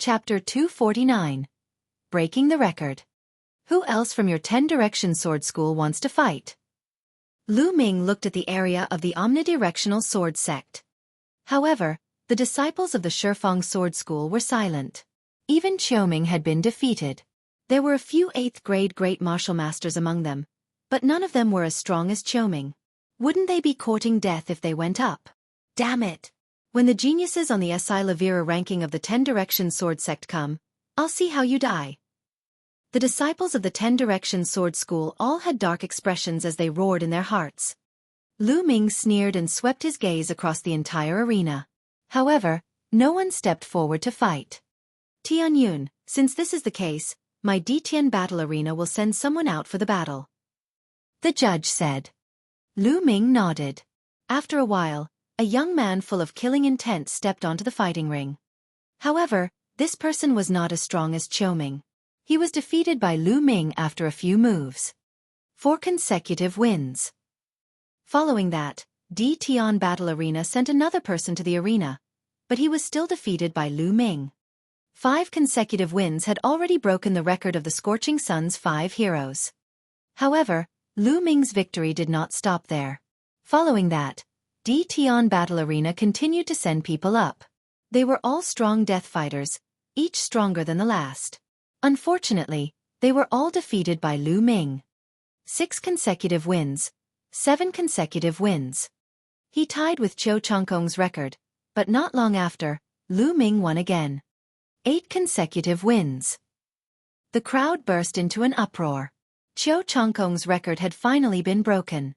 Chapter 249. Breaking the Record. Who else from your 10-direction sword school wants to fight? Lu Ming looked at the area of the omnidirectional sword sect. However, the disciples of the Xiaofan sword school were silent. Even Qiuming had been defeated. There were a few 8th grade great martial masters among them, but none of them were as strong as Qiuming. Wouldn't they be courting death if they went up? Damn it! When the geniuses on the SI Lavira ranking of the 10-direction sword sect come, I'll see how you die. The disciples of the 10-direction sword school all had dark expressions as they roared in their hearts. Lu Ming sneered and swept his gaze across the entire arena. However, no one stepped forward to fight. Tianyun, since this is the case, my Ditian battle arena will send someone out for the battle. The judge said. Lu Ming nodded. After a while, a young man full of killing intent stepped onto the fighting ring. However, this person was not as strong as Qiuming. He was defeated by Lu Ming after a few moves. 4 consecutive wins. Following that, Ditian Battle Arena sent another person to the arena, but he was still defeated by Lu Ming. 5 consecutive wins had already broken the record of the Scorching Sun's 5 heroes. However, Lu Ming's victory did not stop there. Following that, Ditian Battle Arena continued to send people up. They were all strong death fighters, each stronger than the last. Unfortunately, they were all defeated by Lu Ming. 6 consecutive wins, 7 consecutive wins. He tied with Qiu Changkong's record, but not long after, Lu Ming won again. 8 consecutive wins. The crowd burst into an uproar. Qiu Changkong's record had finally been broken.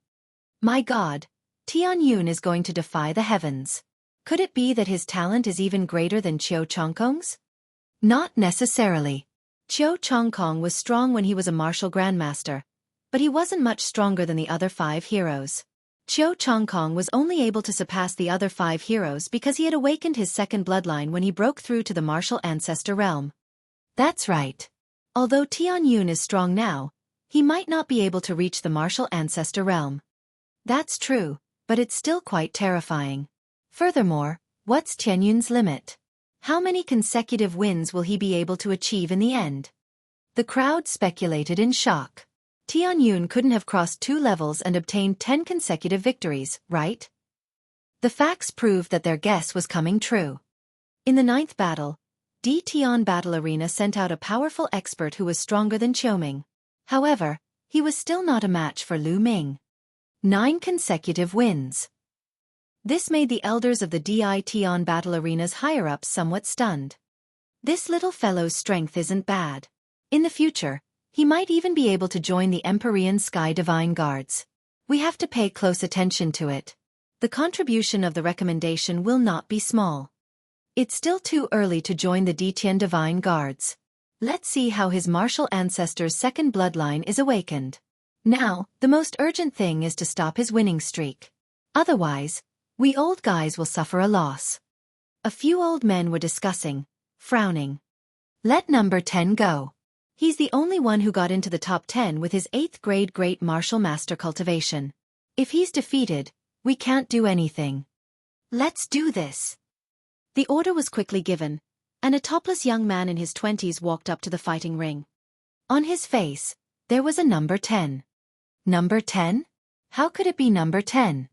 My God, Tianyun is going to defy the heavens. Could it be that his talent is even greater than Qiu Changkong's? Not necessarily. Qiu Changkong was strong when he was a martial grandmaster, but he wasn't much stronger than the other 5 heroes. Qiu Changkong was only able to surpass the other 5 heroes because he had awakened his second bloodline when he broke through to the martial ancestor realm. That's right. Although Tianyun is strong now, he might not be able to reach the martial ancestor realm. That's true, but it's still quite terrifying. Furthermore, what's Tianyun's limit? How many consecutive wins will he be able to achieve in the end? The crowd speculated in shock. Tianyun couldn't have crossed 2 levels and obtained 10 consecutive victories, right? The facts proved that their guess was coming true. In the 9th battle, Ditian Battle Arena sent out a powerful expert who was stronger than Qiuming. However, he was still not a match for Lu Ming. 9 consecutive wins. This made the elders of the Ditian Battle Arena's higher-ups somewhat stunned. This little fellow's strength isn't bad. In the future, he might even be able to join the Empyrean Sky Divine Guards. We have to pay close attention to it. The contribution of the recommendation will not be small. It's still too early to join the Ditian Divine Guards. Let's see how his martial ancestor's second bloodline is awakened. Now, the most urgent thing is to stop his winning streak. Otherwise, we old guys will suffer a loss. A few old men were discussing, frowning. Let number 10 go. He's the only one who got into the top 10 with his 8th grade great martial master cultivation. If he's defeated, we can't do anything. Let's do this. The order was quickly given, and a topless young man in his 20s walked up to the fighting ring. On his face, there was a number 10. Number 10? How could it be number 10?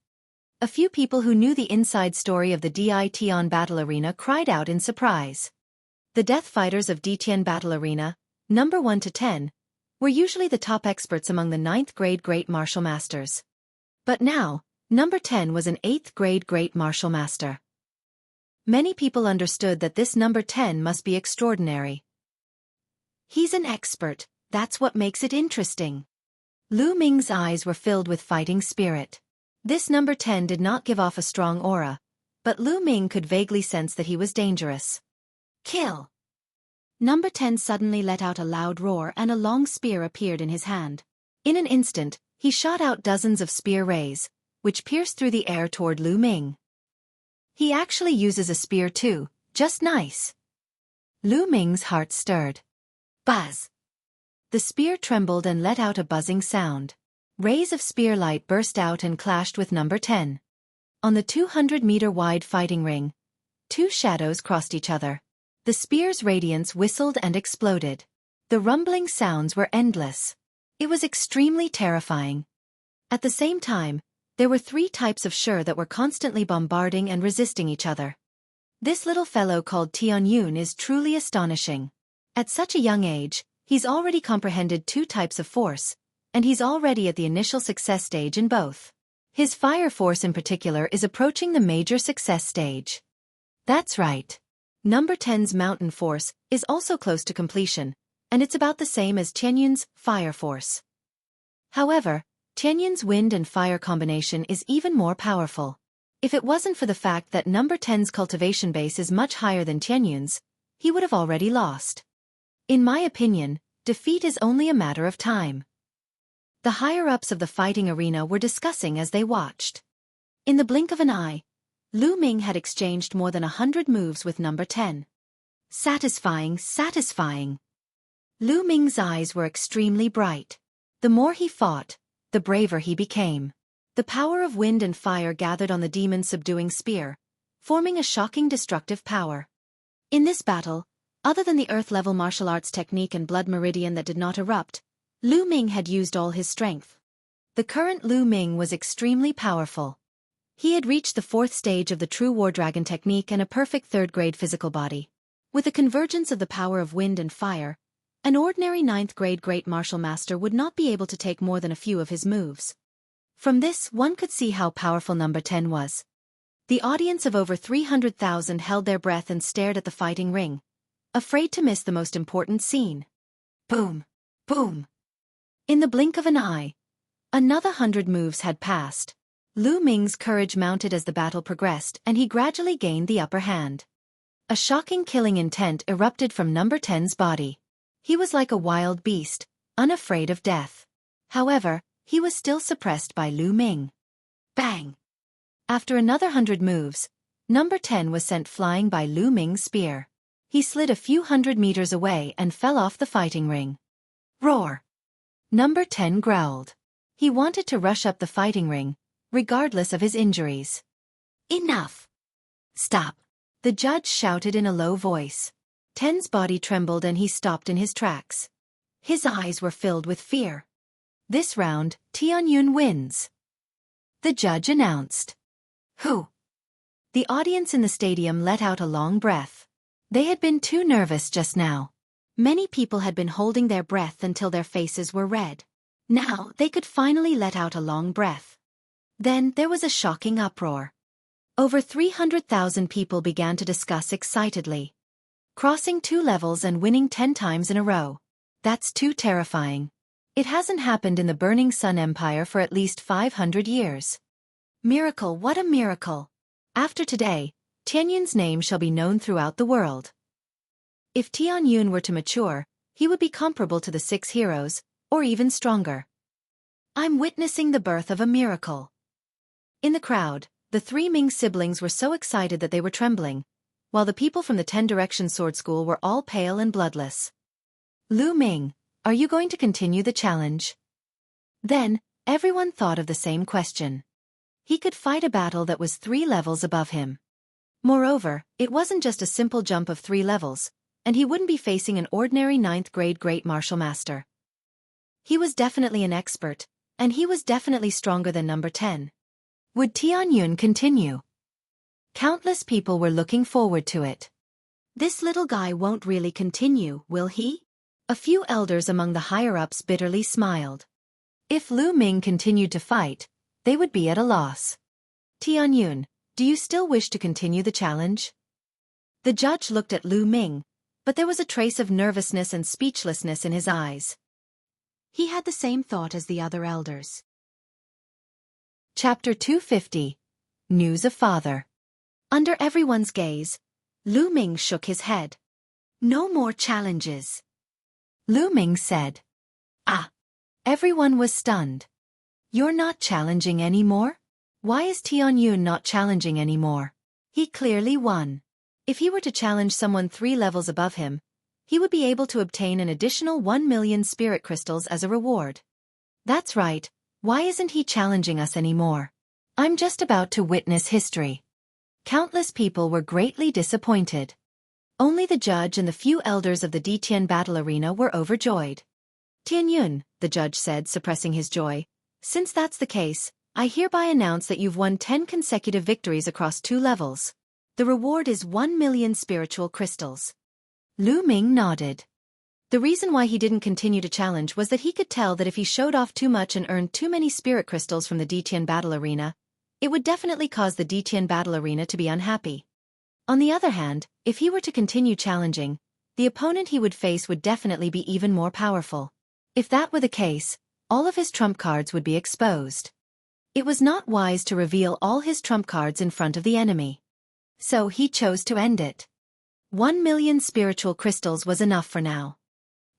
A few people who knew the inside story of the Ditian Battle Arena cried out in surprise. The death fighters of Ditian Battle Arena, number 1 to 10, were usually the top experts among the 9th grade great martial masters. But now, number 10 was an 8th grade great martial master. Many people understood that this number 10 must be extraordinary. He's an expert, that's what makes it interesting. Lu Ming's eyes were filled with fighting spirit. This number 10 did not give off a strong aura, but Lu Ming could vaguely sense that he was dangerous. Kill! Number 10 suddenly let out a loud roar and a long spear appeared in his hand. In an instant, he shot out dozens of spear rays, which pierced through the air toward Lu Ming. He actually uses a spear too, just nice. Lu Ming's heart stirred. Buzz! The spear trembled and let out a buzzing sound. Rays of spear light burst out and clashed with number 10. On the 200-meter wide fighting ring, 2 shadows crossed each other. The spear's radiance whistled and exploded. The rumbling sounds were endless. It was extremely terrifying. At the same time, there were 3 types of Shi that were constantly bombarding and resisting each other. This little fellow called Tianyun is truly astonishing. At such a young age, he's already comprehended 2 types of force, and he's already at the initial success stage in both. His fire force in particular is approaching the major success stage. That's right. Number 10's mountain force is also close to completion, and it's about the same as Tianyun's fire force. However, Tianyun's wind and fire combination is even more powerful. If it wasn't for the fact that number 10's cultivation base is much higher than Tianyun's, he would have already lost. In my opinion, defeat is only a matter of time. The higher-ups of the fighting arena were discussing as they watched. In the blink of an eye, Lu Ming had exchanged more than 100 moves with number 10. Satisfying, satisfying. Lu Ming's eyes were extremely bright. The more he fought, the braver he became. The power of wind and fire gathered on the demon's subduing spear, forming a shocking destructive power. In this battle, other than the earth-level martial arts technique and blood meridian that did not erupt, Lu Ming had used all his strength. The current Lu Ming was extremely powerful. He had reached the 4th stage of the true war dragon technique and a perfect 3rd-grade physical body. With the convergence of the power of wind and fire, an ordinary 9th-grade great martial master would not be able to take more than a few of his moves. From this, one could see how powerful number 10 was. The audience of over 300,000 held their breath and stared at the fighting ring, afraid to miss the most important scene. Boom! Boom! In the blink of an eye, another 100 moves had passed. Lu Ming's courage mounted as the battle progressed and he gradually gained the upper hand. A shocking killing intent erupted from number 10's body. He was like a wild beast, unafraid of death. However, he was still suppressed by Lu Ming. Bang! After another 100 moves, number 10 was sent flying by Lu Ming's spear. He slid a few 100 meters away and fell off the fighting ring. Roar! Number 10 growled. He wanted to rush up the fighting ring, regardless of his injuries. Enough! Stop! The judge shouted in a low voice. 10's body trembled and he stopped in his tracks. His eyes were filled with fear. This round, Tianyun wins. The judge announced. Who? The audience in the stadium let out a long breath. They had been too nervous just now. Many people had been holding their breath until their faces were red. Now they could finally let out a long breath. Then there was a shocking uproar. Over 300,000 people began to discuss excitedly. Crossing 2 levels and winning 10 times in a row. That's too terrifying. It hasn't happened in the Burning Sun Empire for at least 500 years. Miracle, what a miracle! After today, Tianyun's name shall be known throughout the world. If Tianyun were to mature, he would be comparable to the 6 heroes, or even stronger. I'm witnessing the birth of a miracle. In the crowd, the 3 Ming siblings were so excited that they were trembling, while the people from the 10 Direction Sword School were all pale and bloodless. Lu Ming, are you going to continue the challenge? Then, everyone thought of the same question. He could fight a battle that was 3 levels above him. Moreover, it wasn't just a simple jump of 3 levels, and he wouldn't be facing an ordinary 9th-grade great martial master. He was definitely an expert, and he was definitely stronger than number 10. Would Tianyun continue? Countless people were looking forward to it. This little guy won't really continue, will he? A few elders among the higher-ups bitterly smiled. If Lu Ming continued to fight, they would be at a loss. Tianyun, do you still wish to continue the challenge? The judge looked at Lu Ming, but there was a trace of nervousness and speechlessness in his eyes. He had the same thought as the other elders. Chapter 250. News of Father. Under everyone's gaze, Lu Ming shook his head. No more challenges. Lu Ming said. Ah! Everyone was stunned. You're not challenging anymore? Why is Tianyun not challenging anymore? He clearly won. If he were to challenge someone 3 levels above him, he would be able to obtain an additional 1 million spirit crystals as a reward. That's right, why isn't he challenging us anymore? I'm just about to witness history. Countless people were greatly disappointed. Only the judge and the few elders of the Ditian battle arena were overjoyed. Tianyun, the judge said, suppressing his joy, since that's the case, I hereby announce that you've won 10 consecutive victories across 2 levels. The reward is 1 million spiritual crystals. Lu Ming nodded. The reason why he didn't continue to challenge was that he could tell that if he showed off too much and earned too many spirit crystals from the Ditian battle arena, it would definitely cause the Ditian battle arena to be unhappy. On the other hand, if he were to continue challenging, the opponent he would face would definitely be even more powerful. If that were the case, all of his trump cards would be exposed. It was not wise to reveal all his trump cards in front of the enemy. So he chose to end it. 1 million spiritual crystals was enough for now.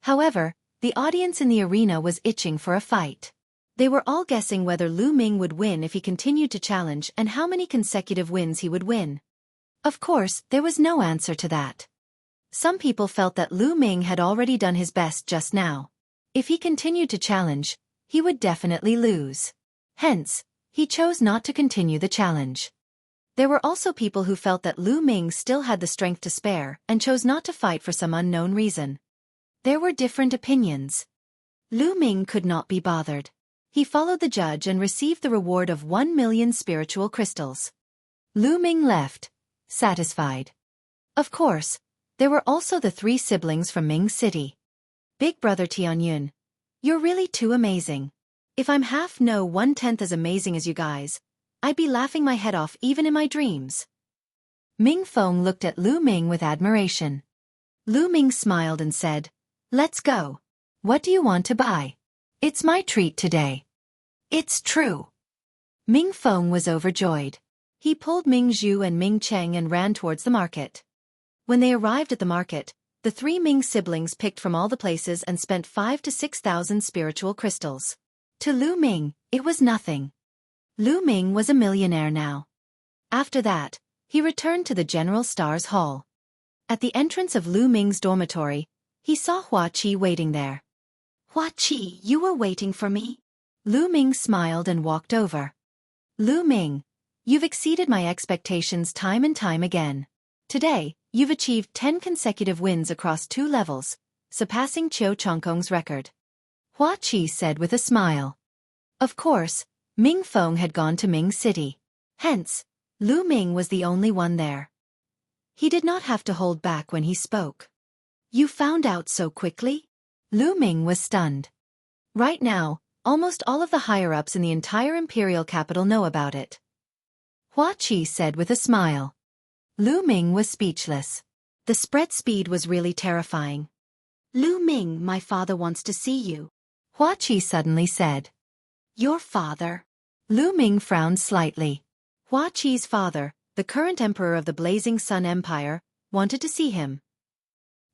However, the audience in the arena was itching for a fight. They were all guessing whether Lu Ming would win if he continued to challenge and how many consecutive wins he would win. Of course, there was no answer to that. Some people felt that Lu Ming had already done his best just now. If he continued to challenge, he would definitely lose. Hence, he chose not to continue the challenge. There were also people who felt that Lu Ming still had the strength to spare and chose not to fight for some unknown reason. There were different opinions. Lu Ming could not be bothered. He followed the judge and received the reward of 1 million spiritual crystals. Lu Ming left, satisfied. Of course, there were also the 3 siblings from Ming City. Big brother Tianyun, you're really too amazing. If I'm half no 1/10 as amazing as you guys, I'd be laughing my head off even in my dreams. Ming Feng looked at Lu Ming with admiration. Lu Ming smiled and said, let's go. What do you want to buy? It's my treat today. It's true. Ming Feng was overjoyed. He pulled Ming Zhu and Ming Cheng and ran towards the market. When they arrived at the market, the 3 Ming siblings picked from all the places and spent 5,000 to 6,000 spiritual crystals. To Lu Ming, it was nothing. Lu Ming was a millionaire now. After that, he returned to the General Stars Hall. At the entrance of Lu Ming's dormitory, he saw Hua Qi waiting there. Hua Qi, you were waiting for me? Lu Ming smiled and walked over. Lu Ming, you've exceeded my expectations time and time again. Today, you've achieved 10 consecutive wins across 2 levels, surpassing Qiu Chongkong's record. Hua Qi said with a smile. Of course, Ming Feng had gone to Ming City. Hence, Lu Ming was the only one there. He did not have to hold back when he spoke. You found out so quickly? Lu Ming was stunned. Right now, almost all of the higher-ups in the entire imperial capital know about it. Hua Qi said with a smile. Lu Ming was speechless. The spread speed was really terrifying. Lu Ming, my father wants to see you. Hua Qi suddenly said. Your father? Lu Ming frowned slightly. Hua Qi's father, the current emperor of the Blazing Sun Empire, wanted to see him.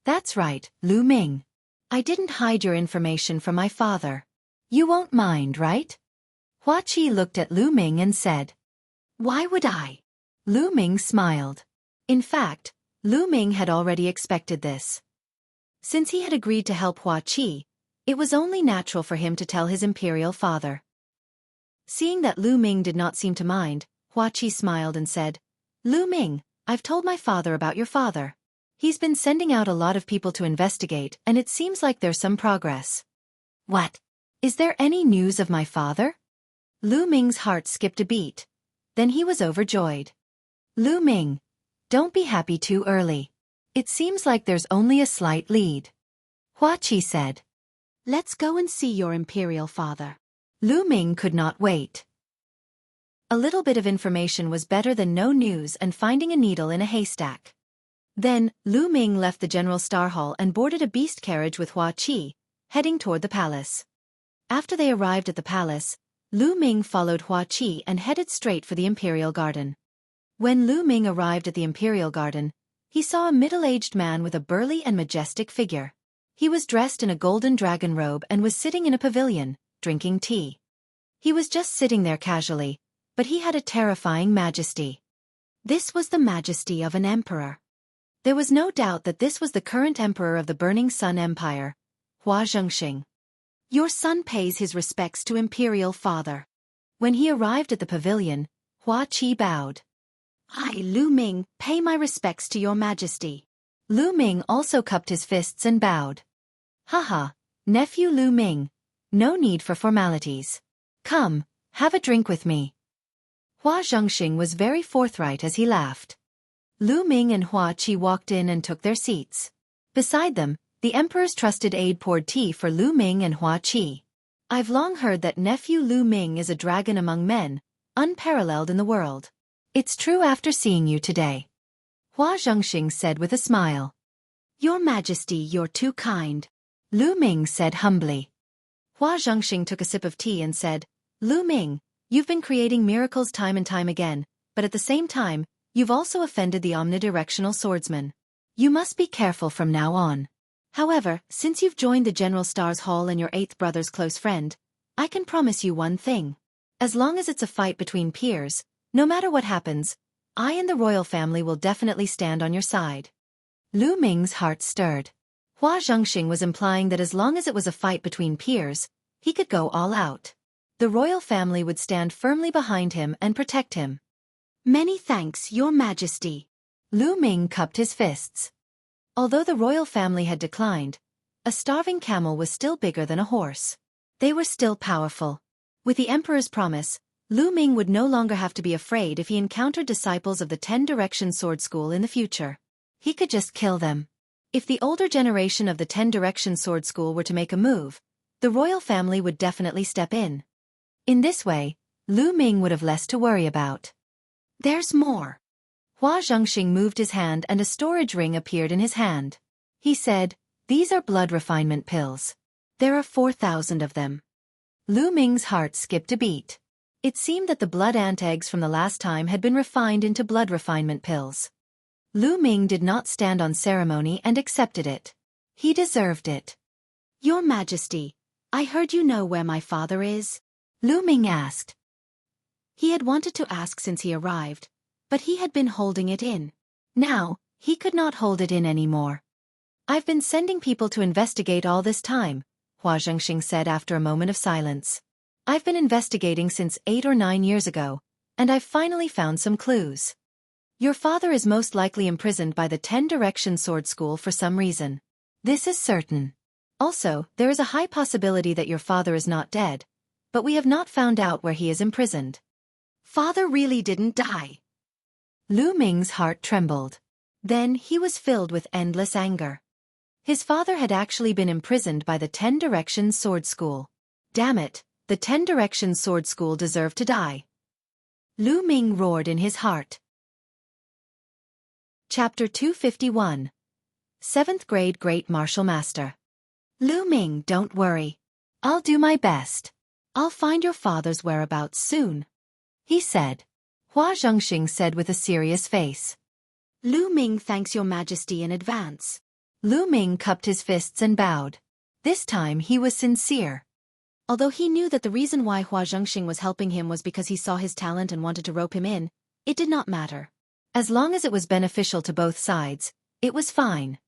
That's right, Lu Ming. I didn't hide your information from my father. You won't mind, right? Hua Qi looked at Lu Ming and said. Why would I? Lu Ming smiled. In fact, Lu Ming had already expected this. Since he had agreed to help Hua Qi, it was only natural for him to tell his imperial father. Seeing that Lu Ming did not seem to mind, Hua Qi smiled and said, Lu Ming, I've told my father about your father. He's been sending out a lot of people to investigate and it seems like there's some progress. What? Is there any news of my father? Lu Ming's heart skipped a beat. Then he was overjoyed. Lu Ming, don't be happy too early. It seems like there's only a slight lead. Hua Qi said. Let's go and see your imperial father. Lu Ming could not wait. A little bit of information was better than no news and finding a needle in a haystack. Then, Lu Ming left the General Star Hall and boarded a beast carriage with Hua Qi, heading toward the palace. After they arrived at the palace, Lu Ming followed Hua Qi and headed straight for the Imperial Garden. When Lu Ming arrived at the Imperial Garden, he saw a middle-aged man with a burly and majestic figure. He was dressed in a golden dragon robe and was sitting in a pavilion, drinking tea. He was just sitting there casually, but he had a terrifying majesty. This was the majesty of an emperor. There was no doubt that this was the current emperor of the Burning Sun Empire, Hua Zhengxing. Your son pays his respects to imperial father. When he arrived at the pavilion, Hua Qi bowed. I, Lu Ming, pay my respects to your majesty. Lu Ming also cupped his fists and bowed. Haha, nephew Lu Ming. No need for formalities. Come, have a drink with me. Hua Zhengxing was very forthright as he laughed. Lu Ming and Hua Qi walked in and took their seats. Beside them, the emperor's trusted aide poured tea for Lu Ming and Hua Qi. I've long heard that nephew Lu Ming is a dragon among men, unparalleled in the world. It's true after seeing you today. Hua Zhengxing said with a smile. Your Majesty, you're too kind. Lu Ming said humbly. Hua Zhengxing took a sip of tea and said, Lu Ming, you've been creating miracles time and time again, but at the same time, you've also offended the omnidirectional swordsman. You must be careful from now on. However, since you've joined the General Stars Hall and your eighth brother's close friend, I can promise you one thing. As long as it's a fight between peers, no matter what happens, I and the royal family will definitely stand on your side. Lu Ming's heart stirred. Hua Zhengxing was implying that as long as it was a fight between peers, he could go all out. The royal family would stand firmly behind him and protect him. Many thanks, Your Majesty. Lu Ming cupped his fists. Although the royal family had declined, a starving camel was still bigger than a horse. They were still powerful. With the emperor's promise, Lu Ming would no longer have to be afraid if he encountered disciples of the 10-Direction Sword School in the future. He could just kill them. If the older generation of the 10-Direction Sword School were to make a move, the royal family would definitely step in. In this way, Lu Ming would have less to worry about. There's more. Hua Zhengxing moved his hand and a storage ring appeared in his hand. He said, These are blood refinement pills. There are 4,000 of them. Lu Ming's heart skipped a beat. It seemed that the blood ant eggs from the last time had been refined into blood refinement pills. Lu Ming did not stand on ceremony and accepted it. He deserved it. Your Majesty, I heard you know where my father is? Lu Ming asked. He had wanted to ask since he arrived, but he had been holding it in. Now, he could not hold it in anymore. I've been sending people to investigate all this time, Hua Zhengxing said after a moment of silence. I've been investigating since 8 or 9 years ago, and I've finally found some clues. Your father is most likely imprisoned by the 10-Direction Sword School for some reason. This is certain. Also, there is a high possibility that your father is not dead, but we have not found out where he is imprisoned. Father really didn't die. Lu Ming's heart trembled. Then he was filled with endless anger. His father had actually been imprisoned by the 10-Direction Sword School. Damn it, the 10-Direction Sword School deserved to die. Lu Ming roared in his heart. Chapter 251. 7th Grade Great Martial Master. Lu Ming, don't worry. I'll do my best. I'll find your father's whereabouts soon. He said. Hua Zhengxing said with a serious face. Lu Ming thanks your Majesty in advance. Lu Ming cupped his fists and bowed. This time he was sincere. Although he knew that the reason why Hua Zhengxing was helping him was because he saw his talent and wanted to rope him in, it did not matter. As long as it was beneficial to both sides, it was fine.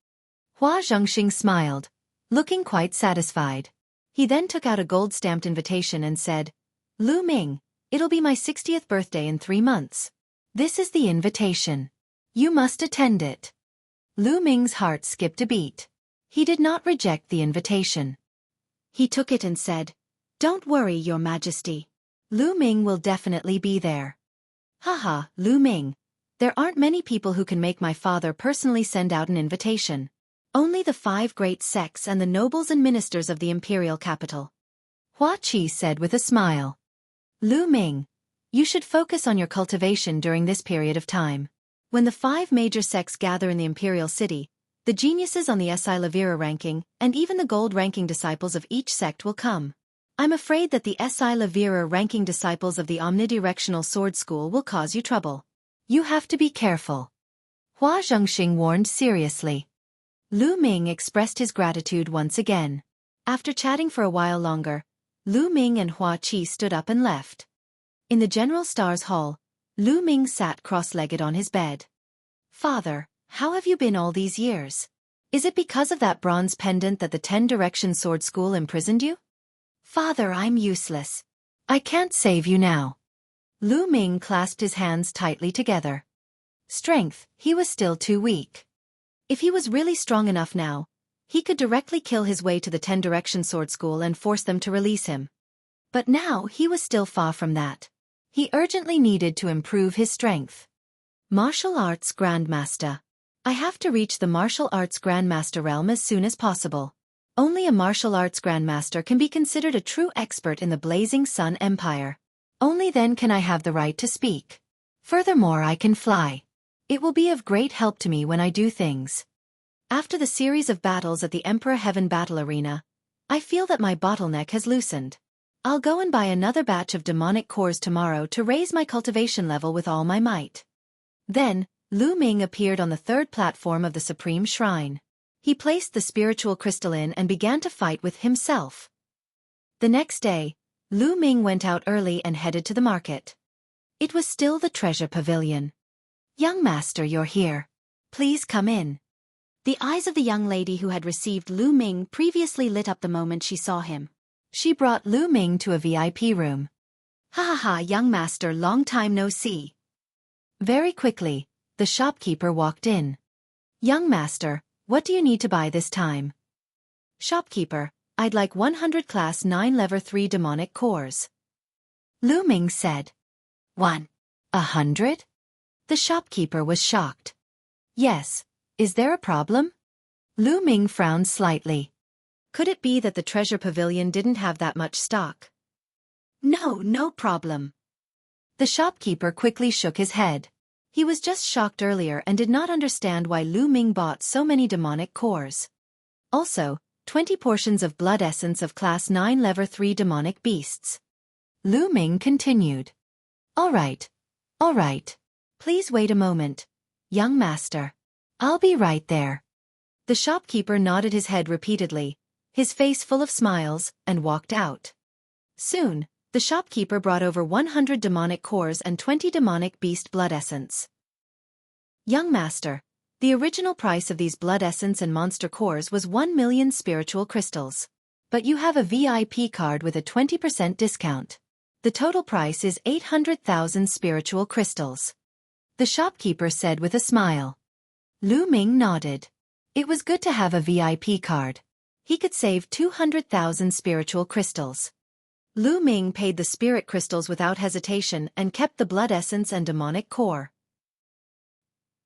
Hua Zhengxing smiled, looking quite satisfied. He then took out a gold-stamped invitation and said, Lu Ming, it'll be my 60th birthday in 3 months. This is the invitation. You must attend it. Lu Ming's heart skipped a beat. He did not reject the invitation. He took it and said, Don't worry, Your Majesty. Lu Ming will definitely be there. Haha, Lu Ming. There aren't many people who can make my father personally send out an invitation. Only the 5 great sects and the nobles and ministers of the imperial capital. Hua Qi said with a smile. Lu Ming, you should focus on your cultivation during this period of time. When the 5 major sects gather in the imperial city, the geniuses on the Si Lavira ranking and even the gold ranking disciples of each sect will come. I'm afraid that the Si Lavira ranking disciples of the omnidirectional sword school will cause you trouble. You have to be careful. Hua Zhengxing warned seriously. Lu Ming expressed his gratitude once again. After chatting for a while longer, Lu Ming and Hua Qi stood up and left. In the General Stars Hall, Lu Ming sat cross-legged on his bed. Father, how have you been all these years? Is it because of that bronze pendant that the 10-Direction Sword School imprisoned you? Father, I'm useless. I can't save you now. Lu Ming clasped his hands tightly together. Strength, he was still too weak. If he was really strong enough now, he could directly kill his way to the 10 Direction Sword School and force them to release him. But now he was still far from that. He urgently needed to improve his strength. Martial Arts Grandmaster. I have to reach the Martial Arts Grandmaster realm as soon as possible. Only a Martial Arts Grandmaster can be considered a true expert in the Blazing Sun Empire. Only then can I have the right to speak. Furthermore, I can fly. It will be of great help to me when I do things. After the series of battles at the Emperor Heaven Battle Arena, I feel that my bottleneck has loosened. I'll go and buy another batch of demonic cores tomorrow to raise my cultivation level with all my might. Then, Lu Ming appeared on the third platform of the Supreme Shrine. He placed the spiritual crystal in and began to fight with himself. The next day, Lu Ming went out early and headed to the market. It was still the treasure pavilion. "Young master, you're here. Please come in." The eyes of the young lady who had received Lu Ming previously lit up the moment she saw him. She brought Lu Ming to a VIP room. "Ha ha ha, young master, long time no see." Very quickly, the shopkeeper walked in. "Young master, what do you need to buy this time?" "Shopkeeper, I'd like 100 Class 9 Level 3 demonic cores." Lu Ming said. 100? The shopkeeper was shocked. "Yes, is there a problem?" Lu Ming frowned slightly. Could it be that the treasure pavilion didn't have that much stock? No problem." The shopkeeper quickly shook his head. He was just shocked earlier and did not understand why Lu Ming bought so many demonic cores. Also, 20 portions of blood essence of Class 9 Level 3 demonic beasts. Lu Ming continued. All right. Please wait a moment, young master. I'll be right there." The shopkeeper nodded his head repeatedly, his face full of smiles, and walked out. Soon, the shopkeeper brought over 100 demonic cores and 20 demonic beast blood essence. "Young master, the original price of these blood essence and monster cores was 1 million spiritual crystals. But you have a VIP card with a 20% discount. The total price is 800,000 spiritual crystals." The shopkeeper said with a smile. Lu Ming nodded. It was good to have a VIP card. He could save 200,000 spiritual crystals. Lu Ming paid the spirit crystals without hesitation and kept the blood essence and demonic core.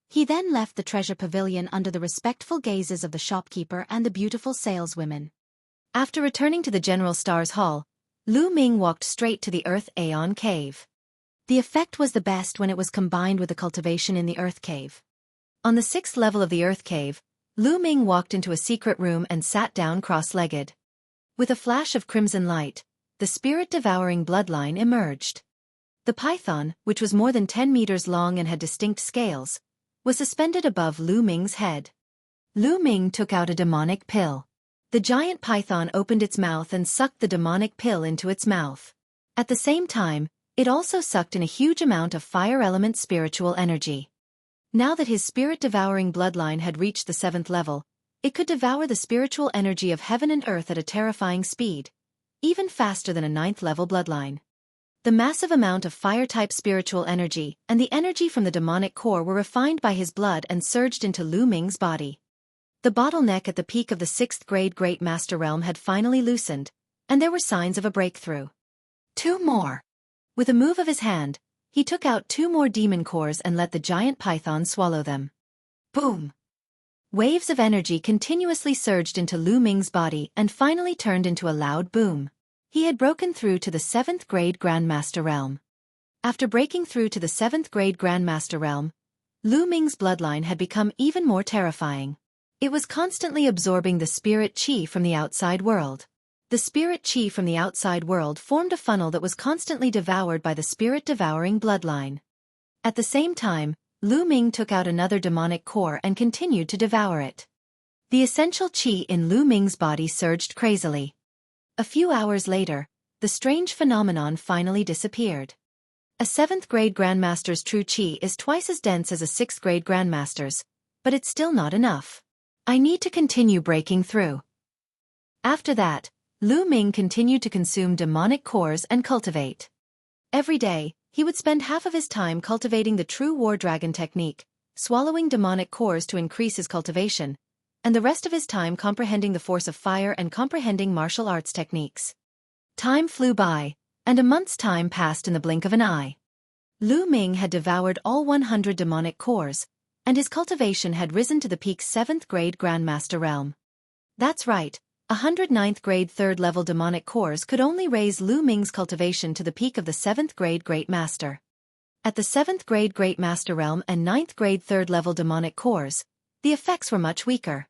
He then left the treasure pavilion under the respectful gazes of the shopkeeper and the beautiful saleswomen. After returning to the General Star's hall, Lu Ming walked straight to the Earth Aeon Cave. The effect was the best when it was combined with the cultivation in the Earth Cave. On the 6th level of the Earth Cave, Lu Ming walked into a secret room and sat down cross-legged. With a flash of crimson light, the spirit-devouring bloodline emerged. The python, which was more than 10 meters long and had distinct scales, was suspended above Lu Ming's head. Lu Ming took out a demonic pill. The giant python opened its mouth and sucked the demonic pill into its mouth. At the same time, it also sucked in a huge amount of fire element spiritual energy. Now that his spirit-devouring bloodline had reached the 7th level, it could devour the spiritual energy of heaven and earth at a terrifying speed, even faster than a 9th level bloodline. The massive amount of fire-type spiritual energy and the energy from the demonic core were refined by his blood and surged into Lu Ming's body. The bottleneck at the peak of the 6th grade Great Master Realm had finally loosened, and there were signs of a breakthrough. 2 more. With a move of his hand, he took out 2 more demon cores and let the giant python swallow them. Boom! Waves of energy continuously surged into Lu Ming's body and finally turned into a loud boom. He had broken through to the 7th grade Grandmaster Realm. After breaking through to the 7th grade Grandmaster Realm, Lu Ming's bloodline had become even more terrifying. It was constantly absorbing the spirit chi from the outside world. The spirit chi from the outside world formed a funnel that was constantly devoured by the spirit-devouring bloodline. At the same time, Lu Ming took out another demonic core and continued to devour it. The essential chi in Lu Ming's body surged crazily. A few hours later, the strange phenomenon finally disappeared. A 7th grade Grandmaster's true chi is twice as dense as a 6th grade Grandmaster's, but it's still not enough. I need to continue breaking through. After that, Lu Ming continued to consume demonic cores and cultivate. Every day, he would spend half of his time cultivating the true war dragon technique, swallowing demonic cores to increase his cultivation, and the rest of his time comprehending the force of fire and comprehending martial arts techniques. Time flew by, and a month's time passed in the blink of an eye. Lu Ming had devoured all 100 demonic cores, and his cultivation had risen to the peak 7th grade Grandmaster realm. That's right, 109th grade 3rd level demonic cores could only raise Lu Ming's cultivation to the peak of the 7th grade Great Master. At the 7th grade Great Master realm and 9th grade 3rd level demonic cores, the effects were much weaker.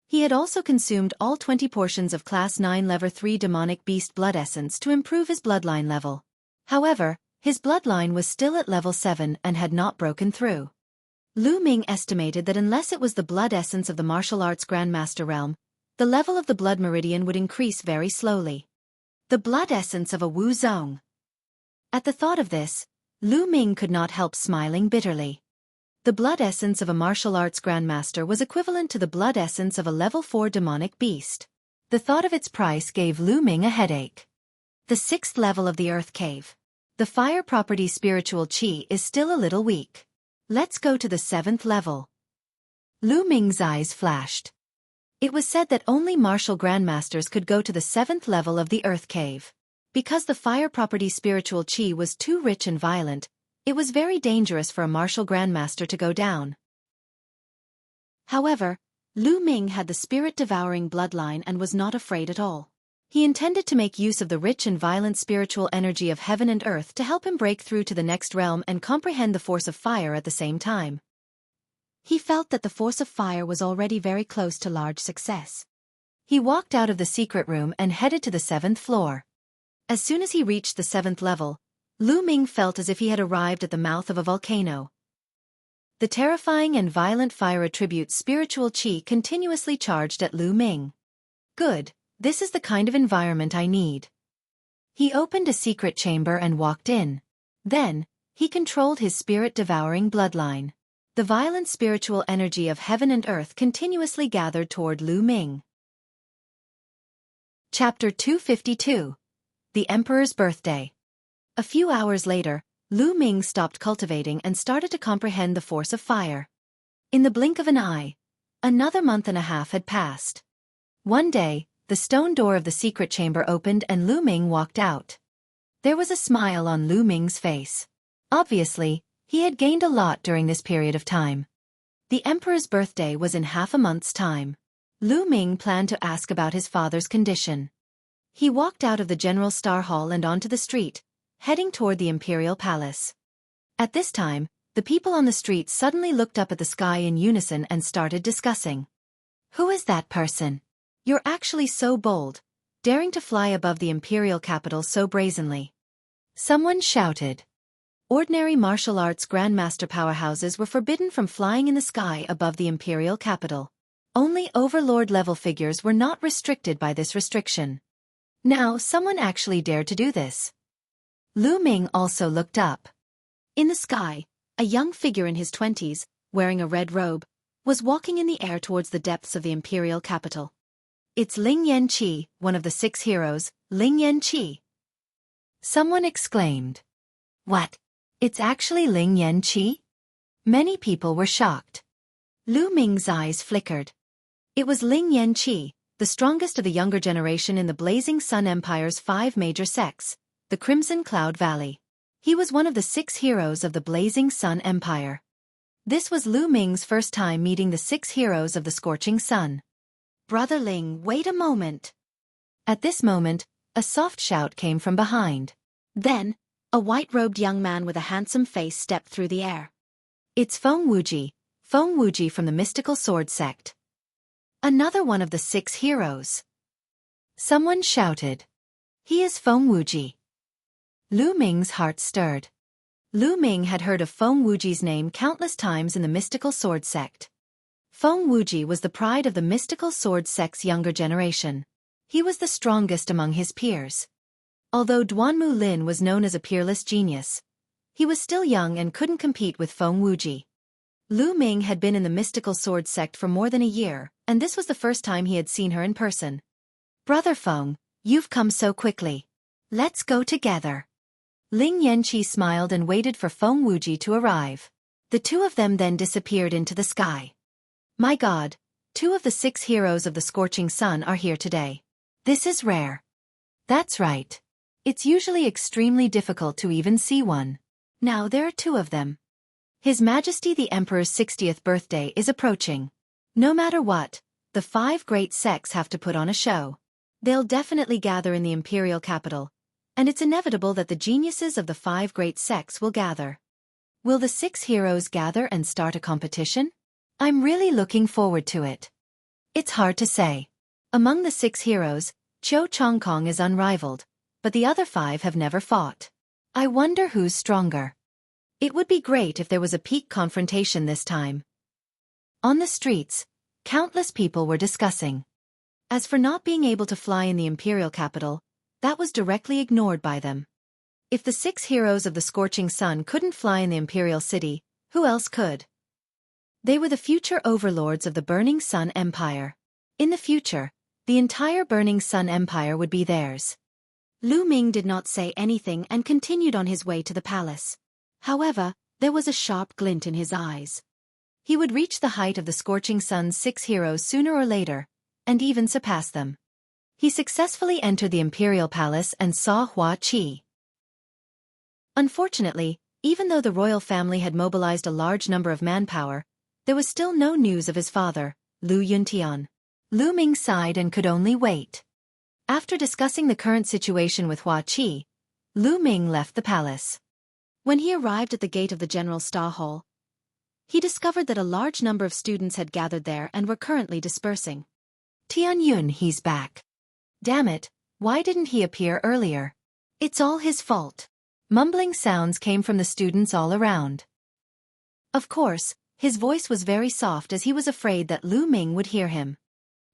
He had also consumed all 20 portions of Class 9 Level 3 Demonic Beast Blood Essence to improve his bloodline level. However, his bloodline was still at level 7 and had not broken through. Lu Ming estimated that unless it was the blood essence of the martial arts Grandmaster realm, the level of the blood meridian would increase very slowly. The blood essence of a Wu Zong. At the thought of this, Lu Ming could not help smiling bitterly. The blood essence of a martial arts grandmaster was equivalent to the blood essence of a level 4 demonic beast. The thought of its price gave Lu Ming a headache. The 6th level of the Earth Cave. The fire property spiritual qi is still a little weak. Let's go to the 7th level. Lu Ming's eyes flashed. It was said that only martial grandmasters could go to the 7th level of the Earth Cave. Because the fire property spiritual qi was too rich and violent, it was very dangerous for a martial grandmaster to go down. However, Lu Ming had the spirit-devouring bloodline and was not afraid at all. He intended to make use of the rich and violent spiritual energy of heaven and earth to help him break through to the next realm and comprehend the force of fire at the same time. He felt that the force of fire was already very close to large success. He walked out of the secret room and headed to the 7th floor. As soon as he reached the 7th level, Lu Ming felt as if he had arrived at the mouth of a volcano. The terrifying and violent fire attribute spiritual qi continuously charged at Lu Ming. Good, this is the kind of environment I need. He opened a secret chamber and walked in. Then, he controlled his spirit-devouring bloodline. The violent spiritual energy of heaven and earth continuously gathered toward Lu Ming. Chapter 252. The Emperor's Birthday. A few hours later, Lu Ming stopped cultivating and started to comprehend the force of fire. In the blink of an eye, another month and a half had passed. One day, the stone door of the secret chamber opened and Lu Ming walked out. There was a smile on Lu Ming's face. Obviously, he had gained a lot during this period of time. The Emperor's birthday was in half a month's time. Lu Ming planned to ask about his father's condition. He walked out of the General Star Hall and onto the street, heading toward the Imperial Palace. At this time, the people on the street suddenly looked up at the sky in unison and started discussing. Who is that person? You're actually so bold, daring to fly above the imperial capital so brazenly. Someone shouted. Ordinary martial arts grandmaster powerhouses were forbidden from flying in the sky above the imperial capital. Only overlord-level figures were not restricted by this restriction. Now someone actually dared to do this. Lu Ming also looked up. In the sky, a young figure in his 20s, wearing a red robe, was walking in the air towards the depths of the imperial capital. It's Ling Yanqi, one of the 6 heroes, Ling Yanqi. Someone exclaimed. What? It's actually Ling Yanqi? Many people were shocked. Lu Ming's eyes flickered. It was Ling Yanqi, the strongest of the younger generation in the Blazing Sun Empire's 5 major sects, the Crimson Cloud Valley. He was one of the 6 heroes of the Blazing Sun Empire. This was Lu Ming's first time meeting the 6 heroes of the Scorching Sun. Brother Ling, wait a moment. At this moment, a soft shout came from behind. Then, a white-robed young man with a handsome face stepped through the air. It's Feng Wuji from the Mystical Sword Sect. Another one of the 6 heroes. Someone shouted. He is Feng Wuji. Lu Ming's heart stirred. Lu Ming had heard of Feng Wuji's name countless times in the Mystical Sword Sect. Feng Wuji was the pride of the Mystical Sword Sect's younger generation. He was the strongest among his peers. Although Duanmu Lin was known as a peerless genius, he was still young and couldn't compete with Feng Wuji. Lu Ming had been in the Mystical Sword Sect for more than a year, and this was the first time he had seen her in person. Brother Feng, you've come so quickly. Let's go together. Ling Yanqi smiled and waited for Feng Wuji to arrive. The two of them then disappeared into the sky. My God, 2 of the 6 heroes of the scorching sun are here today. This is rare. That's right. It's usually extremely difficult to even see one. Now there are 2 of them. His Majesty the Emperor's 60th birthday is approaching. No matter what, the 5 great sects have to put on a show. They'll definitely gather in the imperial capital, and it's inevitable that the geniuses of the 5 great sects will gather. Will the 6 heroes gather and start a competition? I'm really looking forward to it. It's hard to say. Among the 6 heroes, Qiu Chongkong is unrivaled, but the other 5 have never fought. I wonder who's stronger. It would be great if there was a peak confrontation this time. On the streets, countless people were discussing. As for not being able to fly in the imperial capital, that was directly ignored by them. If the 6 heroes of the scorching sun couldn't fly in the imperial city, who else could? They were the future overlords of the Burning Sun Empire. In the future, the entire Burning Sun Empire would be theirs. Lu Ming did not say anything and continued on his way to the palace. However, there was a sharp glint in his eyes. He would reach the height of the scorching sun's 6 heroes sooner or later, and even surpass them. He successfully entered the imperial palace and saw Hua Qi. Unfortunately, even though the royal family had mobilized a large number of manpower, there was still no news of his father, Lu Yuntian. Lu Ming sighed and could only wait. After discussing the current situation with Hua Qi, Lu Ming left the palace. When he arrived at the gate of the General Star Hall, he discovered that a large number of students had gathered there and were currently dispersing. Tianyun, he's back. Damn it, why didn't he appear earlier? It's all his fault. Mumbling sounds came from the students all around. Of course, his voice was very soft as he was afraid that Lu Ming would hear him.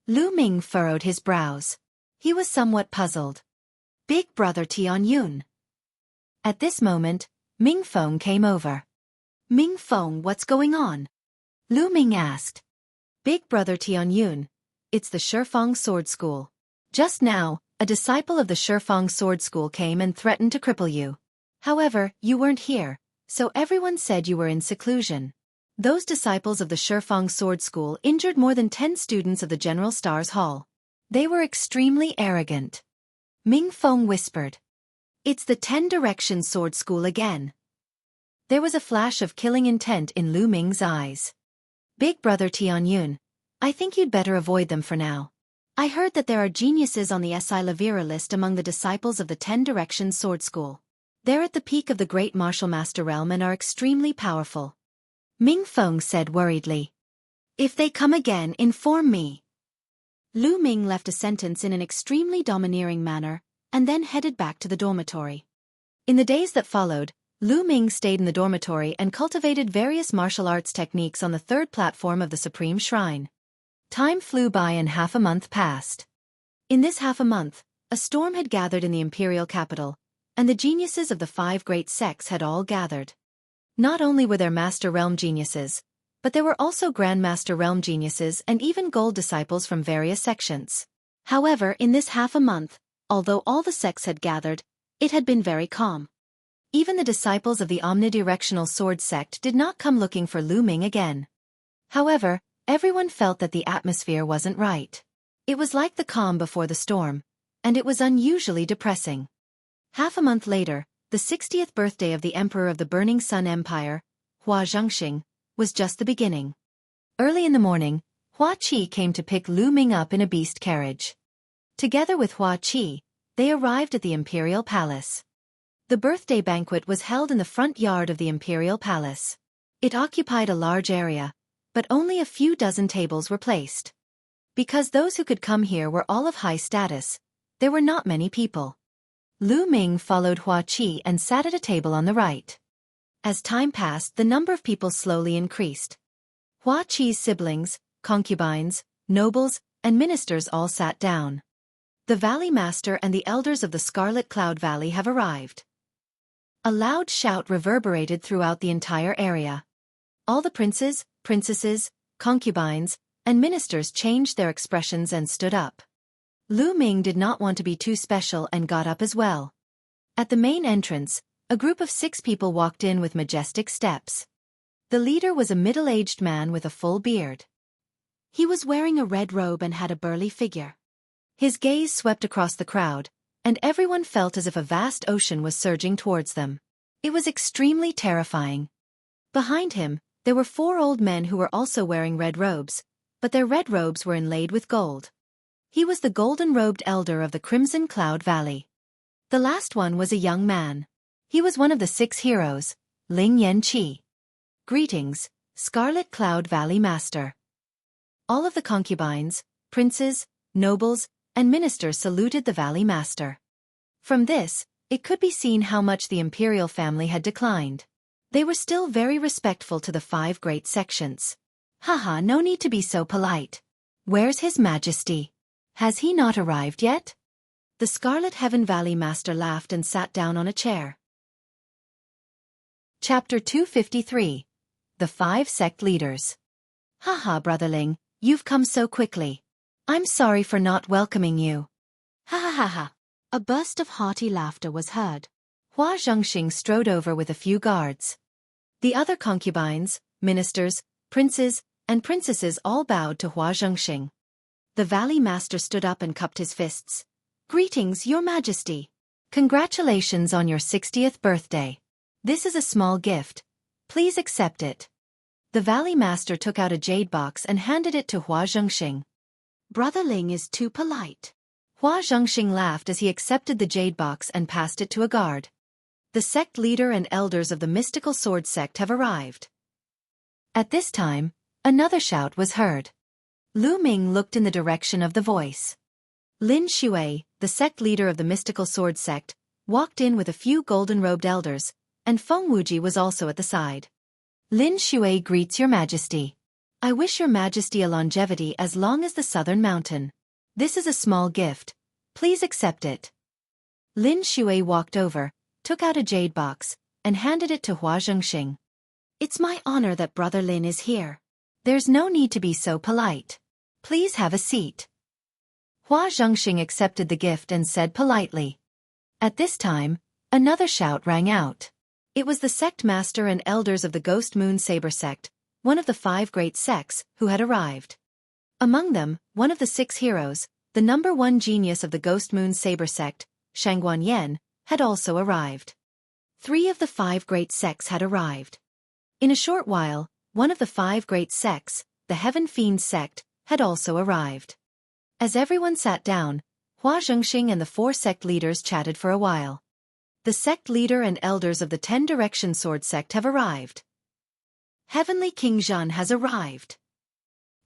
Lu Ming furrowed his brows. He was somewhat puzzled. Big brother Tianyun. At this moment, Ming Feng came over. Ming Feng, what's going on? Lu Ming asked. Big brother Tianyun, it's the Shifang Sword School. Just now, a disciple of the Shifang Sword School came and threatened to cripple you. However, you weren't here, so everyone said you were in seclusion. Those disciples of the Shifang Sword School injured more than 10 students of the General Stars Hall. They were extremely arrogant. Ming Feng whispered. It's the 10 Direction Sword School again. There was a flash of killing intent in Lu Ming's eyes. Big brother Tianyun, I think you'd better avoid them for now. I heard that there are geniuses on the Si Lavira list among the disciples of the 10 Direction Sword School. They're at the peak of the great martial master realm and are extremely powerful. Ming Feng said worriedly. If they come again, inform me. Lu Ming left a sentence in an extremely domineering manner, and then headed back to the dormitory. In the days that followed, Lu Ming stayed in the dormitory and cultivated various martial arts techniques on the 3rd platform of the Supreme Shrine. Time flew by and half a month passed. In this half a month, a storm had gathered in the imperial capital, and the geniuses of the 5 great sects had all gathered. Not only were there Master Realm geniuses, but there were also Grandmaster Realm geniuses and even gold disciples from various sections. However, in this half a month, although all the sects had gathered, it had been very calm. Even the disciples of the omnidirectional sword sect did not come looking for Lu Ming again. However, everyone felt that the atmosphere wasn't right. It was like the calm before the storm, and it was unusually depressing. Half a month later, the 60th birthday of the Emperor of the Burning Sun Empire, Hua Zhengxing, was just the beginning. Early in the morning, Hua Qi came to pick Lu Ming up in a beast carriage. Together with Hua Qi, they arrived at the imperial palace. The birthday banquet was held in the front yard of the imperial palace. It occupied a large area, but only a few dozen tables were placed. Because those who could come here were all of high status, there were not many people. Lu Ming followed Hua Qi and sat at a table on the right. As time passed, the number of people slowly increased. Hua Qi's siblings, concubines, nobles, and ministers all sat down. The Valley Master and the elders of the Scarlet Cloud Valley have arrived. A loud shout reverberated throughout the entire area. All the princes, princesses, concubines, and ministers changed their expressions and stood up. Lu Ming did not want to be too special and got up as well. At the main entrance, a group of 6 people walked in with majestic steps. The leader was a middle-aged man with a full beard. He was wearing a red robe and had a burly figure. His gaze swept across the crowd, and everyone felt as if a vast ocean was surging towards them. It was extremely terrifying. Behind him, there were 4 old men who were also wearing red robes, but their red robes were inlaid with gold. He was the golden-robed elder of the Crimson Cloud Valley. The last one was a young man. He was one of the 6 heroes, Ling Yanqi. Greetings, Scarlet Cloud Valley Master. All of the concubines, princes, nobles, and ministers saluted the Valley Master. From this, it could be seen how much the imperial family had declined. They were still very respectful to the 5 great sections. Haha, no need to be so polite. Where's His Majesty? Has he not arrived yet? The Scarlet Heaven Valley Master laughed and sat down on a chair. Chapter 253. The 5 Sect Leaders. Haha, Brother Ling, you've come so quickly. I'm sorry for not welcoming you. Ha ha ha ha. A burst of hearty laughter was heard. Hua Zhengxing strode over with a few guards. The other concubines, ministers, princes, and princesses all bowed to Hua Zhengxing. The Valley Master stood up and cupped his fists. Greetings, Your Majesty. Congratulations on your 60th birthday. This is a small gift. Please accept it. The Valley Master took out a jade box and handed it to Hua Zhengxing. Brother Ling is too polite. Hua Zhengxing laughed as he accepted the jade box and passed it to a guard. The sect leader and elders of the mystical sword sect have arrived. At this time, another shout was heard. Lu Ming looked in the direction of the voice. Lin Shui, the sect leader of the mystical sword sect, walked in with a few golden-robed elders, and Feng Wuji was also at the side. Lin Shui greets Your Majesty. I wish Your Majesty a longevity as long as the southern mountain. This is a small gift. Please accept it. Lin Shui walked over, took out a jade box, and handed it to Hua Zhengxing. It's my honor that Brother Lin is here. There's no need to be so polite. Please have a seat. Hua Zhengxing accepted the gift and said politely. At this time, another shout rang out. It was the sect master and elders of the Ghost Moon Saber sect, one of the 5 great sects, who had arrived. Among them, one of the 6 heroes, the #1 genius of the Ghost Moon Saber sect, Shangguan Yan, had also arrived. 3 of the 5 great sects had arrived. In a short while, one of the 5 great sects, the Heaven Fiend sect, had also arrived. As everyone sat down, Hua Zhengxing and the 4 sect leaders chatted for a while. The sect leader and elders of the 10 Direction Sword sect have arrived. Heavenly King Zhan has arrived.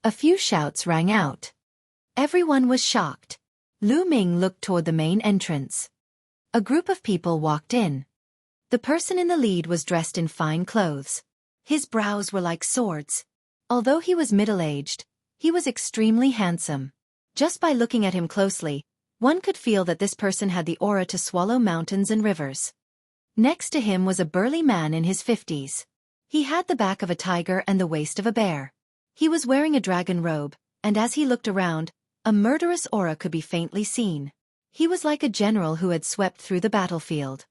A few shouts rang out. Everyone was shocked. Lu Ming looked toward the main entrance. A group of people walked in. The person in the lead was dressed in fine clothes. His brows were like swords. Although he was middle-aged, he was extremely handsome. Just by looking at him closely, one could feel that this person had the aura to swallow mountains and rivers. Next to him was a burly man in his 50s. He had the back of a tiger and the waist of a bear. He was wearing a dragon robe, and as he looked around, a murderous aura could be faintly seen. He was like a general who had swept through the battlefield.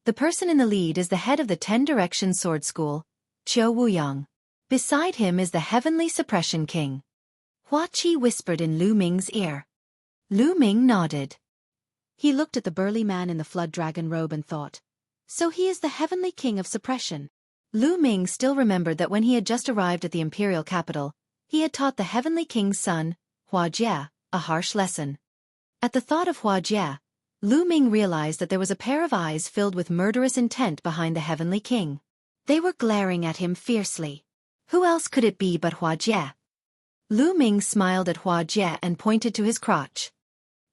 The person in the lead is the head of the 10 Direction Sword School, Qiu Wuyang. Beside him is the Heavenly Suppression King. Hua Qi whispered in Lu Ming's ear. Lu Ming nodded. He looked at the burly man in the flood dragon robe and thought, so he is the Heavenly King of Suppression. Lu Ming still remembered that when he had just arrived at the imperial capital, he had taught the Heavenly King's son, Hua Jie, a harsh lesson. At the thought of Hua Jie, Lu Ming realized that there was a pair of eyes filled with murderous intent behind the Heavenly King. They were glaring at him fiercely. Who else could it be but Hua Jie? Lu Ming smiled at Hua Jie and pointed to his crotch.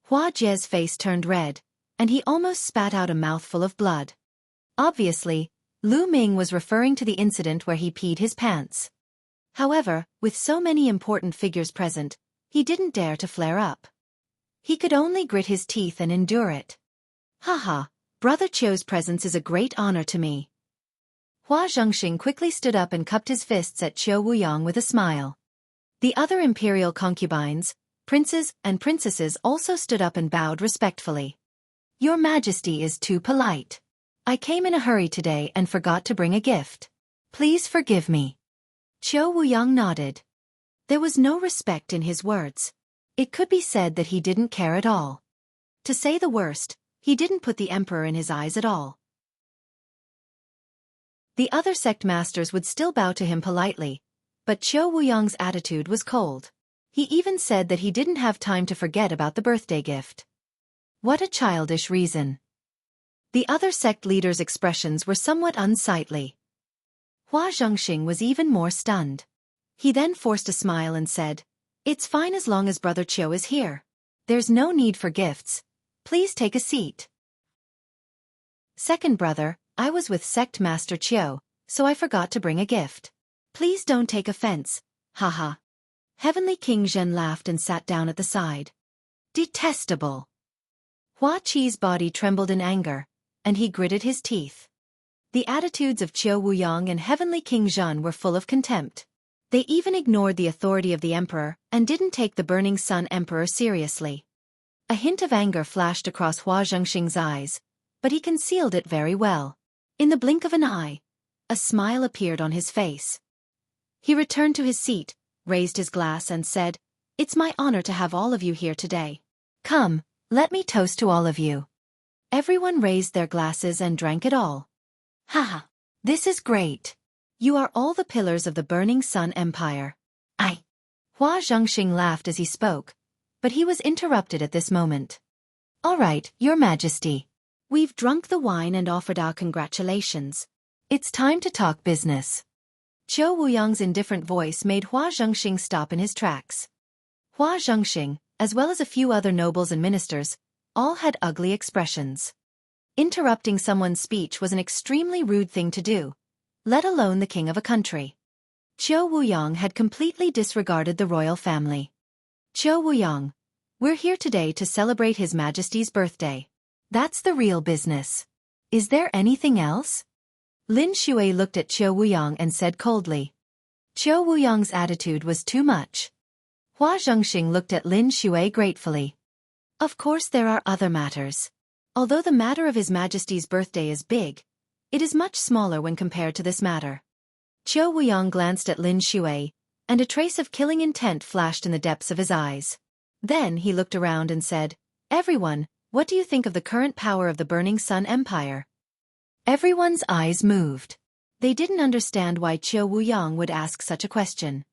Hua Jie's face turned red, and he almost spat out a mouthful of blood. Obviously, Lu Ming was referring to the incident where he peed his pants. However, with so many important figures present, he didn't dare to flare up. He could only grit his teeth and endure it. Haha, Brother Qiu's presence is a great honor to me. Hua Zhengxing quickly stood up and cupped his fists at Qiu Wuyang with a smile. The other imperial concubines, princes and princesses also stood up and bowed respectfully. Your Majesty is too polite. I came in a hurry today and forgot to bring a gift. Please forgive me. Qiu Wuyang nodded. There was no respect in his words. It could be said that he didn't care at all. To say the worst, he didn't put the emperor in his eyes at all. The other sect masters would still bow to him politely, but Qiu Wuyang's attitude was cold. He even said that he didn't have time to forget about the birthday gift. What a childish reason. The other sect leaders' expressions were somewhat unsightly. Hua Zhengxing was even more stunned. He then forced a smile and said, "It's fine as long as Brother Qiu is here. There's no need for gifts. Please take a seat." "Second brother, I was with Sect Master Qiu, so I forgot to bring a gift. Please don't take offense, haha." Heavenly King Zhen laughed and sat down at the side. Detestable. Hua Qi's body trembled in anger, and he gritted his teeth. The attitudes of Qiu Wuyang and Heavenly King Zhen were full of contempt. They even ignored the authority of the emperor and didn't take the Burning Sun Emperor seriously. A hint of anger flashed across Hua Zhengxing's eyes, but he concealed it very well. In the blink of an eye, a smile appeared on his face. He returned to his seat, raised his glass and said, "It's my honor to have all of you here today. Come, let me toast to all of you." Everyone raised their glasses and drank it all. "Haha, this is great. You are all the pillars of the Burning Sun Empire." Hua Zhengxing laughed as he spoke, but he was interrupted at this moment. "All right, Your Majesty. We've drunk the wine and offered our congratulations. It's time to talk business." Qiu Wuyang's indifferent voice made Hua Zhengxing stop in his tracks. Hua Zhengxing, as well as a few other nobles and ministers, all had ugly expressions. Interrupting someone's speech was an extremely rude thing to do, let alone the king of a country. Qiu Wuyang had completely disregarded the royal family. "Qiu Wuyang, we're here today to celebrate His Majesty's birthday. That's the real business. Is there anything else?" Lin Shui looked at Qiu Wuyang and said coldly. Qiu Wuyang's attitude was too much. Hua Zhengxing looked at Lin Shui gratefully. "Of course there are other matters. Although the matter of His Majesty's birthday is big, it is much smaller when compared to this matter." Qiu Wuyang glanced at Lin Shui, and a trace of killing intent flashed in the depths of his eyes. Then he looked around and said, "Everyone, what do you think of the current power of the Burning Sun Empire?" Everyone's eyes moved. They didn't understand why Qiu Wuyang would ask such a question.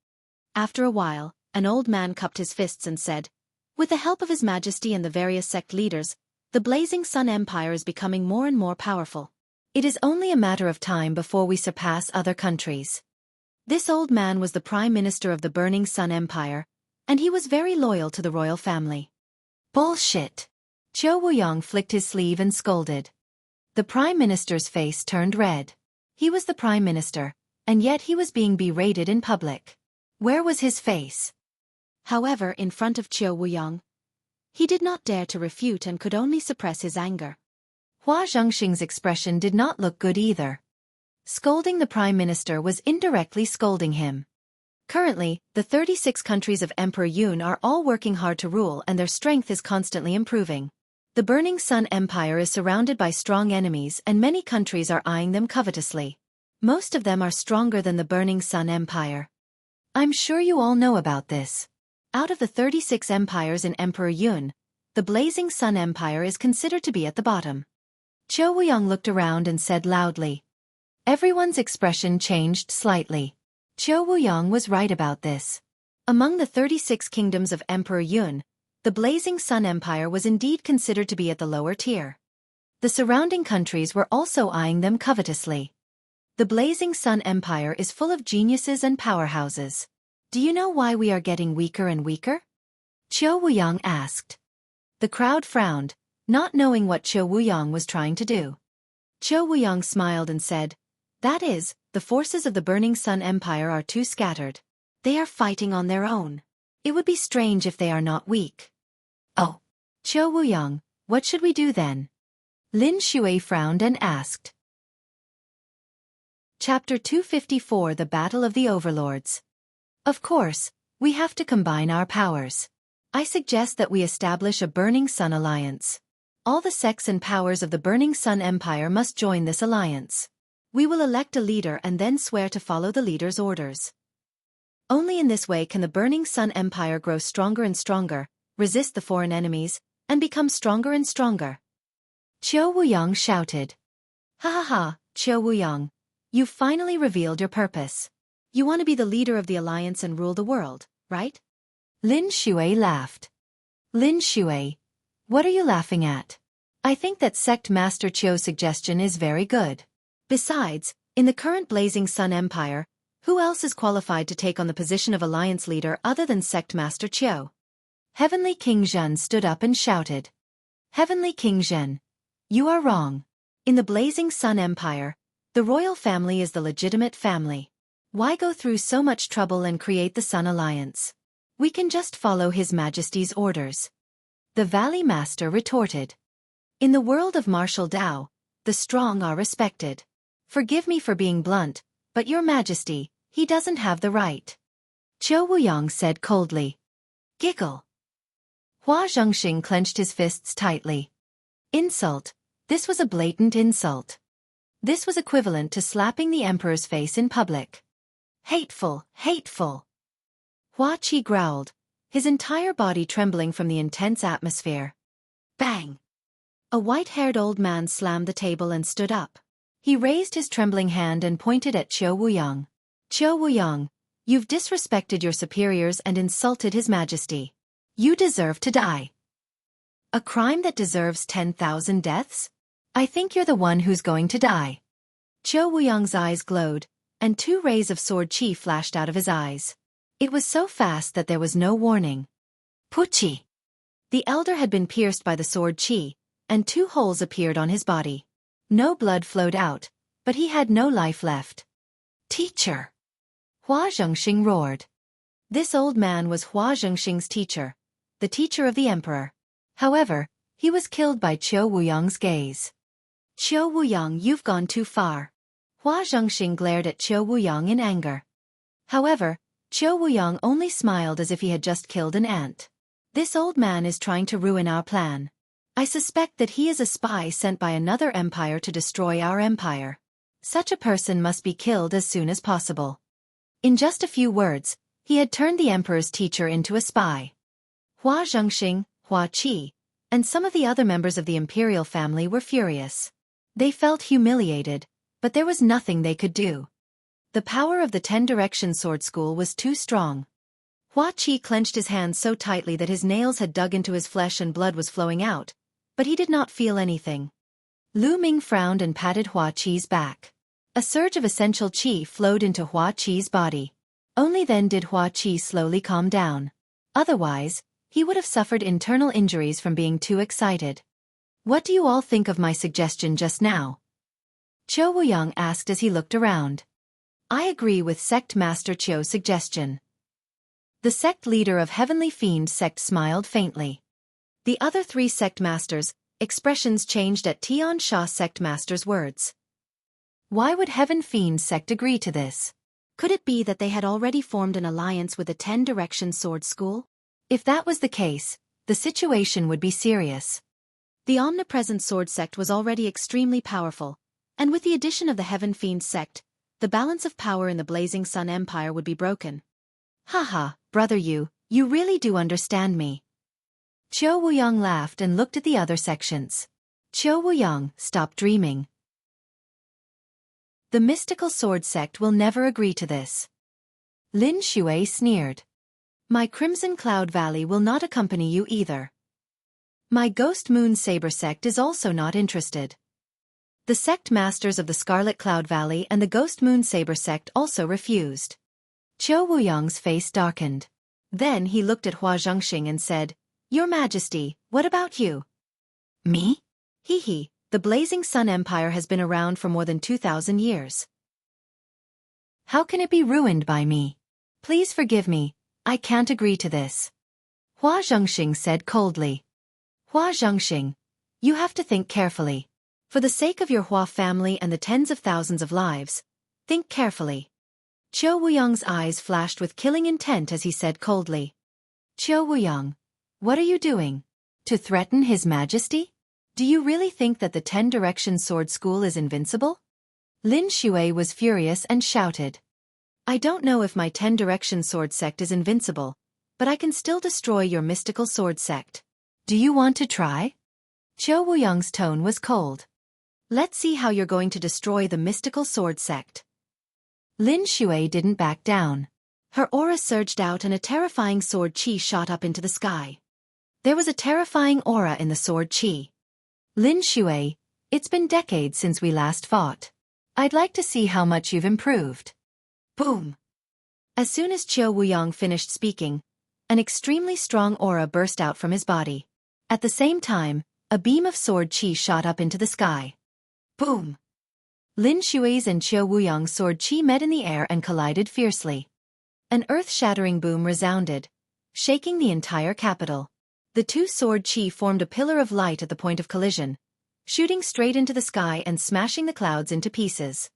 After a while, an old man cupped his fists and said, "With the help of His Majesty and the various sect leaders, the Blazing Sun Empire is becoming more and more powerful. It is only a matter of time before we surpass other countries." This old man was the Prime Minister of the Burning Sun Empire, and he was very loyal to the royal family. "Bullshit!" Qiu Wuyang flicked his sleeve and scolded. The Prime Minister's face turned red. He was the Prime Minister, and yet he was being berated in public. Where was his face? However, in front of Qiu Wuyang, he did not dare to refute and could only suppress his anger. Hua Zhengxing's expression did not look good either. Scolding the Prime Minister was indirectly scolding him. Currently, the 36 countries of Emperor Yun are all working hard to rule and their strength is constantly improving. The Burning Sun Empire is surrounded by strong enemies and many countries are eyeing them covetously. Most of them are stronger than the Burning Sun Empire. I'm sure you all know about this. Out of the 36 empires in Emperor Yun, the Blazing Sun Empire is considered to be at the bottom. Qiu Wuyang looked around and said loudly. Everyone's expression changed slightly. Qiu Wuyang was right about this. Among the 36 kingdoms of Emperor Yun, the Blazing Sun Empire was indeed considered to be at the lower tier. The surrounding countries were also eyeing them covetously. The Blazing Sun Empire is full of geniuses and powerhouses. Do you know why we are getting weaker and weaker? Qiu Wuyang asked. The crowd frowned, not knowing what Qiu Wuyang was trying to do. Qiu Wuyang smiled and said, "That is, the forces of the Burning Sun Empire are too scattered. They are fighting on their own. It would be strange if they are not weak." "Oh, Qiu Wuyang, what should we do then?" Lin Shui frowned and asked. Chapter 254 The Battle of the Overlords. Of course, we have to combine our powers. I suggest that we establish a Burning Sun Alliance. All the sects and powers of the Burning Sun Empire must join this alliance. We will elect a leader and then swear to follow the leader's orders. Only in this way can the Burning Sun Empire grow stronger and stronger, resist the foreign enemies, and become stronger and stronger. Qiu Wuyang shouted. Ha ha ha, Qiu Wuyang. You've finally revealed your purpose. You want to be the leader of the alliance and rule the world, right? Lin Shui laughed. Lin Shui, what are you laughing at? I think that Sect Master Qiu's suggestion is very good. Besides, in the current Blazing Sun Empire, who else is qualified to take on the position of alliance leader other than Sect Master Qiu? Heavenly King Zhen stood up and shouted. Heavenly King Zhen, you are wrong. In the Blazing Sun Empire, the royal family is the legitimate family. Why go through so much trouble and create the Sun Alliance? We can just follow His Majesty's orders. The Valley Master retorted. In the world of martial Dao, the strong are respected. Forgive me for being blunt, but Your Majesty, he doesn't have the right. Qiu Wuyang said coldly. Giggle. Hua Zhengxing clenched his fists tightly. Insult. This was a blatant insult. This was equivalent to slapping the emperor's face in public. Hateful, hateful. Hua Qi growled, his entire body trembling from the intense atmosphere. Bang! A white-haired old man slammed the table and stood up. He raised his trembling hand and pointed at Qiu Wuyang. Qiu Wuyang, you've disrespected your superiors and insulted His Majesty. You deserve to die. A crime that deserves 10,000 deaths? I think you're the one who's going to die. Qiu Wuyang's eyes glowed, and 2 rays of sword qi flashed out of his eyes. It was so fast that there was no warning. Puchi! The elder had been pierced by the sword qi, and 2 holes appeared on his body. No blood flowed out, but he had no life left. Teacher! Hua Zhengxing roared. This old man was Hua Zhengxing's teacher, the teacher of the emperor. However, he was killed by Qiu Wuyang's gaze. Qiu Wuyang, you've gone too far. Hua Zhengxing glared at Qiu Wuyang in anger. However, Qiu Wuyang only smiled as if he had just killed an ant. This old man is trying to ruin our plan. I suspect that he is a spy sent by another empire to destroy our empire. Such a person must be killed as soon as possible. In just a few words, he had turned the emperor's teacher into a spy. Hua Zhengxing, Hua Qi, and some of the other members of the imperial family were furious. They felt humiliated, but there was nothing they could do. The power of the 10-direction sword school was too strong. Hua Qi clenched his hands so tightly that his nails had dug into his flesh and blood was flowing out, but he did not feel anything. Lu Ming frowned and patted Hua Qi's back. A surge of essential qi flowed into Hua Qi's body. Only then did Hua Qi slowly calm down. Otherwise, he would have suffered internal injuries from being too excited. What do you all think of my suggestion just now? Qiu Wuyang asked as he looked around. I agree with Sect Master Qiu's suggestion. The sect leader of Heavenly Fiend Sect smiled faintly. The other 3 sect masters' expressions changed at Tian Sha Sect Master's words. Why would Heaven Fiend Sect agree to this? Could it be that they had already formed an alliance with the 10-direction sword school? If that was the case, the situation would be serious. The omnipresent sword sect was already extremely powerful, and with the addition of the Heaven Fiend Sect, the balance of power in the Blazing Sun Empire would be broken. Haha, brother you really do understand me. Qiu Wuyang laughed and looked at the other sections. Qiu Wuyang, stop dreaming. The mystical sword sect will never agree to this. Lin Shui sneered. My Crimson Cloud Valley will not accompany you either. My Ghost Moon Saber sect is also not interested. The sect masters of the Scarlet Cloud Valley and the Ghost Moon Saber sect also refused. Qiu Wuyang's face darkened. Then he looked at Hua Zhengxing and said, Your Majesty, what about you? Me? Hee, the Blazing Sun Empire has been around for more than 2,000 years. How can it be ruined by me? Please forgive me, I can't agree to this. Hua Zhengxing said coldly. Hua Zhengxing, you have to think carefully. For the sake of your Hua family and the tens of thousands of lives, think carefully. Qiu Wuyang's eyes flashed with killing intent as he said coldly. Qiu Wuyang, what are you doing? To threaten His Majesty? Do you really think that the 10-direction sword school is invincible? Lin Shui was furious and shouted. I don't know if my 10-direction sword sect is invincible, but I can still destroy your mystical sword sect. Do you want to try? Qiu Wuyang's tone was cold. Let's see how you're going to destroy the mystical sword sect. Lin Shui didn't back down. Her aura surged out and a terrifying sword qi shot up into the sky. There was a terrifying aura in the sword qi. Lin Shui, it's been decades since we last fought. I'd like to see how much you've improved. Boom! As soon as Qiu Wuyang finished speaking, an extremely strong aura burst out from his body. At the same time, a beam of sword qi shot up into the sky. Boom! Lin Shui's and Qiu Wuyang's sword qi met in the air and collided fiercely. An earth-shattering boom resounded, shaking the entire capital. The two sword qi formed a pillar of light at the point of collision, shooting straight into the sky and smashing the clouds into pieces.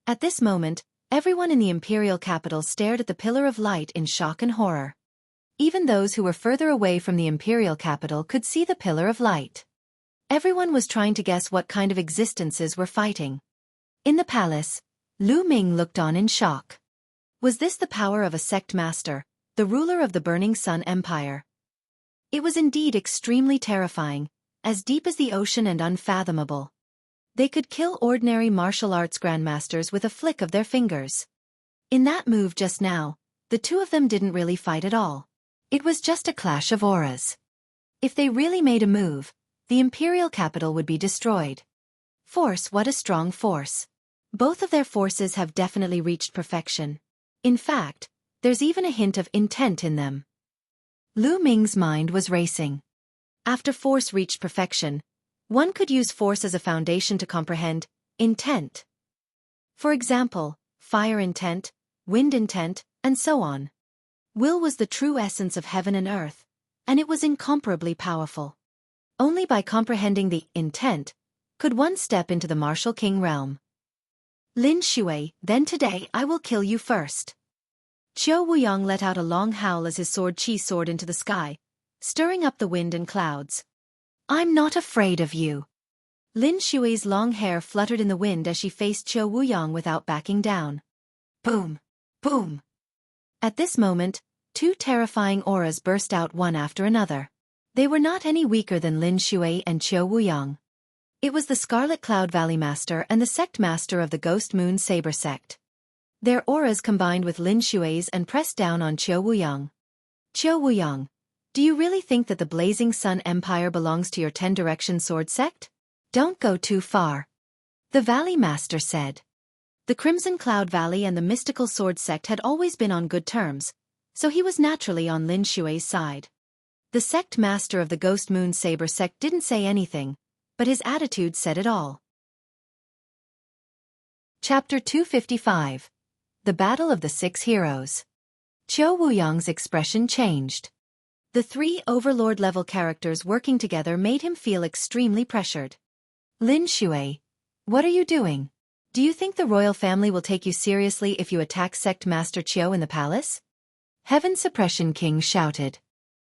At this moment, everyone in the imperial capital stared at the pillar of light in shock and horror. Even those who were further away from the imperial capital could see the pillar of light. Everyone was trying to guess what kind of existences were fighting. In the palace, Lu Ming looked on in shock. Was this the power of a sect master, the ruler of the Burning Sun Empire? It was indeed extremely terrifying, as deep as the ocean and unfathomable. They could kill ordinary martial arts grandmasters with a flick of their fingers. In that move just now, the two of them didn't really fight at all. It was just a clash of auras. If they really made a move, the imperial capital would be destroyed. Force, what a strong force. Both of their forces have definitely reached perfection. In fact, there's even a hint of intent in them. Lu Ming's mind was racing. After force reached perfection, one could use force as a foundation to comprehend intent. For example, fire intent, wind intent, and so on. Will was the true essence of heaven and earth, and it was incomparably powerful. Only by comprehending the intent could one step into the martial king realm. Lin Shui, then today I will kill you first. Qiu Wuyang let out a long howl as his sword qi soared into the sky, stirring up the wind and clouds. I'm not afraid of you. Lin Shui's long hair fluttered in the wind as she faced Qiu Wuyang without backing down. Boom! Boom! At this moment, two terrifying auras burst out one after another. They were not any weaker than Lin Shui and Qiu Wuyang. It was the Scarlet Cloud Valley Master and the Sect Master of the Ghost Moon Saber Sect. Their auras combined with Lin Shui's and pressed down on Qiu Wuyang. Qiu Wuyang, do you really think that the Blazing Sun Empire belongs to your 10-direction sword sect? Don't go too far. The Valley Master said. The Crimson Cloud Valley and the Mystical Sword Sect had always been on good terms, so he was naturally on Lin Shui's side. The Sect Master of the Ghost Moon Saber Sect didn't say anything, but his attitude said it all. Chapter 255. The Battle of the Six Heroes. Qiu Wuyang's expression changed. The three Overlord-level characters working together made him feel extremely pressured. Lin Shui, what are you doing? Do you think the royal family will take you seriously if you attack Sect Master Qiu in the palace? Heaven Suppression King shouted.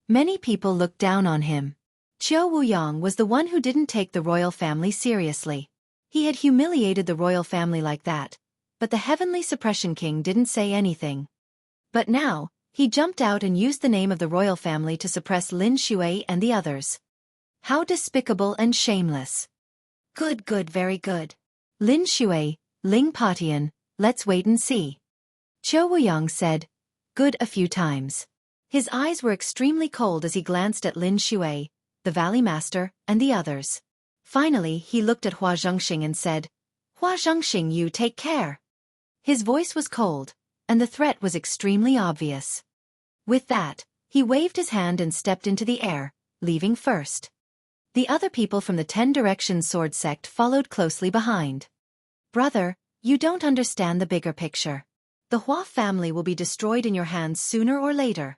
Many people looked down on him. Qiu Wuyang was the one who didn't take the royal family seriously. He had humiliated the royal family like that, but the Heavenly Suppression King didn't say anything. But now, he jumped out and used the name of the royal family to suppress Lin Shui and the others. How despicable and shameless. Good, very good. Lin Shui, Ling Patian, let's wait and see. Qiu Wuyang said, good a few times. His eyes were extremely cold as he glanced at Lin Shui, the Valley Master, and the others. Finally, he looked at Hua Zhengxing and said, Hua Zhengxing, you take care. His voice was cold, and the threat was extremely obvious. With that, he waved his hand and stepped into the air, leaving first. The other people from the 10-direction sword sect followed closely behind. Brother, you don't understand the bigger picture. The Hua family will be destroyed in your hands sooner or later.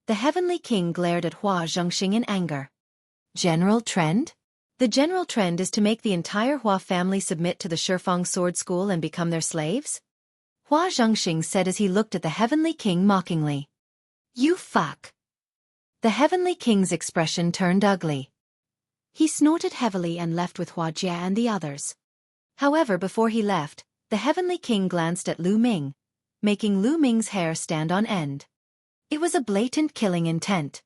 The Heavenly King glared at Hua Zhengxing in anger. General trend? The general trend is to make the entire Hua family submit to the Shifang Sword School and become their slaves? Hua Zhengxing said as he looked at the Heavenly King mockingly. You fuck. The Heavenly King's expression turned ugly. He snorted heavily and left with Hua Jia and the others. However, before he left, the Heavenly King glanced at Lu Ming, making Lu Ming's hair stand on end. It was a blatant killing intent.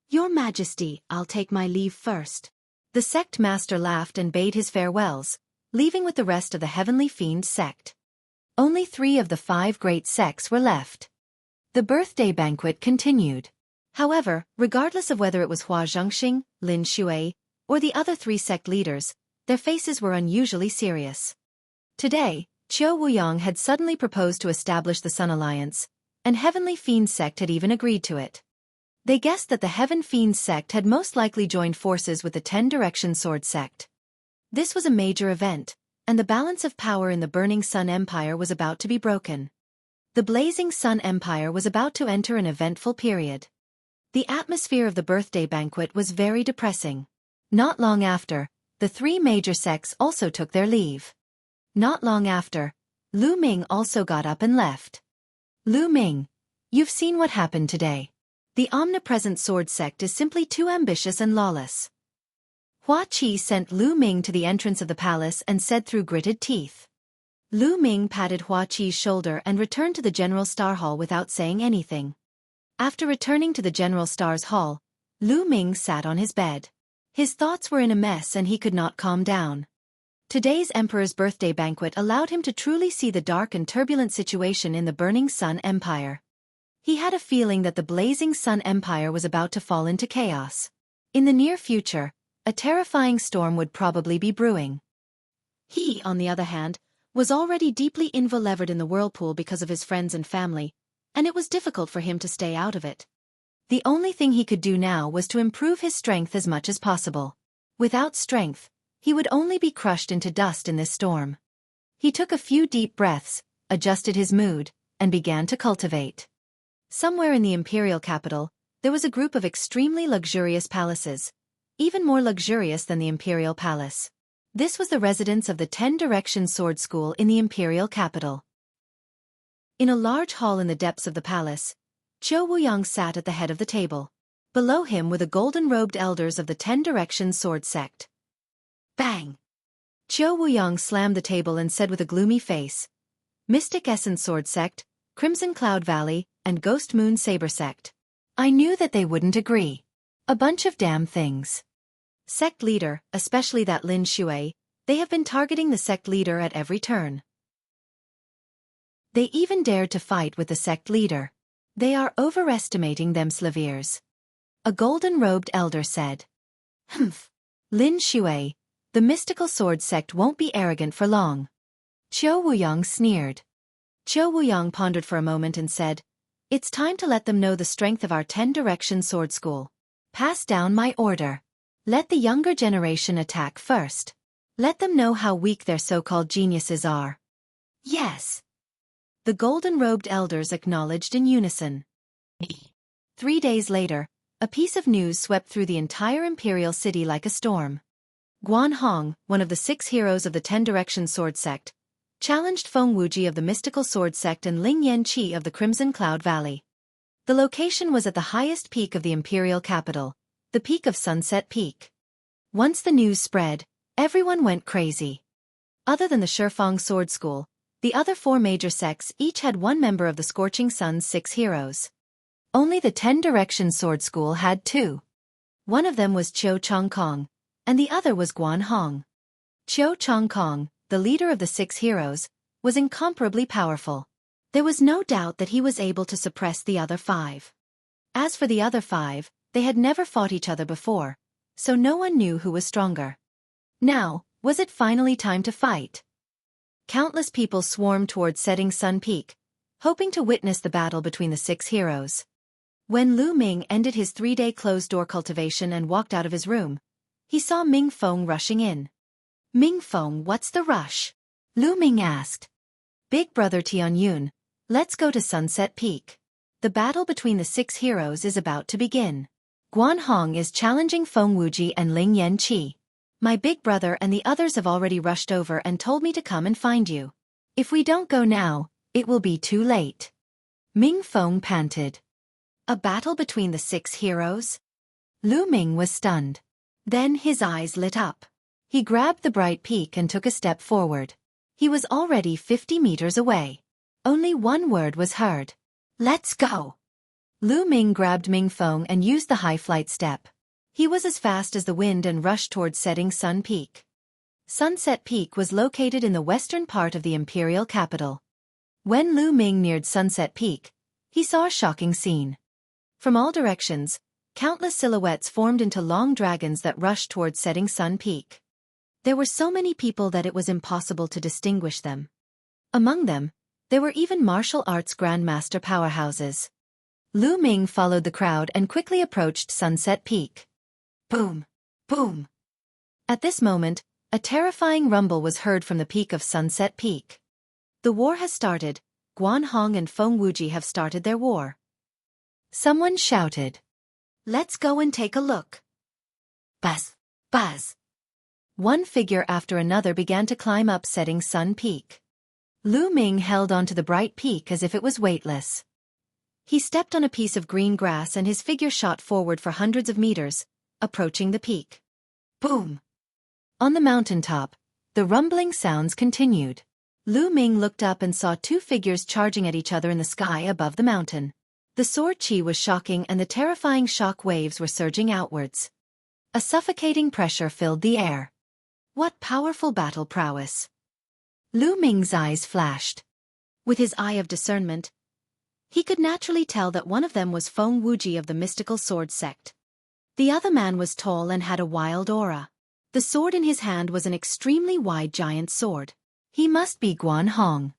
"Your Majesty, I'll take my leave first." The sect master laughed and bade his farewells, leaving with the rest of the Heavenly Fiend sect. Only 3 of the 5 great sects were left. The birthday banquet continued. However, regardless of whether it was Hua Zhengxing, Lin Shui, or the other 3 sect leaders, their faces were unusually serious. Today, Qiu Wuyang had suddenly proposed to establish the Sun Alliance, and Heavenly Fiend sect had even agreed to it. They guessed that the Heaven Fiend sect had most likely joined forces with the 10 Direction Sword sect. This was a major event, and the balance of power in the Burning Sun Empire was about to be broken. The Blazing Sun Empire was about to enter an eventful period. The atmosphere of the birthday banquet was very depressing. Not long after, the 3 major sects also took their leave. Not long after, Lu Ming also got up and left. "Lu Ming, you've seen what happened today. The omnipresent sword sect is simply too ambitious and lawless." Hua Qi sent Lu Ming to the entrance of the palace and said through gritted teeth. Lu Ming patted Hua Qi's shoulder and returned to the General Star Hall without saying anything. After returning to the General Star's hall, Lu Ming sat on his bed. His thoughts were in a mess and he could not calm down. Today's Emperor's birthday banquet allowed him to truly see the dark and turbulent situation in the Burning Sun Empire. He had a feeling that the Blazing Sun Empire was about to fall into chaos. In the near future, a terrifying storm would probably be brewing. He, on the other hand, was already deeply involved in the whirlpool because of his friends and family, and it was difficult for him to stay out of it. The only thing he could do now was to improve his strength as much as possible. Without strength, he would only be crushed into dust in this storm. He took a few deep breaths, adjusted his mood, and began to cultivate. Somewhere in the imperial capital, there was a group of extremely luxurious palaces, even more luxurious than the imperial palace. This was the residence of the 10 Direction Sword School in the imperial capital. In a large hall in the depths of the palace, Qiu Wuyang sat at the head of the table. Below him were the golden-robed elders of the 10 Direction Sword sect. Bang! Qiu Wuyang slammed the table and said with a gloomy face, "Mystic Essence Sword sect, Crimson Cloud Valley, and Ghost Moon Saber sect. I knew that they wouldn't agree. A bunch of damn things." Sect leader, especially that Lin Shui, they have been targeting the sect leader at every turn. They even dared to fight with the sect leader. They are overestimating them Slaviers. A golden-robed elder said. "Humph. Lin Shui, the mystical sword sect won't be arrogant for long." Qiu Wuyang sneered. Qiu Wuyang pondered for a moment and said, "It's time to let them know the strength of our 10 Direction Sword School. Pass down my order. Let the younger generation attack first. Let them know how weak their so-called geniuses are." "Yes." The golden-robed elders acknowledged in unison. 3 days later, a piece of news swept through the entire imperial city like a storm. Guan Hong, one of the 6 heroes of the 10 Direction Sword sect, challenged Feng Wuji of the Mystical Sword sect and Ling Yanqi of the Crimson Cloud Valley. The location was at the highest peak of the imperial capital, the peak of Sunset Peak. Once the news spread, everyone went crazy. Other than the Xiaofan Sword School, the other 4 major sects each had 1 member of the Scorching Sun's 6 heroes. Only the 10 Direction Sword School had 2. One of them was Qiu Changkong, and the other was Guan Hong. Qiu Changkong, the leader of the 6 heroes, was incomparably powerful. There was no doubt that he was able to suppress the other 5. As for the other 5, they had never fought each other before, so no one knew who was stronger. Now, was it finally time to fight? Countless people swarmed towards Setting Sun Peak, hoping to witness the battle between the 6 heroes. When Lu Ming ended his 3-day closed-door cultivation and walked out of his room, he saw Ming Feng rushing in. "Ming Feng, what's the rush?" Lu Ming asked. "Big brother Tianyun, let's go to Sunset Peak. The battle between the 6 heroes is about to begin. Guan Hong is challenging Feng Wuji and Ling Yanqi. My big brother and the others have already rushed over and told me to come and find you. If we don't go now, it will be too late." Ming Feng panted. A battle between the 6 heroes? Lu Ming was stunned. Then his eyes lit up. He grabbed the bright peak and took a step forward. He was already 50 meters away. Only one word was heard. Let's go! Lu Ming grabbed Ming Feng and used the high flight step. He was as fast as the wind and rushed towards Setting Sun Peak. Sunset Peak was located in the western part of the imperial capital. When Lu Ming neared Sunset Peak, he saw a shocking scene. From all directions, countless silhouettes formed into long dragons that rushed towards Setting Sun Peak. There were so many people that it was impossible to distinguish them. Among them, there were even martial arts grandmaster powerhouses. Lu Ming followed the crowd and quickly approached Sunset Peak. Boom! Boom! At this moment, a terrifying rumble was heard from the peak of Sunset Peak. The war has started. Guan Hong and Feng Wuji have started their war. Someone shouted. Let's go and take a look. Buzz! Buzz! One figure after another began to climb up Setting Sun Peak. Lu Ming held onto the bright peak as if it was weightless. He stepped on a piece of green grass and his figure shot forward for hundreds of meters, approaching the peak. Boom! On the mountaintop, the rumbling sounds continued. Lu Ming looked up and saw two figures charging at each other in the sky above the mountain. The sword chi was shocking and the terrifying shock waves were surging outwards. A suffocating pressure filled the air. What powerful battle prowess! Lu Ming's eyes flashed. With his eye of discernment, he could naturally tell that one of them was Feng Wuji of the mystical sword sect. The other man was tall and had a wild aura. The sword in his hand was an extremely wide giant sword. He must be Guan Hong.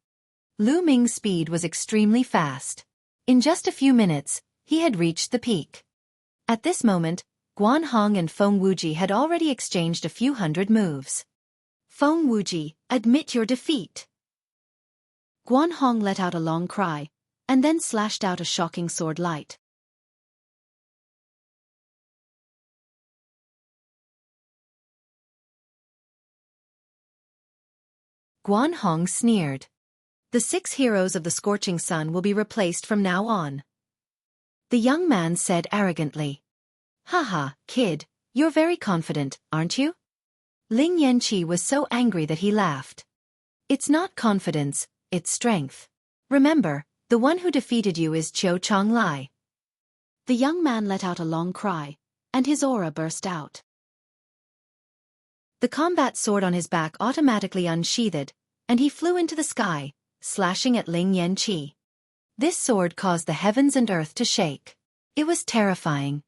Lu Ming's speed was extremely fast. In just a few minutes, he had reached the peak. At this moment, Guan Hong and Feng Wuji had already exchanged a few hundred moves. Feng Wuji, admit your defeat. Guan Hong let out a long cry, and then slashed out a shocking sword light. Guan Hong sneered. The 6 heroes of the Scorching Sun will be replaced from now on. The young man said arrogantly. Haha, kid, you're very confident, aren't you? Ling Yanqi was so angry that he laughed. It's not confidence, it's strength. Remember, the one who defeated you is Qiu Chonglai. The young man let out a long cry, and his aura burst out. The combat sword on his back automatically unsheathed, and he flew into the sky, slashing at Ling Yanqi. This sword caused the heavens and earth to shake. It was terrifying.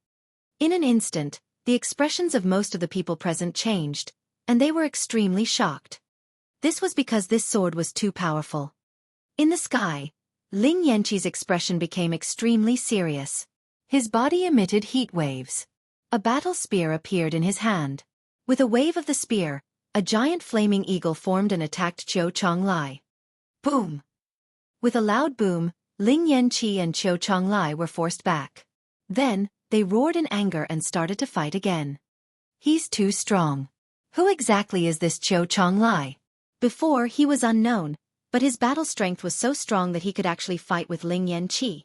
In an instant, the expressions of most of the people present changed, and they were extremely shocked. This was because this sword was too powerful. In the sky, Ling Yanqi's expression became extremely serious. His body emitted heat waves. A battle spear appeared in his hand. With a wave of the spear, a giant flaming eagle formed and attacked Qiu Chonglai. Boom! With a loud boom, Ling Yanqi and Qiu Chonglai were forced back. Then, they roared in anger and started to fight again. He's too strong. Who exactly is this Qiu Chonglai? Before, he was unknown, but his battle strength was so strong that he could actually fight with Ling Yanqi.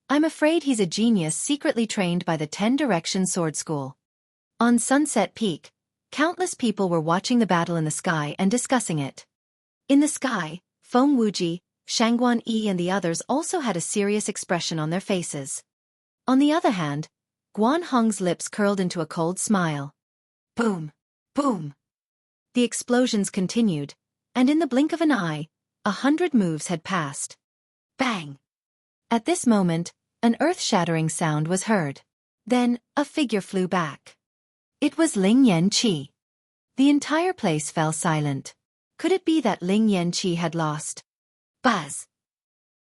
I'm afraid he's a genius secretly trained by the 10 Direction Sword School. On Sunset Peak, countless people were watching the battle in the sky and discussing it. In the sky, Feng Wuji, Shangguan Yi and the others also had a serious expression on their faces. On the other hand, Guan Hong's lips curled into a cold smile. Boom! Boom! The explosions continued, and in the blink of an eye, 100 moves had passed. Bang! At this moment, an earth-shattering sound was heard. Then, a figure flew back. It was Ling Yanqi. The entire place fell silent. Could it be that Ling Yanqi had lost? Buzz!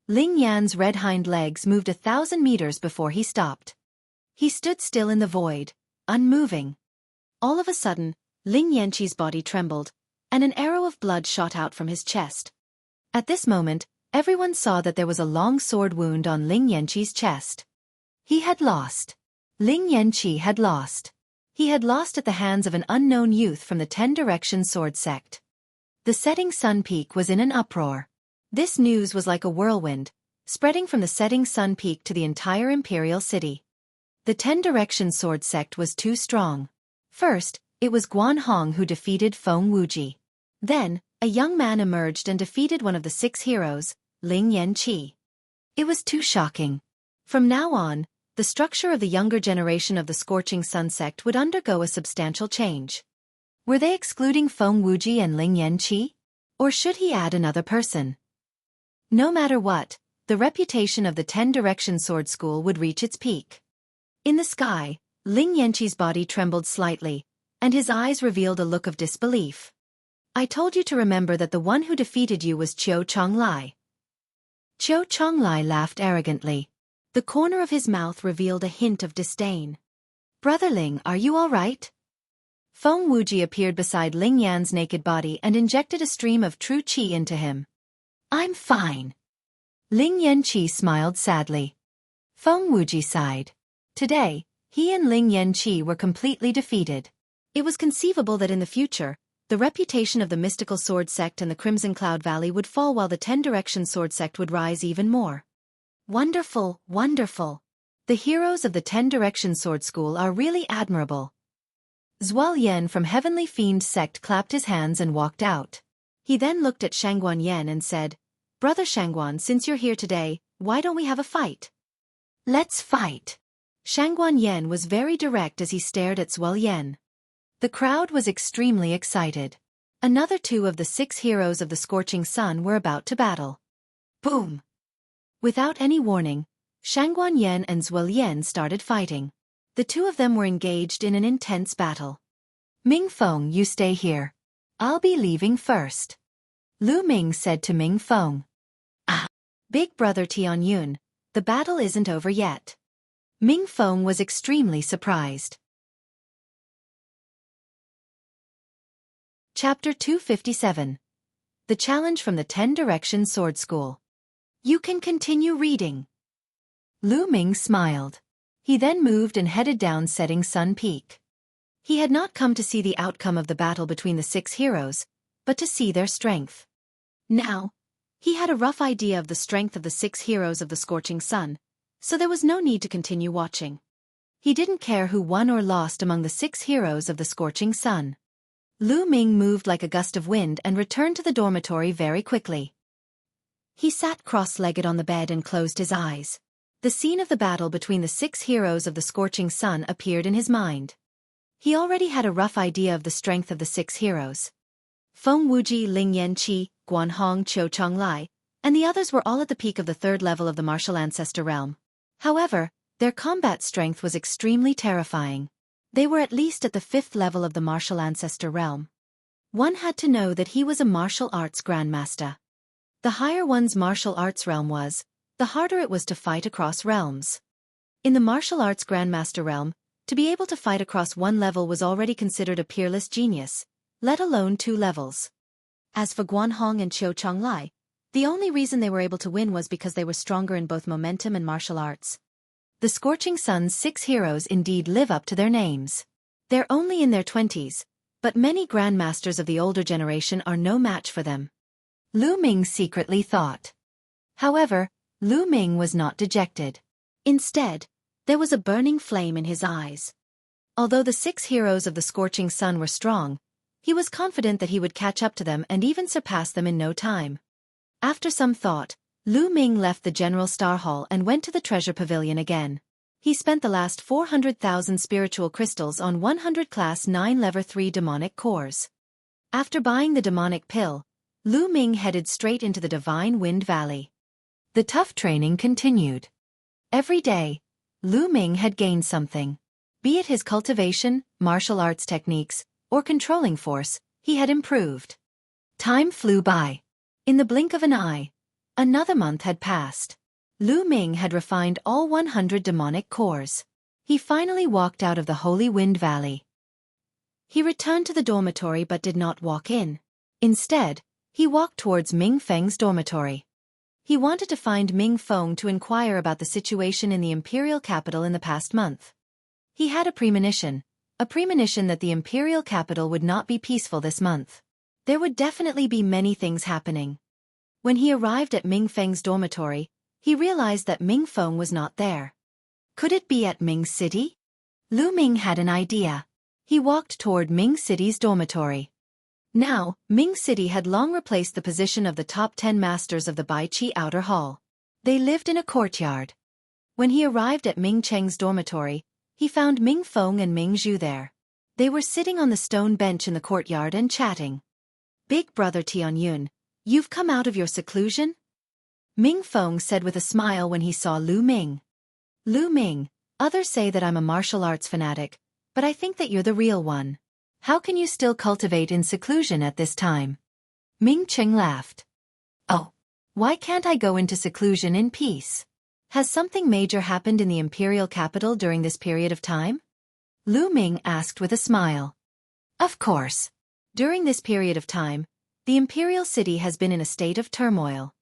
Ling Yan's red hind legs moved 1,000 meters before he stopped. He stood still in the void, unmoving. All of a sudden, Ling Yanqi's body trembled, and an arrow of blood shot out from his chest. At this moment, everyone saw that there was a long sword wound on Ling Yanqi's chest. He had lost. Ling Yanqi had lost. He had lost at the hands of an unknown youth from the 10 Direction Sword Sect. The Setting Sun Peak was in an uproar. This news was like a whirlwind, spreading from the Setting Sun Peak to the entire imperial city. The 10 Direction Sword Sect was too strong. First, it was Guan Hong who defeated Feng Wuji. Then, a young man emerged and defeated one of the 6 heroes, Ling Yanqi. It was too shocking. From now on, the structure of the younger generation of the Scorching Sun sect would undergo a substantial change. Were they excluding Feng Wuji and Ling Yanqi? Or should he add another person? No matter what, the reputation of the 10-Direction Sword School would reach its peak. In the sky, Ling Yanqi's body trembled slightly, and his eyes revealed a look of disbelief. I told you to remember that the one who defeated you was Qiu Chonglai. Qiu Chonglai laughed arrogantly. The corner of his mouth revealed a hint of disdain. Brother Ling, are you all right? Feng Wuji appeared beside Ling Yan's naked body and injected a stream of true qi into him. I'm fine. Ling Yanqi smiled sadly. Feng Wuji sighed. Today, he and Ling Yanqi were completely defeated. It was conceivable that in the future, the reputation of the mystical sword sect and the Crimson Cloud Valley would fall while the 10-Direction sword sect would rise even more. Wonderful, wonderful. The heroes of the 10-Direction sword school are really admirable. Zhuo Yan from Heavenly Fiend sect clapped his hands and walked out. He then looked at Shangguan Yan and said, Brother Shangguan, since you're here today, why don't we have a fight? Let's fight. Shangguan Yan was very direct as he stared at Zhuo Yan. The crowd was extremely excited. Another 2 of the 6 heroes of the Scorching Sun were about to battle. Boom! Without any warning, Shangguan Yan and Zhuo Yan started fighting. The 2 of them were engaged in an intense battle. Ming Feng, you stay here. I'll be leaving first. Lu Ming said to Ming Feng. Ah! Big brother Tian Yun, the battle isn't over yet. Ming Feng was extremely surprised. Chapter 257. The Challenge from the 10-Direction Sword School. You can continue reading. Lu Ming smiled. He then moved and headed down Setting Sun Peak. He had not come to see the outcome of the battle between the 6 heroes, but to see their strength. Now, he had a rough idea of the strength of the 6 heroes of the Scorching Sun, so there was no need to continue watching. He didn't care who won or lost among the 6 heroes of the Scorching Sun. Lu Ming moved like a gust of wind and returned to the dormitory very quickly. He sat cross-legged on the bed and closed his eyes. The scene of the battle between the 6 heroes of the Scorching Sun appeared in his mind. He already had a rough idea of the strength of the 6 heroes. Feng Wuji, Ling Yanqi, Guanhong, Qiu Chonglai, and the others were all at the peak of the 3rd level of the Martial Ancestor realm. However, their combat strength was extremely terrifying. They were at least at the 5th level of the Martial Ancestor realm. One had to know that he was a martial arts grandmaster. The higher one's martial arts realm was, the harder it was to fight across realms. In the martial arts grandmaster realm, to be able to fight across 1 level was already considered a peerless genius, let alone 2 levels. As for Guanhong and Qiu Chonglai, the only reason they were able to win was because they were stronger in both momentum and martial arts. The Scorching Sun's 6 heroes indeed live up to their names. They're only in their 20s, but many grandmasters of the older generation are no match for them. Lu Ming secretly thought. However, Lu Ming was not dejected. Instead, there was a burning flame in his eyes. Although the 6 heroes of the Scorching Sun were strong, he was confident that he would catch up to them and even surpass them in no time. After some thought, Lu Ming left the General Star Hall and went to the Treasure Pavilion again. He spent the last 400,000 spiritual crystals on 100 Class 9 Level 3 demonic cores. After buying the demonic pill, Lu Ming headed straight into the Divine Wind Valley. The tough training continued. Every day, Lu Ming had gained something. Be it his cultivation, martial arts techniques, or controlling force, he had improved. Time flew by. In the blink of an eye, another month had passed. Lu Ming had refined all 100 demonic cores. He finally walked out of the Holy Wind Valley. He returned to the dormitory but did not walk in. Instead, he walked towards Ming Feng's dormitory. He wanted to find Ming Feng to inquire about the situation in the imperial capital in the past month. He had a premonition that the imperial capital would not be peaceful this month. There would definitely be many things happening. When he arrived at Ming Feng's dormitory, he realized that Ming Feng was not there. Could it be at Ming City? Lu Ming had an idea. He walked toward Ming City's dormitory. Now, Ming City had long replaced the position of the top 10 masters of the Baiqi Outer Hall. They lived in a courtyard. When he arrived at Ming Cheng's dormitory, he found Ming Feng and Ming Zhu there. They were sitting on the stone bench in the courtyard and chatting. "Big brother Tianyun, you've come out of your seclusion?" Ming Feng said with a smile when he saw Lu Ming. "Lu Ming, others say that I'm a martial arts fanatic, but I think that you're the real one. How can you still cultivate in seclusion at this time?" Ming Cheng laughed. "Oh, why can't I go into seclusion in peace? Has something major happened in the imperial capital during this period of time?" Lu Ming asked with a smile. "Of course. During this period of time, the imperial city has been in a state of turmoil."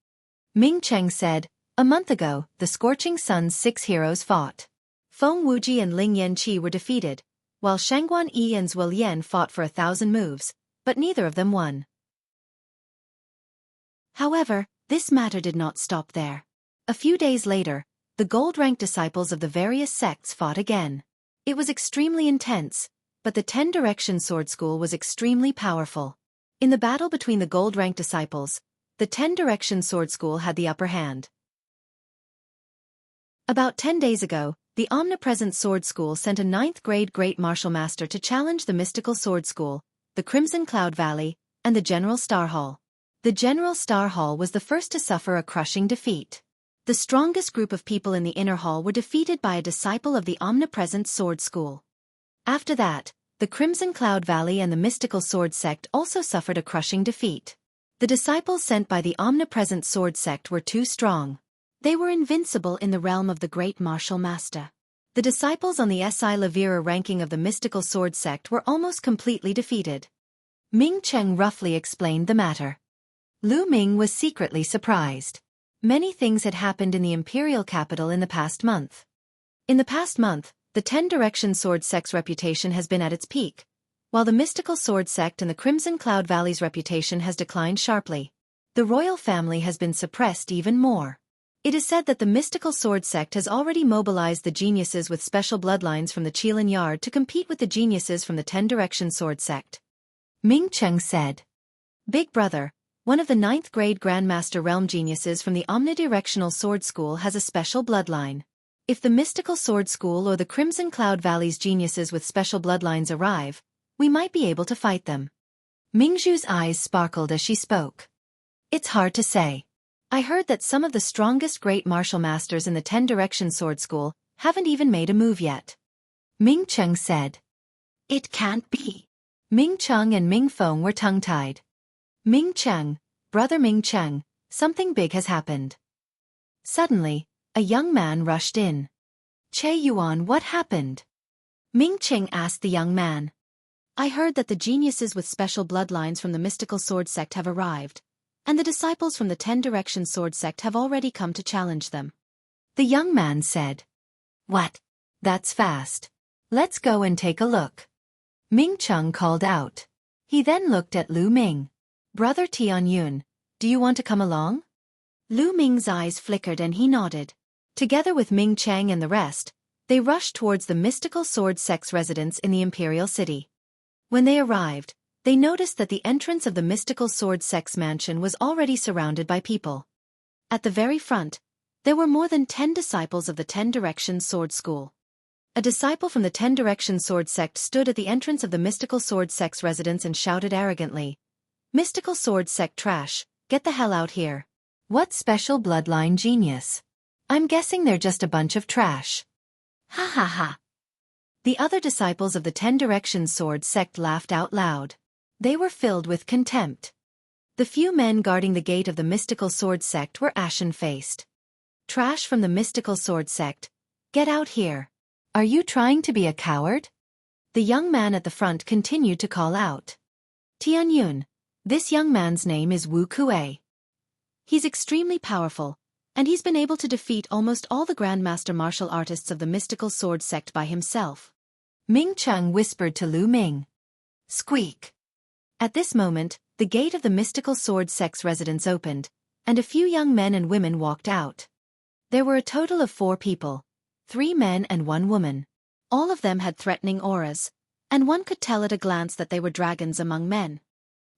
Ming Cheng said, "A month ago, the Scorching Sun's 6 heroes fought. Feng Wuji and Ling Yanqi were defeated, while Shangguan Yi and Zhuo Lian fought for 1,000 moves, but neither of them won." However, this matter did not stop there. A few days later, the gold-ranked disciples of the various sects fought again. It was extremely intense, but the 10 Direction Sword School was extremely powerful. In the battle between the gold-ranked disciples, the 10 Direction Sword School had the upper hand. About 10 days ago, the Omnipresent Sword School sent a 9th-grade Great Martial Master to challenge the Mystical Sword School, the Crimson Cloud Valley, and the General Star Hall. The General Star Hall was the first to suffer a crushing defeat. The strongest group of people in the Inner Hall were defeated by a disciple of the Omnipresent Sword School. After that, the Crimson Cloud Valley and the Mystical Sword Sect also suffered a crushing defeat. The disciples sent by the Omnipresent Sword Sect were too strong. They were invincible in the realm of the Great Martial Master. The disciples on the Si Lavira ranking of the Mystical Sword Sect were almost completely defeated. Ming Cheng roughly explained the matter. Lu Ming was secretly surprised. Many things had happened in the imperial capital in the past month. In the past month, the 10 Direction Sword Sect's reputation has been at its peak, while the Mystical Sword Sect and the Crimson Cloud Valley's reputation has declined sharply. The royal family has been suppressed even more. It is said that the Mystical Sword Sect has already mobilized the geniuses with special bloodlines from the Qilin Yard to compete with the geniuses from the 10 Direction Sword Sect. Ming Cheng said, "Big brother, one of the 9th-grade Grandmaster Realm geniuses from the Omnidirectional Sword School has a special bloodline. If the Mystical Sword School or the Crimson Cloud Valley's geniuses with special bloodlines arrive, we might be able to fight them." Mingzhu's eyes sparkled as she spoke. "It's hard to say. I heard that some of the strongest great martial masters in the 10 Direction Sword School haven't even made a move yet." Ming Cheng said. "It can't be." Ming Cheng and Ming Feng were tongue-tied. "Ming Cheng, brother Ming Cheng, something big has happened." Suddenly, a young man rushed in. "Che Yuan, what happened?" Ming Cheng asked the young man. "I heard that the geniuses with special bloodlines from the Mystical Sword Sect have arrived, and the disciples from the 10 Direction Sword Sect have already come to challenge them." The young man said. "What? That's fast. Let's go and take a look." Ming Cheng called out. He then looked at Lu Ming. "Brother Tianyun, do you want to come along?" Lu Ming's eyes flickered and he nodded. Together with Ming Cheng and the rest, they rushed towards the Mystical Sword Sect's residence in the Imperial City. When they arrived, they noticed that the entrance of the Mystical Sword Sect's mansion was already surrounded by people. At the very front, there were more than 10 disciples of the 10 Direction Sword School. A disciple from the 10 Direction Sword Sect stood at the entrance of the Mystical Sword Sect's residence and shouted arrogantly, "Mystical Sword Sect trash, get the hell out here. What special bloodline genius? I'm guessing they're just a bunch of trash." Ha ha ha. The other disciples of the 10 Direction Sword Sect laughed out loud. They were filled with contempt. The few men guarding the gate of the Mystical Sword Sect were ashen-faced. "Trash from the Mystical Sword Sect, get out here. Are you trying to be a coward?" The young man at the front continued to call out. "Tianyun, this young man's name is Wu Kuei. He's extremely powerful, and he's been able to defeat almost all the Grandmaster martial artists of the Mystical Sword Sect by himself." Ming Cheng whispered to Lu Ming. "Squeak." At this moment, the gate of the Mystical Sword Sect's residence opened, and a few young men and women walked out. There were a total of 4 people, 3 men and 1 woman. All of them had threatening auras, and one could tell at a glance that they were dragons among men.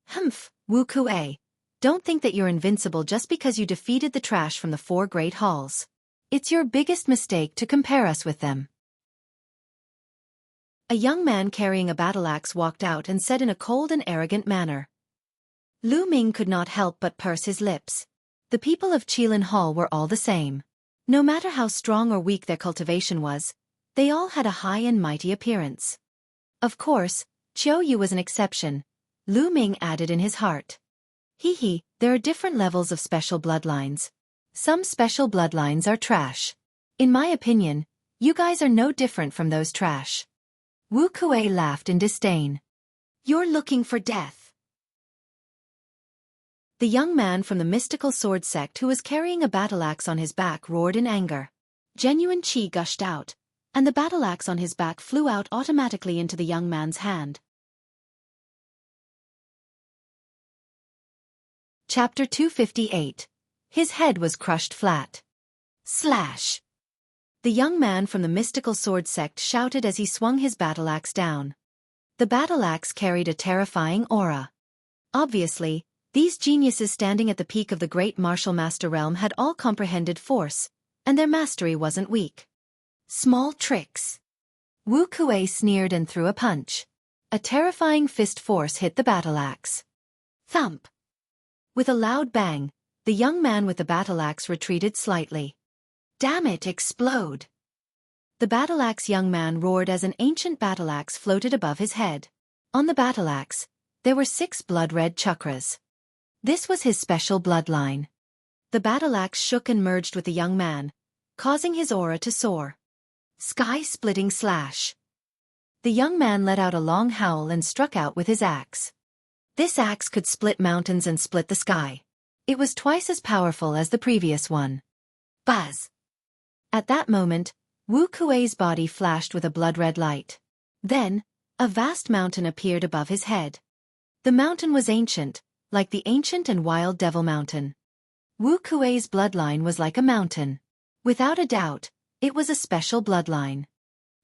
Humph, Wu Kuei. Don't think that you're invincible just because you defeated the trash from the 4 great halls. It's your biggest mistake to compare us with them. A young man carrying a battle axe walked out and said in a cold and arrogant manner. Lu Ming could not help but purse his lips. The people of Qilin Hall were all the same. No matter how strong or weak their cultivation was, they all had a high and mighty appearance. Of course, Qiu Yu was an exception, Lu Ming added in his heart. There are different levels of special bloodlines. Some special bloodlines are trash. In my opinion, you guys are no different from those trash. Wu Kuei laughed in disdain. You're looking for death. The young man from the mystical sword sect who was carrying a battle axe on his back roared in anger. Genuine qi gushed out, and the battle axe on his back flew out automatically into the young man's hand. Chapter 258. His head was crushed flat. Slash! The young man from the mystical sword sect shouted as he swung his battle axe down. The battle axe carried a terrifying aura. Obviously, these geniuses standing at the peak of the great martial master realm had all comprehended force, and their mastery wasn't weak. Small tricks. Wu Kuei sneered and threw a punch. A terrifying fist force hit the battle axe. Thump! With a loud bang, the young man with the battle axe retreated slightly. Damn it, explode! The battle axe young man roared as an ancient battle axe floated above his head. On the battle axe, there were 6 blood-red chakras. This was his special bloodline. The battle axe shook and merged with the young man, causing his aura to soar. Sky-splitting slash. The young man let out a long howl and struck out with his axe. This axe could split mountains and split the sky. It was twice as powerful as the previous one. Buzz! At that moment, Wu Kuei's body flashed with a blood-red light. Then, a vast mountain appeared above his head. The mountain was ancient, like the ancient and wild Devil Mountain. Wu Kuei's bloodline was like a mountain. Without a doubt, it was a special bloodline.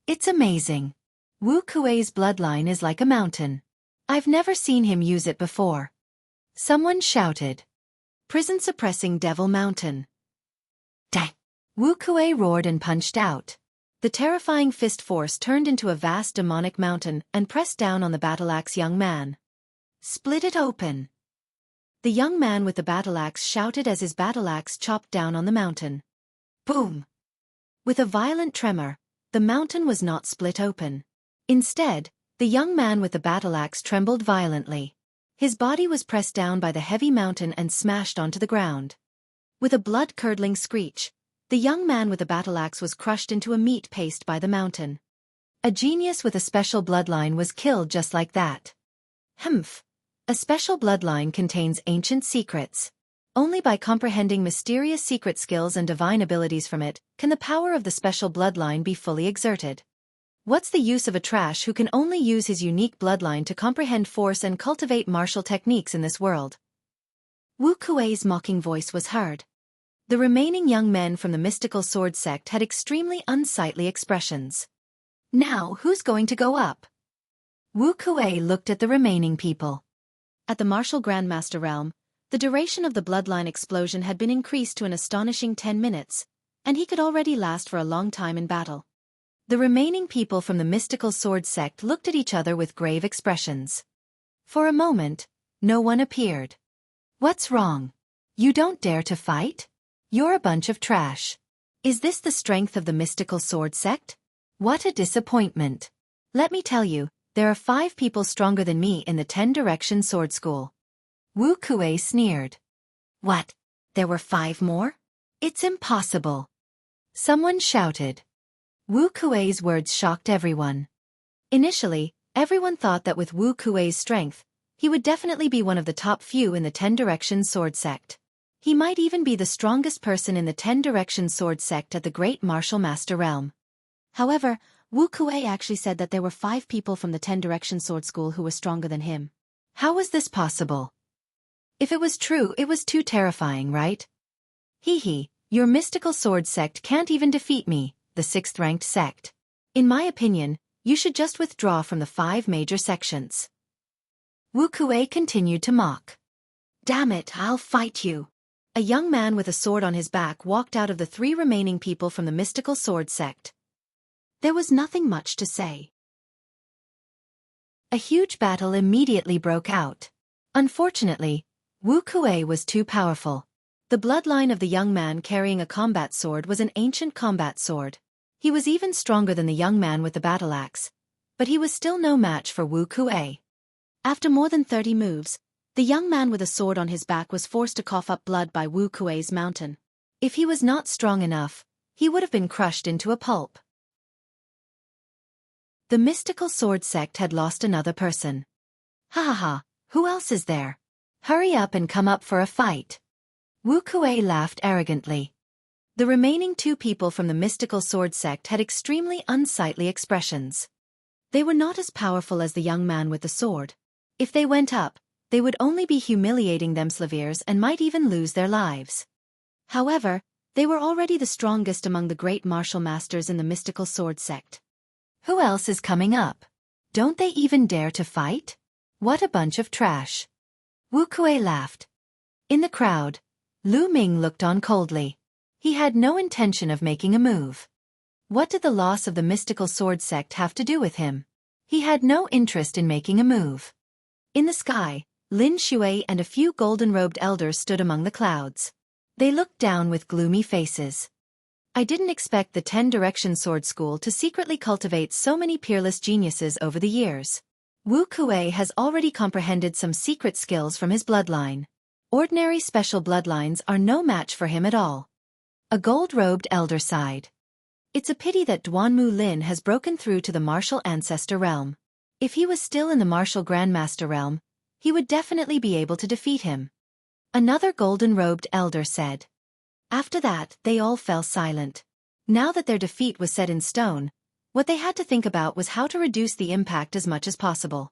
It's amazing. Wu Kuei's bloodline is like a mountain. I've never seen him use it before. Someone shouted. Prison-suppressing Devil Mountain. Dang! Wu Kuei roared and punched out. The terrifying fist force turned into a vast demonic mountain and pressed down on the battle axe young man. Split it open! The young man with the battle axe shouted as his battle axe chopped down on the mountain. Boom! With a violent tremor, the mountain was not split open. Instead, the young man with the battle axe trembled violently. His body was pressed down by the heavy mountain and smashed onto the ground. With a blood-curdling screech, the young man with the battle axe was crushed into a meat paste by the mountain. A genius with a special bloodline was killed just like that. Humph! A special bloodline contains ancient secrets. Only by comprehending mysterious secret skills and divine abilities from it can the power of the special bloodline be fully exerted. What's the use of a trash who can only use his unique bloodline to comprehend force and cultivate martial techniques in this world? Wu Kuei's mocking voice was heard. The remaining young men from the mystical sword sect had extremely unsightly expressions. Now who's going to go up? Wu Kuei looked at the remaining people. At the martial grandmaster realm, the duration of the bloodline explosion had been increased to an astonishing 10 minutes, and he could already last for a long time in battle. The remaining people from the mystical sword sect looked at each other with grave expressions. For a moment, no one appeared. What's wrong? You don't dare to fight? You're a bunch of trash. Is this the strength of the mystical sword sect? What a disappointment. Let me tell you, there are 5 people stronger than me in the 10-direction sword school. Wu Kuei sneered. What? There were 5 more? It's impossible. Someone shouted. Wu Kuei's words shocked everyone. Initially, everyone thought that with Wu Kuei's strength, he would definitely be one of the top few in the 10-direction sword sect. He might even be the strongest person in the 10-direction sword sect at the great martial master realm. However, Wu Kuei actually said that there were 5 people from the 10-direction sword school who were stronger than him. How was this possible? If it was true, it was too terrifying, right? Your mystical sword sect can't even defeat me, the 6th-ranked sect. In my opinion, you should just withdraw from the 5 major sections. Wu Kuei continued to mock. Damn it, I'll fight you. A young man with a sword on his back walked out of the 3 remaining people from the mystical sword sect. There was nothing much to say. A huge battle immediately broke out. Unfortunately, Wu Kuei was too powerful. The bloodline of the young man carrying a combat sword was an ancient combat sword. He was even stronger than the young man with the battle axe, but he was still no match for Wu Kuei. After more than 30 moves, the young man with a sword on his back was forced to cough up blood by Wu Kuei's mountain. If he was not strong enough, he would have been crushed into a pulp. The mystical sword sect had lost another person. Ha ha ha, who else is there? Hurry up and come up for a fight. Wu Kuei laughed arrogantly. The remaining 2 people from the mystical sword sect had extremely unsightly expressions. They were not as powerful as the young man with the sword. If they went up, they would only be humiliating themselves and might even lose their lives. However, they were already the strongest among the great martial masters in the mystical sword sect. Who else is coming up? Don't they even dare to fight? What a bunch of trash. Wu Kuei laughed. In the crowd, Lu Ming looked on coldly. He had no intention of making a move. What did the loss of the mystical sword sect have to do with him? He had no interest in making a move. In the sky, Lin Shui and a few golden-robed elders stood among the clouds. They looked down with gloomy faces. I didn't expect the 10 Direction Sword School to secretly cultivate so many peerless geniuses over the years. Wu Kuei has already comprehended some secret skills from his bloodline. Ordinary special bloodlines are no match for him at all. A gold-robed elder sighed. It's a pity that Duanmu Lin has broken through to the martial ancestor realm. If he was still in the martial grandmaster realm, he would definitely be able to defeat him. Another golden-robed elder said. After that, they all fell silent. Now that their defeat was set in stone, what they had to think about was how to reduce the impact as much as possible.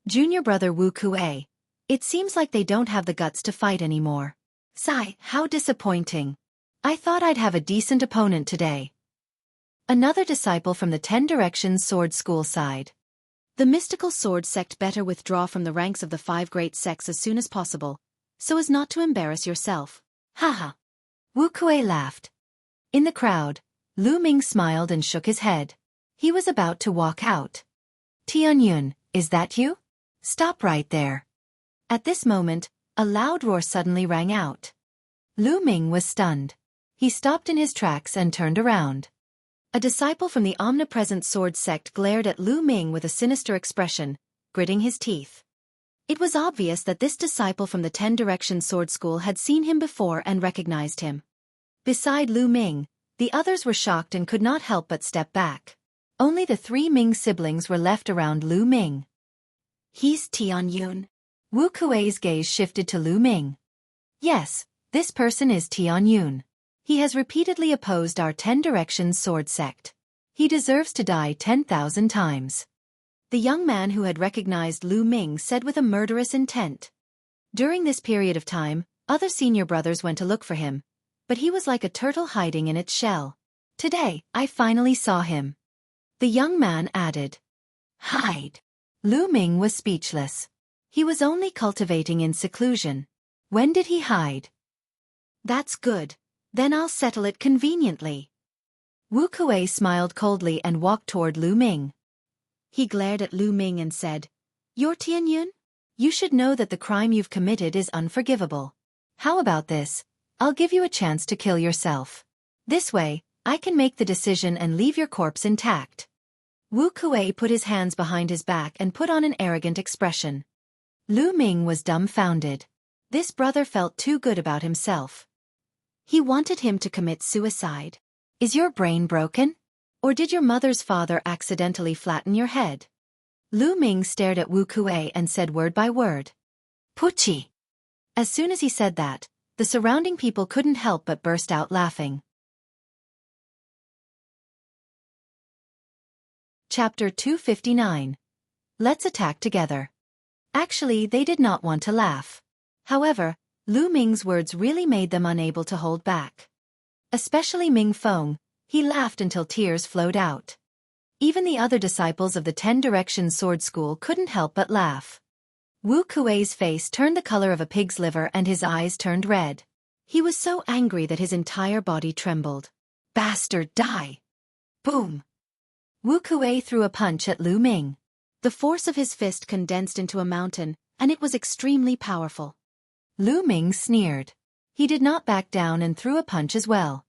Junior brother Wu Kuei. It seems like they don't have the guts to fight anymore. Sigh, how disappointing. I thought I'd have a decent opponent today. Another disciple from the 10 Directions Sword School sighed. The mystical sword sect better withdraw from the ranks of the 5 great sects as soon as possible, so as not to embarrass yourself. Haha. Wu Kuei laughed. In the crowd, Lu Ming smiled and shook his head. He was about to walk out. Tianyun, is that you? Stop right there. At this moment, a loud roar suddenly rang out. Lu Ming was stunned. He stopped in his tracks and turned around. A disciple from the omnipresent sword sect glared at Lu Ming with a sinister expression, gritting his teeth. It was obvious that this disciple from the 10 Direction Sword School had seen him before and recognized him. Beside Lu Ming, the others were shocked and could not help but step back. Only the 3 Ming siblings were left around Lu Ming. He's Tianyun. Wu Kuei's gaze shifted to Lu Ming. Yes, this person is Tianyun. He has repeatedly opposed our 10 Directions sword sect. He deserves to die 10,000 times. The young man who had recognized Lu Ming said with a murderous intent. During this period of time, other senior brothers went to look for him, but he was like a turtle hiding in its shell. Today, I finally saw him. The young man added. Hide. Lu Ming was speechless. He was only cultivating in seclusion. When did he hide? That's good. Then I'll settle it conveniently. Wu Kuei smiled coldly and walked toward Lu Ming. He glared at Lu Ming and said, You're Tianyun? You should know that the crime you've committed is unforgivable. How about this? I'll give you a chance to kill yourself. This way, I can make the decision and leave your corpse intact. Wu Kuei put his hands behind his back and put on an arrogant expression. Lu Ming was dumbfounded. This brother felt too good about himself. He wanted him to commit suicide. Is your brain broken? Or did your mother's father accidentally flatten your head? Lu Ming stared at Wu Kuei and said word by word. Puchi. As soon as he said that, the surrounding people couldn't help but burst out laughing. Chapter 259. Let's attack together. Actually, they did not want to laugh. However, Lu Ming's words really made them unable to hold back. Especially Ming Feng, he laughed until tears flowed out. Even the other disciples of the 10 Directions Sword School couldn't help but laugh. Wu Kuei's face turned the color of a pig's liver and his eyes turned red. He was so angry that his entire body trembled. Bastard, die! Boom! Wu Kuei threw a punch at Lu Ming. The force of his fist condensed into a mountain, and it was extremely powerful. Lu Ming sneered. He did not back down and threw a punch as well.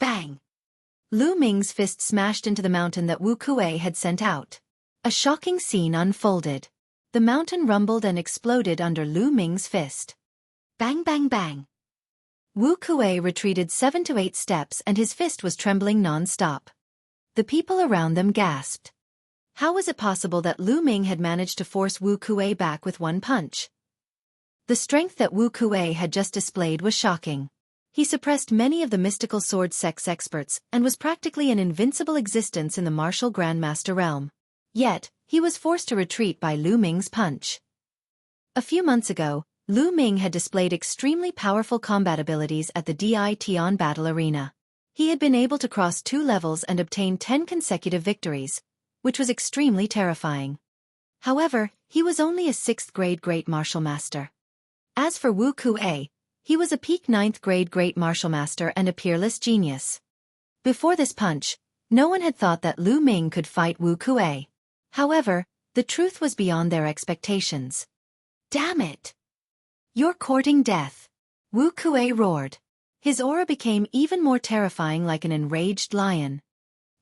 Bang! Lu Ming's fist smashed into the mountain that Wu Kuei had sent out. A shocking scene unfolded. The mountain rumbled and exploded under Lu Ming's fist. Bang bang bang! Wu Kuei retreated 7 to 8 steps and his fist was trembling non-stop. The people around them gasped. How was it possible that Lu Ming had managed to force Wu Kuei back with one punch? The strength that Wu Kuei had just displayed was shocking. He suppressed many of the mystical sword sect's experts and was practically an invincible existence in the martial grandmaster realm. Yet, he was forced to retreat by Lu Ming's punch. A few months ago, Lu Ming had displayed extremely powerful combat abilities at the Dition battle arena. He had been able to cross 2 levels and obtain 10 consecutive victories, which was extremely terrifying. However, he was only a 6th grade great martial master. As for Wu Kuei, he was a peak 9th grade great martial master and a peerless genius. Before this punch, no one had thought that Lu Ming could fight Wu Kuei. However, the truth was beyond their expectations. Damn it! You're courting death! Wu Kuei roared. His aura became even more terrifying, like an enraged lion.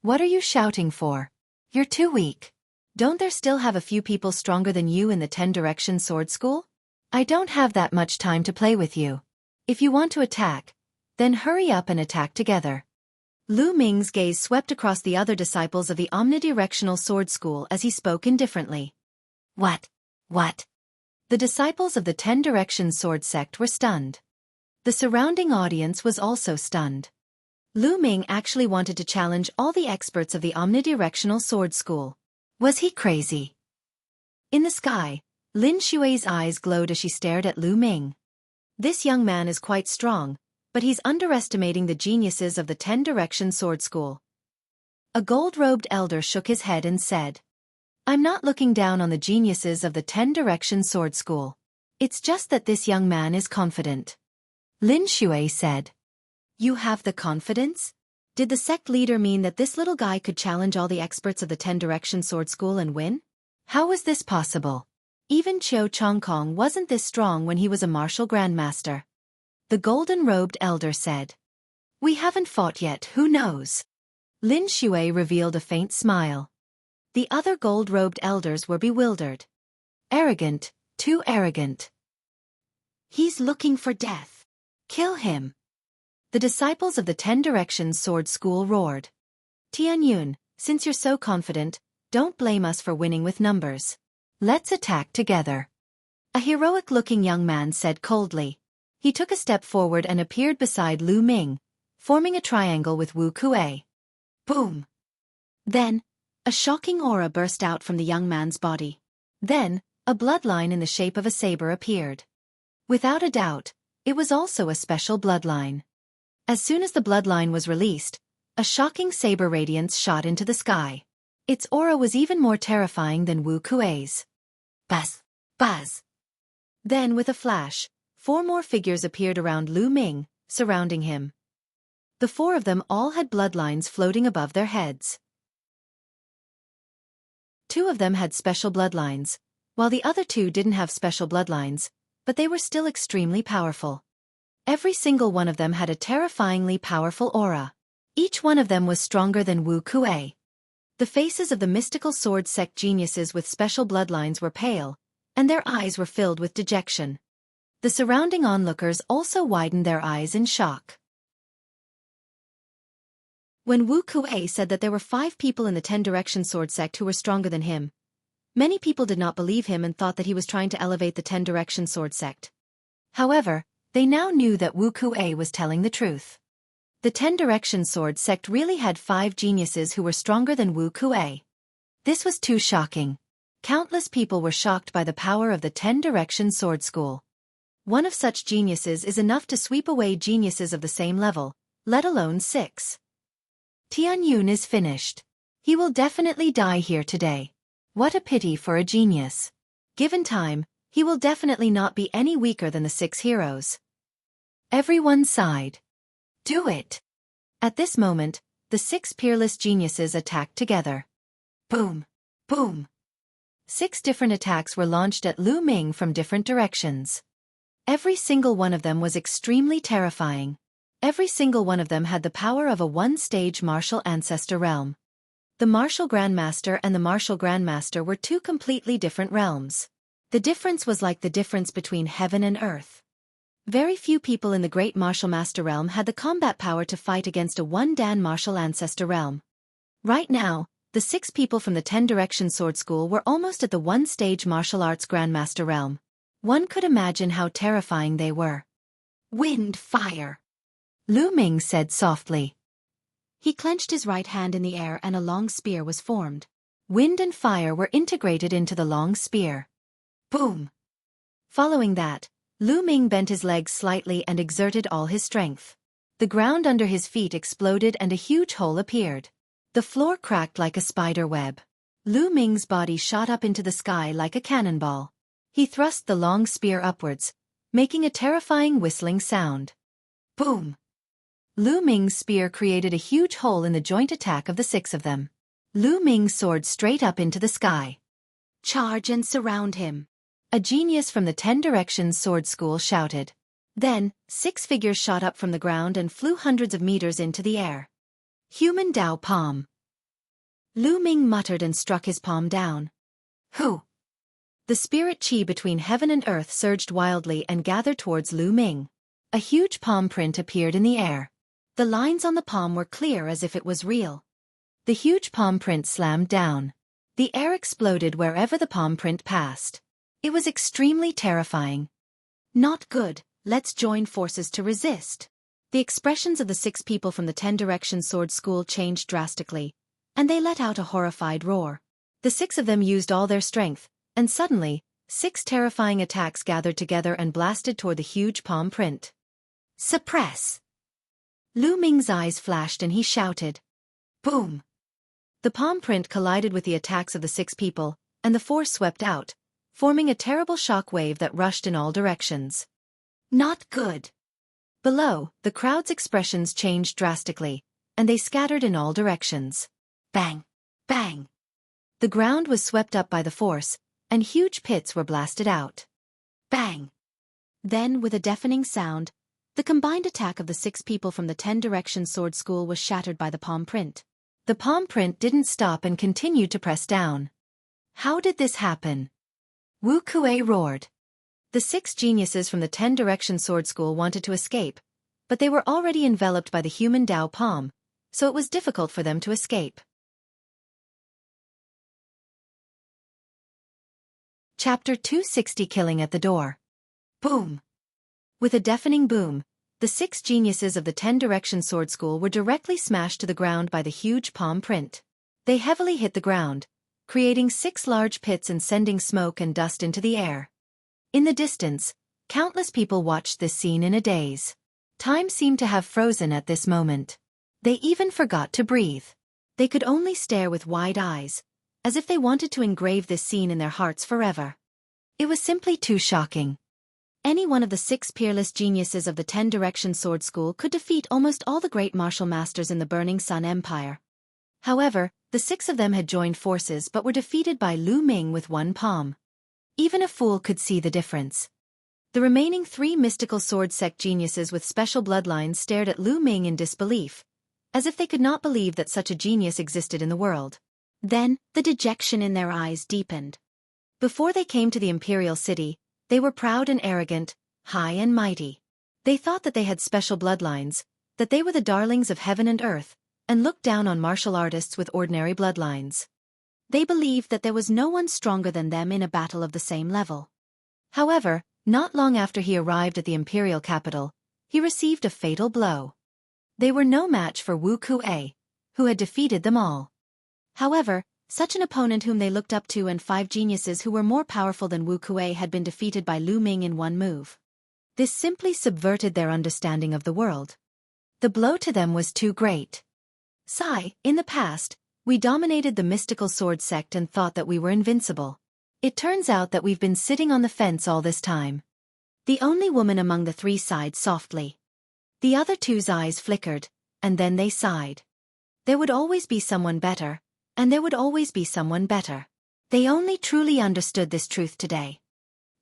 What are you shouting for? You're too weak. Don't there still have a few people stronger than you in the 10 Direction Sword School? I don't have that much time to play with you. If you want to attack, then hurry up and attack together. Lu Ming's gaze swept across the other disciples of the Omnidirectional Sword School as he spoke indifferently. What? The disciples of the 10 Direction Sword Sect were stunned. The surrounding audience was also stunned. Lu Ming actually wanted to challenge all the experts of the Omnidirectional Sword School. Was he crazy? In the sky, Lin Xue's eyes glowed as she stared at Lu Ming. This young man is quite strong, but he's underestimating the geniuses of the 10 Direction Sword School. A gold-robed elder shook his head and said, I'm not looking down on the geniuses of the 10 Direction Sword School. It's just that this young man is confident. Lin Xue said. You have the confidence? Did the sect leader mean that this little guy could challenge all the experts of the 10 Direction Sword School and win? How was this possible? Even Qiu Chongkong wasn't this strong when he was a martial grandmaster. The golden-robed elder said. We haven't fought yet, who knows? Lin Xue revealed a faint smile. The other gold-robed elders were bewildered. Arrogant, too arrogant. He's looking for death. Kill him. The disciples of the 10 Directions Sword School roared. Tianyun, since you're so confident, don't blame us for winning with numbers. Let's attack together. A heroic-looking young man said coldly. He took a step forward and appeared beside Lu Ming, forming a triangle with Wu Kuei. Boom! Then, a shocking aura burst out from the young man's body. Then, a bloodline in the shape of a saber appeared. Without a doubt, it was also a special bloodline. As soon as the bloodline was released, a shocking saber radiance shot into the sky. Its aura was even more terrifying than Wu Kuei's. Buzz! Buzz! Then, with a flash, 4 more figures appeared around Lu Ming, surrounding him. The 4 of them all had bloodlines floating above their heads. 2 of them had special bloodlines, while the other 2 didn't have special bloodlines, but they were still extremely powerful. Every single one of them had a terrifyingly powerful aura. Each one of them was stronger than Wu Kuei. The faces of the mystical sword sect geniuses with special bloodlines were pale, and their eyes were filled with dejection. The surrounding onlookers also widened their eyes in shock. When Wu Kuei said that there were 5 people in the 10 Direction Sword Sect who were stronger than him, many people did not believe him and thought that he was trying to elevate the 10 Direction Sword Sect. However, they now knew that Wu Kuei was telling the truth. The 10 Direction Sword Sect really had 5 geniuses who were stronger than Wu Kuei. This was too shocking. Countless people were shocked by the power of the 10 Direction Sword School. One of such geniuses is enough to sweep away geniuses of the same level, let alone 6. Tianyun is finished. He will definitely die here today. What a pity for a genius. Given time, He will definitely not be any weaker than the 6 heroes. Everyone sighed. Do it! At this moment, the 6 peerless geniuses attacked together. Boom! Boom! 6 different attacks were launched at Lu Ming from different directions. Every single one of them was extremely terrifying. Every single one of them had the power of a one-stage martial ancestor realm. The martial grandmaster and the martial grandmaster were 2 completely different realms. The difference was like the difference between heaven and earth. Very few people in the great martial master realm had the combat power to fight against a one-dan martial ancestor realm. Right now, the 6 people from the 10 Direction Sword School were almost at the one-stage martial arts grandmaster realm. One could imagine how terrifying they were. Wind, fire! Lu Ming said softly. He clenched his right hand in the air and a long spear was formed. Wind and fire were integrated into the long spear. Boom! Following that, Lu Ming bent his legs slightly and exerted all his strength. The ground under his feet exploded and a huge hole appeared. The floor cracked like a spider web. Lu Ming's body shot up into the sky like a cannonball. He thrust the long spear upwards, making a terrifying whistling sound. Boom! Lu Ming's spear created a huge hole in the joint attack of the 6 of them. Lu Ming soared straight up into the sky. Charge and surround him! A genius from the 10 Directions Sword School shouted. Then, 6 figures shot up from the ground and flew hundreds of meters into the air. Human Dao Palm. Lu Ming muttered and struck his palm down. Hu! The spirit chi between heaven and earth surged wildly and gathered towards Lu Ming. A huge palm print appeared in the air. The lines on the palm were clear as if it was real. The huge palm print slammed down. The air exploded wherever the palm print passed. It was extremely terrifying. Not good, let's join forces to resist. The expressions of the 6 people from the 10 Direction Sword School changed drastically, and they let out a horrified roar. The 6 of them used all their strength, and suddenly, 6 terrifying attacks gathered together and blasted toward the huge palm print. Suppress! Lu Ming's eyes flashed and he shouted. Boom! The palm print collided with the attacks of the 6 people, and the force swept out, forming a terrible shock wave that rushed in all directions. Not good! Below, the crowd's expressions changed drastically, and they scattered in all directions. Bang! Bang! The ground was swept up by the force, and huge pits were blasted out. Bang! Then, with a deafening sound, the combined attack of the 6 people from the 10 Direction Sword School was shattered by the palm print. The palm print didn't stop and continued to press down. How did this happen? Wu Kuei roared. The 6 geniuses from the 10 Direction Sword School wanted to escape, but they were already enveloped by the human Dao Palm, so it was difficult for them to escape. Chapter 260 Killing at the Door. Boom! With a deafening boom, the 6 geniuses of the 10 Direction Sword School were directly smashed to the ground by the huge palm print. They heavily hit the ground, creating 6 large pits and sending smoke and dust into the air. In the distance, countless people watched this scene in a daze. Time seemed to have frozen at this moment. They even forgot to breathe. They could only stare with wide eyes, as if they wanted to engrave this scene in their hearts forever. It was simply too shocking. Any one of the 6 peerless geniuses of the 10 Direction Sword School could defeat almost all the great martial masters in the Burning Sun Empire. However, the 6 of them had joined forces but were defeated by Lu Ming with 1 palm. Even a fool could see the difference. The remaining 3 mystical sword sect geniuses with special bloodlines stared at Lu Ming in disbelief, as if they could not believe that such a genius existed in the world. Then, the dejection in their eyes deepened. Before they came to the imperial city, they were proud and arrogant, high and mighty. They thought that they had special bloodlines, that they were the darlings of heaven and earth, and looked down on martial artists with ordinary bloodlines. They believed that there was no one stronger than them in a battle of the same level. However, not long after he arrived at the imperial capital, he received a fatal blow. They were no match for Wu Kuei, who had defeated them all. However, such an opponent whom they looked up to and 5 geniuses who were more powerful than Wu Kuei had been defeated by Lu Ming in 1 move. This simply subverted their understanding of the world. The blow to them was too great. In the past, we dominated the mystical sword sect and thought that we were invincible. It turns out that we've been sitting on the fence all this time. The only woman among the three sighed softly. The other two's eyes flickered, and then they sighed. There would always be someone better, and there would always be someone better. They only truly understood this truth today.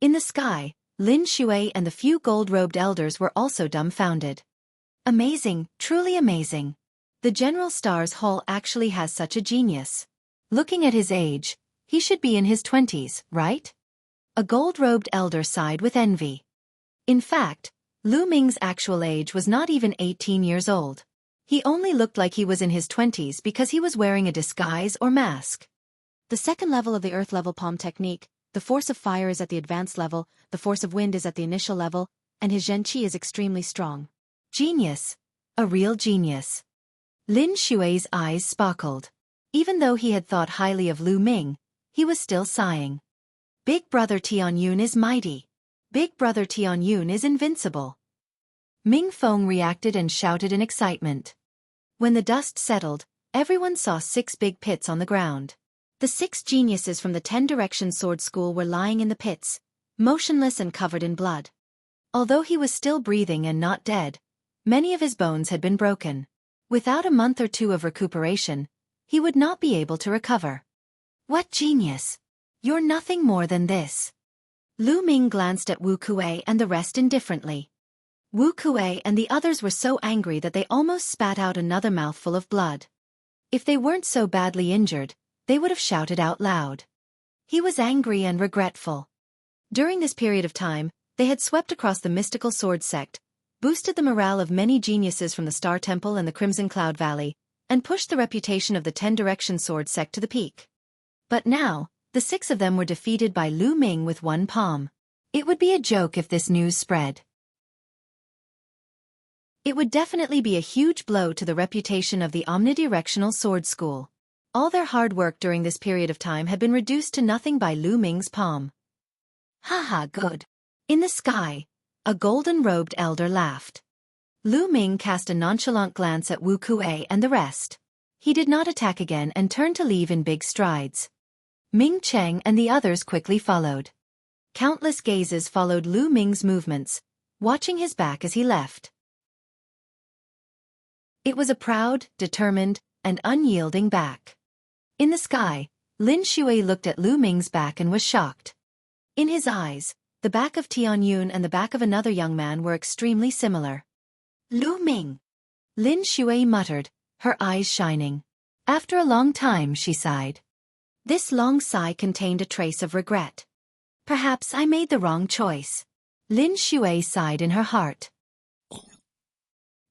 In the sky, Lin Shui and the few gold-robed elders were also dumbfounded. Amazing, truly amazing. The General Star's Hall actually has such a genius. Looking at his age, he should be in his 20s, right? A gold-robed elder sighed with envy. In fact, Lu Ming's actual age was not even 18 years old. He only looked like he was in his 20s because he was wearing a disguise or mask. The second level of the earth level palm technique, the force of fire is at the advanced level, the force of wind is at the initial level, and his Zhen Qi is extremely strong. Genius. A real genius. Lin Shui's eyes sparkled. Even though he had thought highly of Lu Ming, he was still sighing. Big brother Tianyun is mighty. Big brother Tianyun is invincible. Ming Feng reacted and shouted in excitement. When the dust settled, everyone saw 6 big pits on the ground. The 6 geniuses from the 10 Direction Sword School were lying in the pits, motionless and covered in blood. Although he was still breathing and not dead, many of his bones had been broken. Without a month or 2 of recuperation, he would not be able to recover. What genius! You're nothing more than this. Lu Ming glanced at Wu Kuei and the rest indifferently. Wu Kuei and the others were so angry that they almost spat out another mouthful of blood. If they weren't so badly injured, they would have shouted out loud. He was angry and regretful. During this period of time, they had swept across the mystical sword sect, boosted the morale of many geniuses from the Star Temple and the Crimson Cloud Valley, and pushed the reputation of the 10 Direction Sword sect to the peak. But now, the 6 of them were defeated by Lu Ming with one palm. It would be a joke if this news spread. It would definitely be a huge blow to the reputation of the omnidirectional sword school. All their hard work during this period of time had been reduced to nothing by Lu Ming's palm. Haha, good. In the sky, a golden-robed elder laughed. Lu Ming cast a nonchalant glance at Wu Kuei and the rest. He did not attack again and turned to leave in big strides. Ming Cheng and the others quickly followed. Countless gazes followed Lu Ming's movements, watching his back as he left. It was a proud, determined, and unyielding back. In the sky, Lin Shui looked at Lu Ming's back and was shocked. In his eyes, the back of Tianyun and the back of another young man were extremely similar. Lu Ming! Lin Shui muttered, her eyes shining. After a long time, she sighed. This long sigh contained a trace of regret. Perhaps I made the wrong choice. Lin Shui sighed in her heart.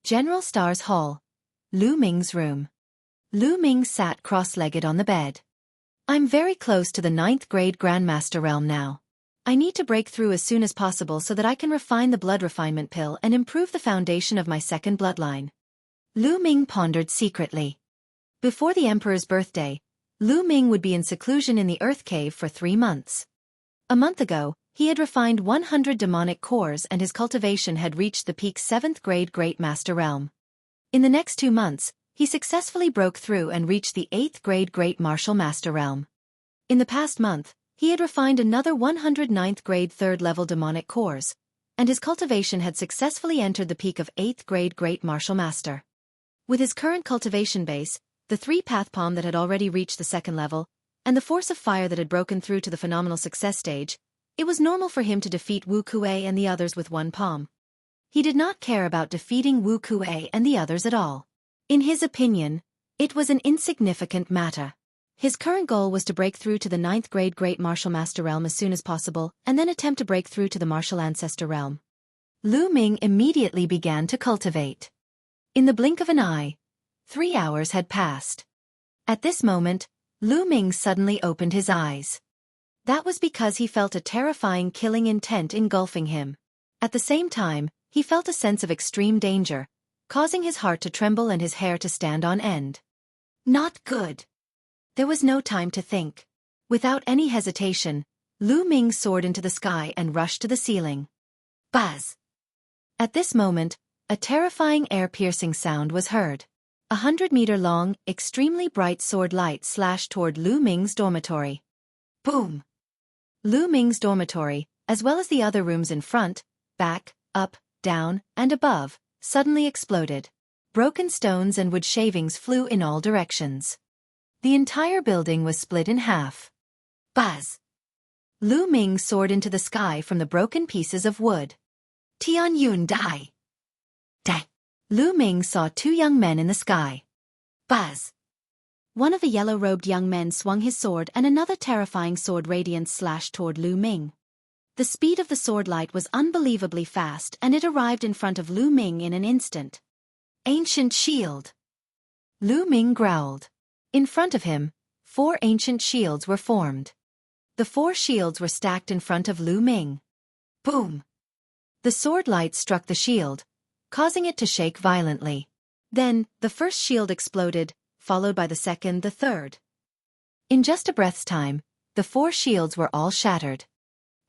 General Star's Hall. Lu Ming's room. Lu Ming sat cross-legged on the bed. I'm very close to the 9th grade Grandmaster realm now. I need to break through as soon as possible so that I can refine the blood refinement pill and improve the foundation of my second bloodline. Lu Ming pondered secretly. Before the Emperor's birthday, Lu Ming would be in seclusion in the Earth Cave for 3 months. A month ago, he had refined 100 demonic cores and his cultivation had reached the peak 7th grade Great Master realm. In the next 2 months, he successfully broke through and reached the 8th grade Great Martial Master realm. In the past month, he had refined another 109th grade 3rd level demonic cores, and his cultivation had successfully entered the peak of 8th grade Great Martial Master. With his current cultivation base, the 3-path palm that had already reached the 2nd level, and the force of fire that had broken through to the phenomenal success stage, it was normal for him to defeat Wu Kuei and the others with one palm. He did not care about defeating Wu Kuei and the others at all. In his opinion, it was an insignificant matter. His current goal was to break through to the 9th grade Great Martial Master realm as soon as possible and then attempt to break through to the Martial Ancestor realm. Lu Ming immediately began to cultivate. In the blink of an eye, 3 hours had passed. At this moment, Lu Ming suddenly opened his eyes. That was because he felt a terrifying killing intent engulfing him. At the same time, he felt a sense of extreme danger, causing his heart to tremble and his hair to stand on end. Not good. There was no time to think. Without any hesitation, Lu Ming soared into the sky and rushed to the ceiling. Buzz! At this moment, a terrifying air-piercing sound was heard. 100-meter-long, extremely bright sword light slashed toward Lu Ming's dormitory. Boom! Lu Ming's dormitory, as well as the other rooms in front, back, up, down, and above, suddenly exploded. Broken stones and wood shavings flew in all directions. The entire building was split in half. Buzz! Lu Ming soared into the sky from the broken pieces of wood. Tian Yun die! Dang! Lu Ming saw two young men in the sky. Buzz! One of the yellow-robed young men swung his sword and another terrifying sword radiance slashed toward Lu Ming. The speed of the sword light was unbelievably fast and it arrived in front of Lu Ming in an instant. Ancient shield! Lu Ming growled. In front of him, 4 ancient shields were formed. The 4 shields were stacked in front of Lu Ming. Boom! The sword light struck the shield, causing it to shake violently. Then, the first shield exploded, followed by the second, the third. In just a breath's time, the 4 shields were all shattered.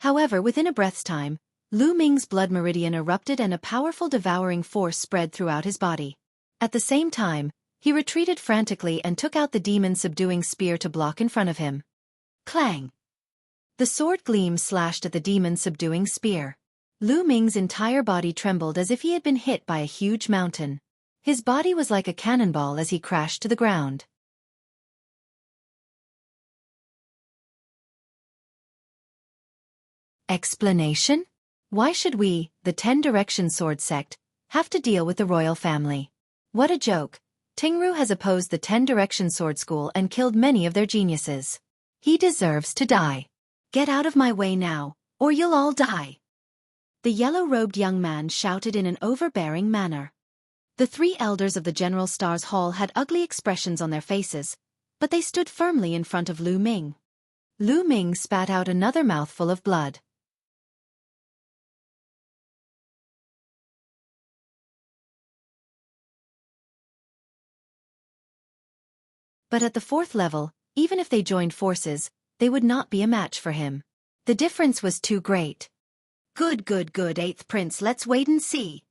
However, within a breath's time, Lu Ming's blood meridian erupted and a powerful devouring force spread throughout his body. At the same time, he retreated frantically and took out the demon-subduing spear to block in front of him. Clang! The sword gleam slashed at the demon-subduing spear. Lu Ming's entire body trembled as if he had been hit by a huge mountain. His body was like a cannonball as he crashed to the ground. Explanation? Why should we, the 10 Direction Sword Sect, have to deal with the royal family? What a joke. Tingru has opposed the 10 Direction Sword School and killed many of their geniuses. He deserves to die. Get out of my way now, or you'll all die. The yellow-robed young man shouted in an overbearing manner. The 3 elders of the General Star's Hall had ugly expressions on their faces, but they stood firmly in front of Lu Ming. Lu Ming spat out another mouthful of blood. But at the 4th level, even if they joined forces, they would not be a match for him. The difference was too great. Good, 8th Prince, let's wait and see.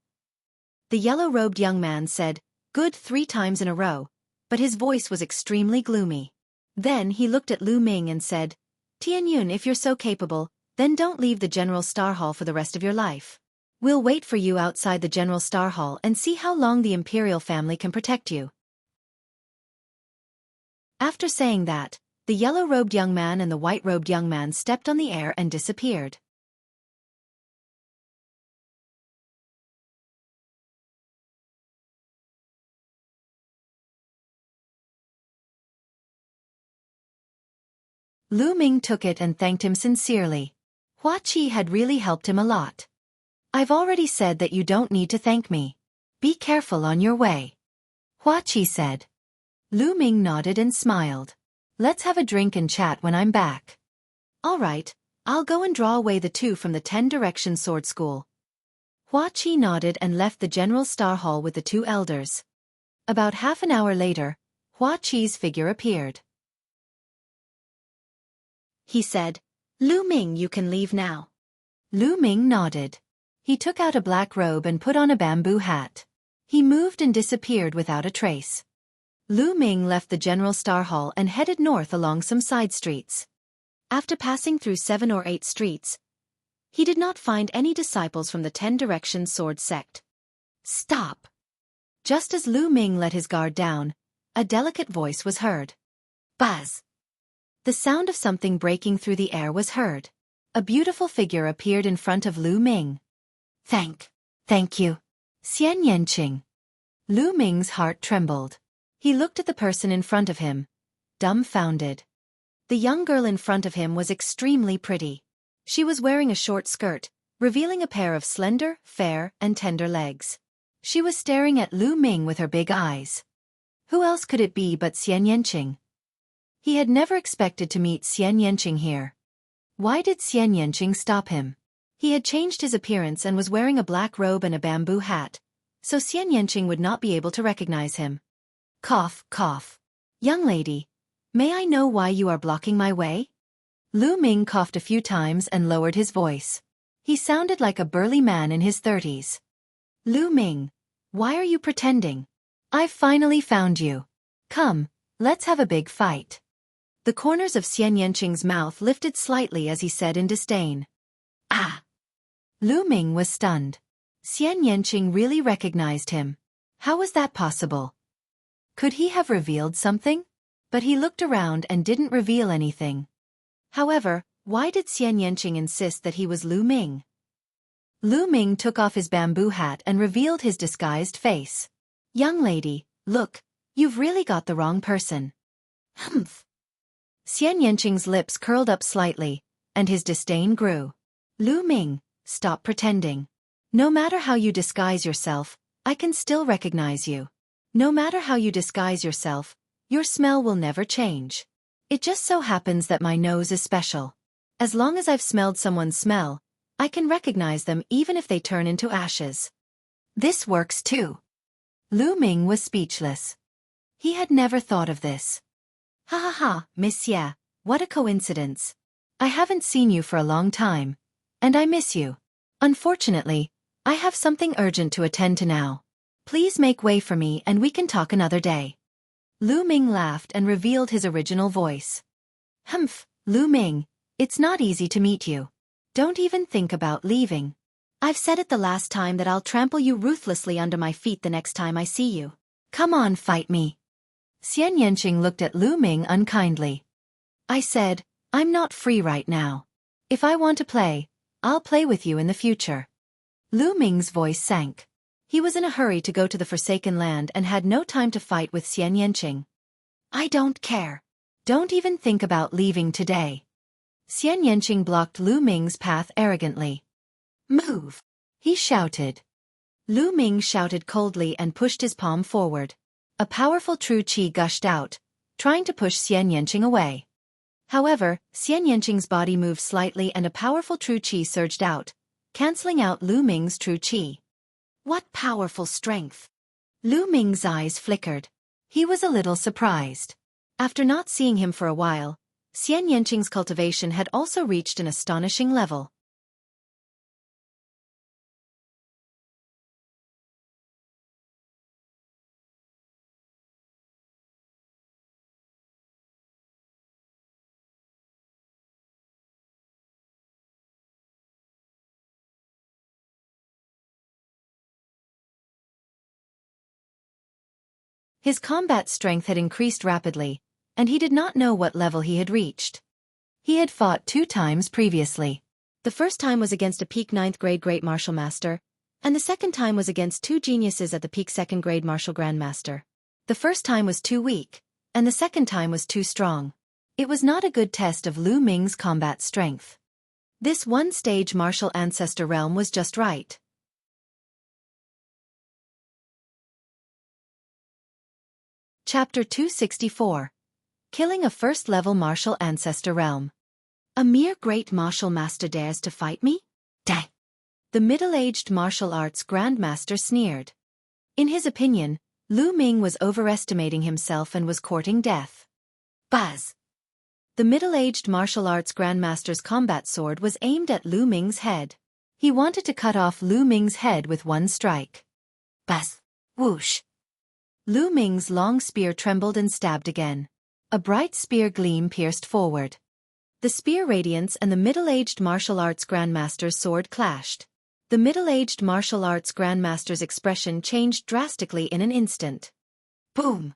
The yellow-robed young man said, good 3 times in a row, but his voice was extremely gloomy. Then he looked at Lu Ming and said, Tian Yun, if you're so capable, then don't leave the General Star Hall for the rest of your life. We'll wait for you outside the General Star Hall and see how long the Imperial family can protect you. After saying that, the yellow-robed young man and the white-robed young man stepped on the air and disappeared. Lu Ming took it and thanked him sincerely. Hua Qi had really helped him a lot. I've already said that you don't need to thank me. Be careful on your way. Hua Qi said. Lu Ming nodded and smiled. Let's have a drink and chat when I'm back. All right, I'll go and draw away the 2 from the 10 Direction Sword School. Hua Qi nodded and left the General Star Hall with the 2 elders. About half an hour later, Hua Qi's figure appeared. He said, Lu Ming, you can leave now. Lu Ming nodded. He took out a black robe and put on a bamboo hat. He moved and disappeared without a trace. Lu Ming left the General Star Hall and headed north along some side streets. After passing through 7 or 8 streets, he did not find any disciples from the 10 Direction Sword Sect. Stop! Just as Lu Ming let his guard down, a delicate voice was heard. Buzz! The sound of something breaking through the air was heard. A beautiful figure appeared in front of Lu Ming. Thank you. Xian Yanqing. Lu Ming's heart trembled. He looked at the person in front of him, dumbfounded. The young girl in front of him was extremely pretty. She was wearing a short skirt, revealing a pair of slender, fair, and tender legs. She was staring at Lu Ming with her big eyes. Who else could it be but Xian Yanqing? He had never expected to meet Xian Yanqing here. Why did Xian Yanqing stop him? He had changed his appearance and was wearing a black robe and a bamboo hat, so Xian Yanqing would not be able to recognize him. Cough, cough. Young lady, may I know why you are blocking my way? Lu Ming coughed a few times and lowered his voice. He sounded like a burly man in his 30s. Lu Ming, why are you pretending? I've finally found you. Come, let's have a big fight. The corners of Xian Yanqing's mouth lifted slightly as he said in disdain. Ah! Lu Ming was stunned. Xian Yanqing really recognized him. How was that possible? Could he have revealed something? But he looked around and didn't reveal anything. However, why did Xian Yanqing insist that he was Lu Ming? Lu Ming took off his bamboo hat and revealed his disguised face. Young lady, look, you've really got the wrong person. Humph. Xian Yanqing's lips curled up slightly, and his disdain grew. Lu Ming, stop pretending. No matter how you disguise yourself, I can still recognize you. No matter how you disguise yourself, your smell will never change. It just so happens that my nose is special. As long as I've smelled someone's smell, I can recognize them even if they turn into ashes. This works too. Lu Ming was speechless. He had never thought of this. Ha ha ha, Miss Ye, what a coincidence. I haven't seen you for a long time, and I miss you. Unfortunately, I have something urgent to attend to now. Please make way for me and we can talk another day. Lu Ming laughed and revealed his original voice. Humph, Lu Ming, it's not easy to meet you. Don't even think about leaving. I've said it the last time that I'll trample you ruthlessly under my feet the next time I see you. Come on, fight me. Xian Yanqing looked at Lu Ming unkindly. I said, I'm not free right now. If I want to play, I'll play with you in the future. Lu Ming's voice sank. He was in a hurry to go to the Forsaken Land and had no time to fight with Xian Yanqing. I don't care. Don't even think about leaving today. Xian Yanqing blocked Lu Ming's path arrogantly. Move! He shouted. Lu Ming shouted coldly and pushed his palm forward. A powerful true qi gushed out, trying to push Xian Yanqing away. However, Xian Yanqing's body moved slightly and a powerful true qi surged out, canceling out Lu Ming's true qi. What powerful strength! Lu Ming's eyes flickered. He was a little surprised. After not seeing him for a while, Xian Yanqing's cultivation had also reached an astonishing level. His combat strength had increased rapidly, and he did not know what level he had reached. He had fought 2 times previously. The first time was against a peak 9th grade Great Martial Master, and the second time was against 2 geniuses at the peak 2nd grade Martial Grandmaster. The first time was too weak, and the second time was too strong. It was not a good test of Lu Ming's combat strength. This one-stage martial ancestor realm was just right. Chapter 264. Killing a first-level martial ancestor realm. A mere great martial master dares to fight me? Dang! The middle-aged martial arts grandmaster sneered. In his opinion, Lu Ming was overestimating himself and was courting death. Buzz! The middle-aged martial arts grandmaster's combat sword was aimed at Lu Ming's head. He wanted to cut off Lu Ming's head with one strike. Buzz! Whoosh! Lu Ming's long spear trembled and stabbed again. A bright spear gleam pierced forward. The spear radiance and the middle-aged martial arts grandmaster's sword clashed. The middle-aged martial arts grandmaster's expression changed drastically in an instant. Boom!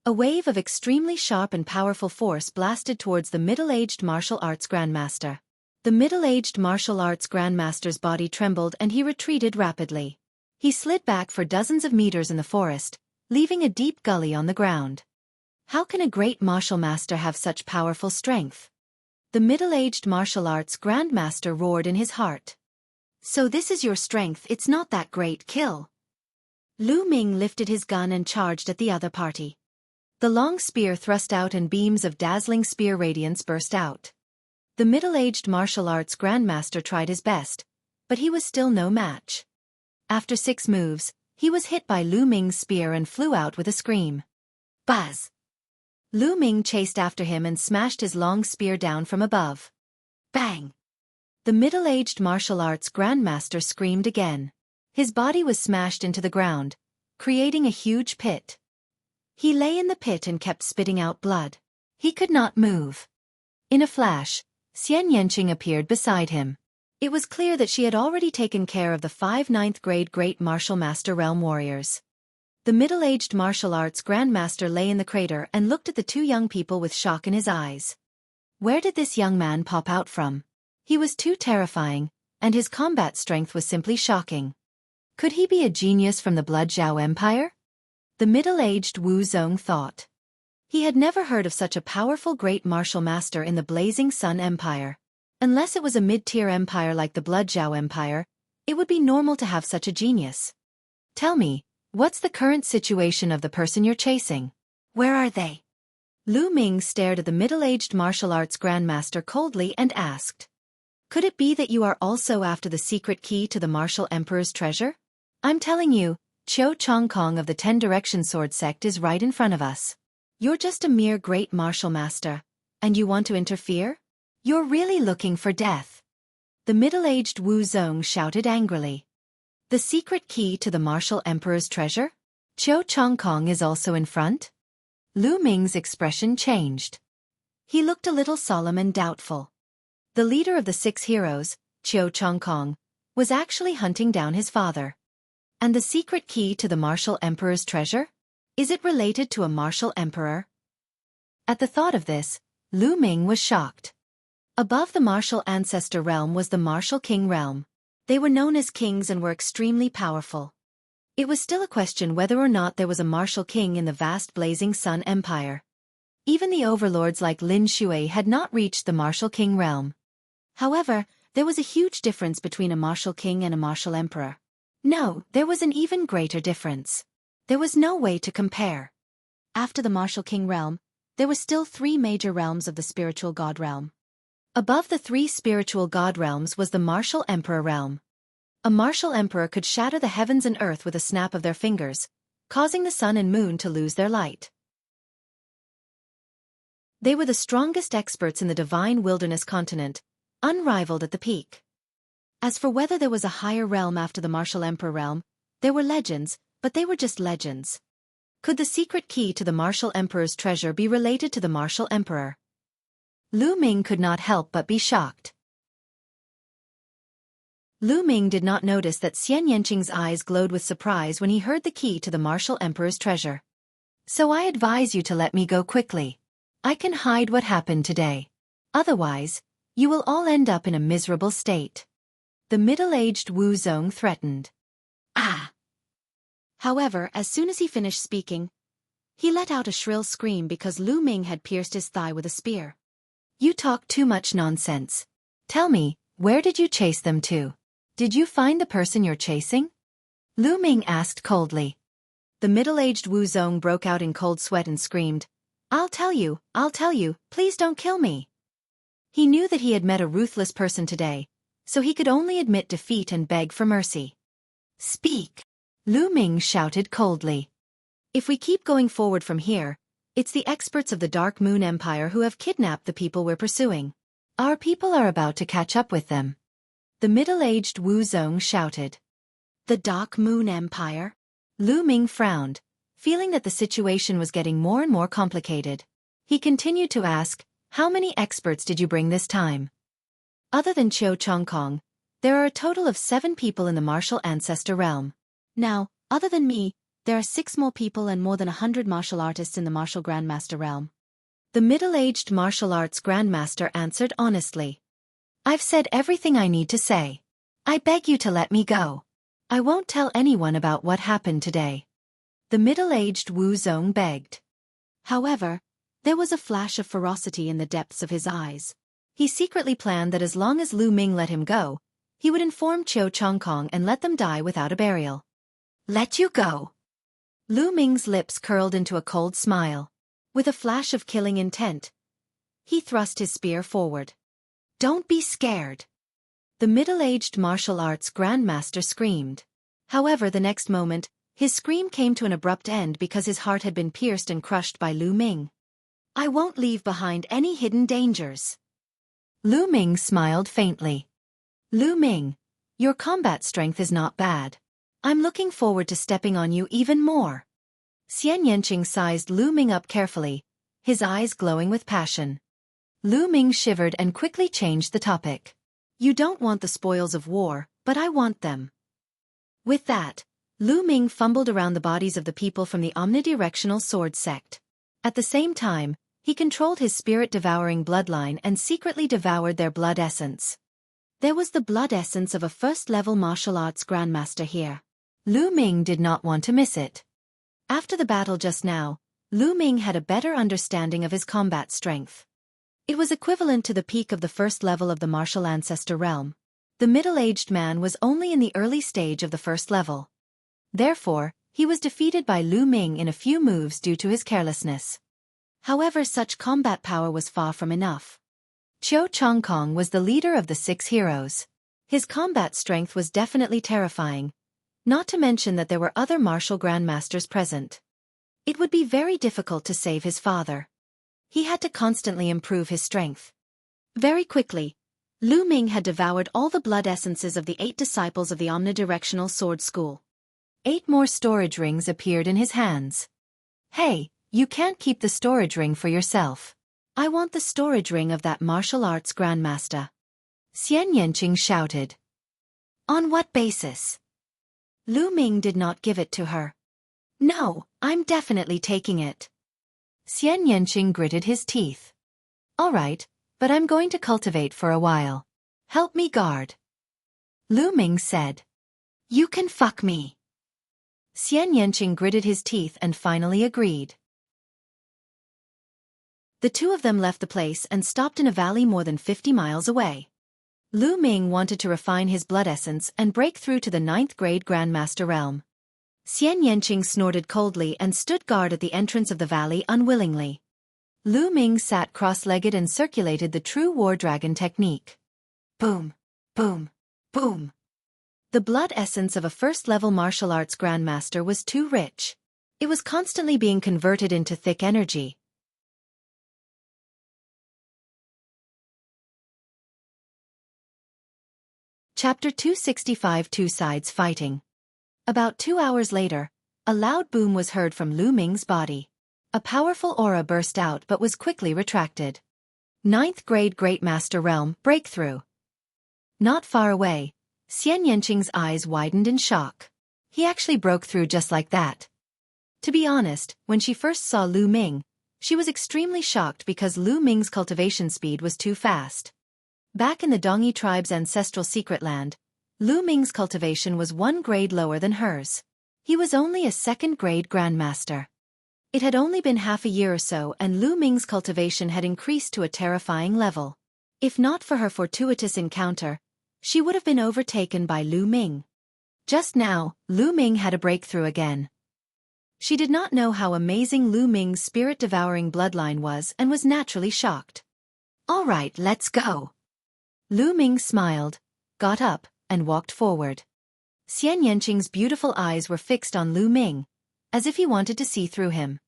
A wave of extremely sharp and powerful force blasted towards the middle-aged martial arts grandmaster. The middle-aged martial arts grandmaster's body trembled and he retreated rapidly. He slid back for dozens of meters in the forest, leaving a deep gully on the ground. How can a great martial master have such powerful strength? The middle-aged martial arts grandmaster roared in his heart. So this is your strength, it's not that great, kill. Lu Ming lifted his gun and charged at the other party. The long spear thrust out and beams of dazzling spear radiance burst out. The middle-aged martial arts grandmaster tried his best, but he was still no match. After 6 moves, he was hit by Lu Ming's spear and flew out with a scream. Buzz! Lu Ming chased after him and smashed his long spear down from above. Bang! The middle-aged martial arts grandmaster screamed again. His body was smashed into the ground, creating a huge pit. He lay in the pit and kept spitting out blood. He could not move. In a flash, Xian Yanqing appeared beside him. It was clear that she had already taken care of the 5 ninth-grade Great Martial Master Realm warriors. The middle-aged martial arts grandmaster lay in the crater and looked at the two young people with shock in his eyes. Where did this young man pop out from? He was too terrifying, and his combat strength was simply shocking. Could he be a genius from the Blood Zhao Empire? The middle-aged Wu Zong thought. He had never heard of such a powerful great martial master in the Blazing Sun Empire. Unless it was a mid-tier empire like the Blood Zhao Empire, it would be normal to have such a genius. Tell me, what's the current situation of the person you're chasing? Where are they? Lu Ming stared at the middle-aged martial arts grandmaster coldly and asked. Could it be that you are also after the secret key to the martial emperor's treasure? I'm telling you, Qiu Chongkong of the 10 Direction Sword Sect is right in front of us. You're just a mere great martial master, and you want to interfere? You're really looking for death. The middle-aged Wu Zong shouted angrily. The secret key to the martial emperor's treasure? Qiu Chongkong is also in front? Lu Ming's expression changed. He looked a little solemn and doubtful. The leader of the 6 heroes, Qiu Chongkong, was actually hunting down his father. And the secret key to the martial emperor's treasure? Is it related to a martial emperor? At the thought of this, Lu Ming was shocked. Above the martial ancestor realm was the martial king realm. They were known as kings and were extremely powerful. It was still a question whether or not there was a martial king in the vast Blazing Sun Empire. Even the overlords like Lin Shui had not reached the martial king realm. However, there was a huge difference between a martial king and a martial emperor. No, there was an even greater difference. There was no way to compare. After the martial king realm, there were still 3 major realms of the spiritual god realm. Above the 3 spiritual god realms was the martial emperor realm. A martial emperor could shatter the heavens and earth with a snap of their fingers, causing the sun and moon to lose their light. They were the strongest experts in the divine wilderness continent, unrivaled at the peak. As for whether there was a higher realm after the martial emperor realm, there were legends, but they were just legends. Could the secret key to the martial emperor's treasure be related to the martial emperor? Lu Ming could not help but be shocked. Lu Ming did not notice that Xian Yanqing's eyes glowed with surprise when he heard the key to the martial emperor's treasure. So I advise you to let me go quickly. I can hide what happened today. Otherwise, you will all end up in a miserable state. The middle-aged Wu Zong threatened. Ah! However, as soon as he finished speaking, he let out a shrill scream because Lu Ming had pierced his thigh with a spear. You talk too much nonsense. Tell me, where did you chase them to? Did you find the person you're chasing? Lu Ming asked coldly. The middle-aged Wu Zong broke out in cold sweat and screamed, I'll tell you, please don't kill me. He knew that he had met a ruthless person today, so he could only admit defeat and beg for mercy. Speak! Lu Ming shouted coldly. If we keep going forward from here, it's the experts of the Dark Moon Empire who have kidnapped the people we're pursuing. Our people are about to catch up with them. The middle-aged Wu Zong shouted. The Dark Moon Empire? Lu Ming frowned, feeling that the situation was getting more and more complicated. He continued to ask, how many experts did you bring this time? Other than Qiu Chongkong, there are a total of 7 people in the martial ancestor realm. Now, other than me, there are 6 more people and more than 100 martial artists in the martial grandmaster realm. The middle-aged martial arts grandmaster answered honestly. I've said everything I need to say. I beg you to let me go. I won't tell anyone about what happened today. The middle-aged Wu Zong begged. However, there was a flash of ferocity in the depths of his eyes. He secretly planned that as long as Lu Ming let him go, he would inform Qiu Chongkong and let them die without a burial. Let you go? Lu Ming's lips curled into a cold smile. With a flash of killing intent, he thrust his spear forward. Don't be scared. The middle-aged martial arts grandmaster screamed. However, the next moment, his scream came to an abrupt end because his heart had been pierced and crushed by Lu Ming. I won't leave behind any hidden dangers. Lu Ming smiled faintly. Lu Ming, your combat strength is not bad. I'm looking forward to stepping on you even more. Xian Yanqing sized Lu Ming up carefully, his eyes glowing with passion. Lu Ming shivered and quickly changed the topic. You don't want the spoils of war, but I want them. With that, Lu Ming fumbled around the bodies of the people from the omnidirectional sword sect. At the same time, he controlled his spirit-devouring bloodline and secretly devoured their blood essence. There was the blood essence of a first-level martial arts grandmaster here. Lu Ming did not want to miss it. After the battle just now, Lu Ming had a better understanding of his combat strength. It was equivalent to the peak of the first level of the martial ancestor realm. The middle-aged man was only in the early stage of the first level. Therefore, he was defeated by Lu Ming in a few moves due to his carelessness. However, such combat power was far from enough. Qiu Chongkong was the leader of the 6 heroes. His combat strength was definitely terrifying, not to mention that there were other martial grandmasters present. It would be very difficult to save his father. He had to constantly improve his strength. Very quickly, Lu Ming had devoured all the blood essences of the 8 disciples of the omnidirectional sword school. 8 more storage rings appeared in his hands. Hey, you can't keep the storage ring for yourself. I want the storage ring of that martial arts grandmaster. Xian Yanqing shouted. On what basis? Lu Ming did not give it to her. No, I'm definitely taking it. Xian Yanqing gritted his teeth. All right, but I'm going to cultivate for a while. Help me guard. Lu Ming said. You can fuck me. Xian Yanqing gritted his teeth and finally agreed. The two of them left the place and stopped in a valley more than 50 miles away. Lu Ming wanted to refine his blood essence and break through to the 9th grade Grandmaster realm. Xian Yanqing snorted coldly and stood guard at the entrance of the valley unwillingly. Lu Ming sat cross-legged and circulated the true war dragon technique. Boom, boom, boom. The blood essence of a first-level martial arts grandmaster was too rich. It was constantly being converted into thick energy. Chapter 265 Two Sides Fighting. About 2 hours later, a loud boom was heard from Lu Ming's body. A powerful aura burst out but was quickly retracted. 9th grade Great Master Realm breakthrough. Not far away, Xian Yanqing's eyes widened in shock. He actually broke through just like that. To be honest, when she first saw Lu Ming, she was extremely shocked because Lu Ming's cultivation speed was too fast. Back in the Dongyi tribe's ancestral secret land, Lu Ming's cultivation was 1 grade lower than hers. He was only a 2nd grade grandmaster. It had only been half a year or so and Lu Ming's cultivation had increased to a terrifying level. If not for her fortuitous encounter, she would have been overtaken by Lu Ming. Just now, Lu Ming had a breakthrough again. She did not know how amazing Lu Ming's spirit-devouring bloodline was and was naturally shocked. All right, let's go. Lu Ming smiled, got up, and walked forward. Xian Yanqing's beautiful eyes were fixed on Lu Ming, as if he wanted to see through him.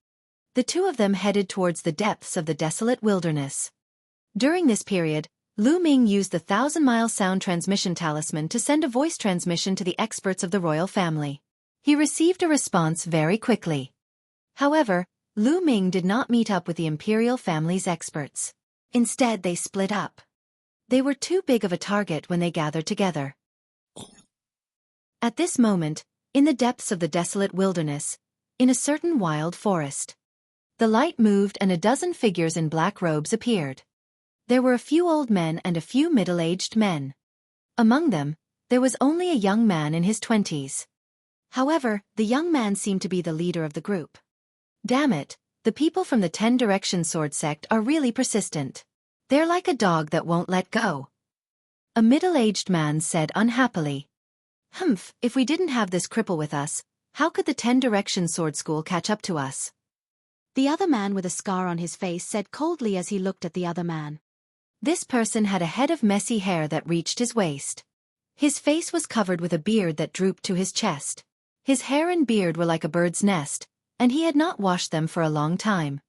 The two of them headed towards the depths of the desolate wilderness. During this period, Lu Ming used the 1,000-mile sound transmission talisman to send a voice transmission to the experts of the royal family. He received a response very quickly. However, Lu Ming did not meet up with the imperial family's experts. Instead, they split up. They were too big of a target when they gathered together. At this moment, in the depths of the desolate wilderness, in a certain wild forest, the light moved and a dozen figures in black robes appeared. There were a few old men and a few middle-aged men. Among them, there was only a young man in his 20s. However, the young man seemed to be the leader of the group. Damn it, the people from the 10 Direction Sword sect are really persistent. They're like a dog that won't let go. A middle-aged man said unhappily. Humph, if we didn't have this cripple with us, how could the 10 Direction Sword School catch up to us? The other man with a scar on his face said coldly as he looked at the other man. This person had a head of messy hair that reached his waist. His face was covered with a beard that drooped to his chest. His hair and beard were like a bird's nest, and he had not washed them for a long time.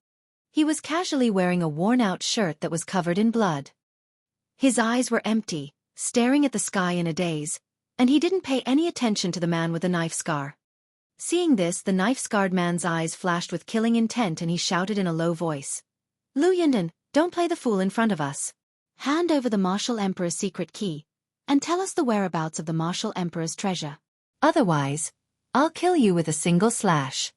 He was casually wearing a worn-out shirt that was covered in blood. His eyes were empty, staring at the sky in a daze, and he didn't pay any attention to the man with the knife scar. Seeing this, the knife-scarred man's eyes flashed with killing intent and he shouted in a low voice, Lu Yundan, don't play the fool in front of us. Hand over the martial emperor's secret key, and tell us the whereabouts of the martial emperor's treasure. Otherwise, I'll kill you with a single slash.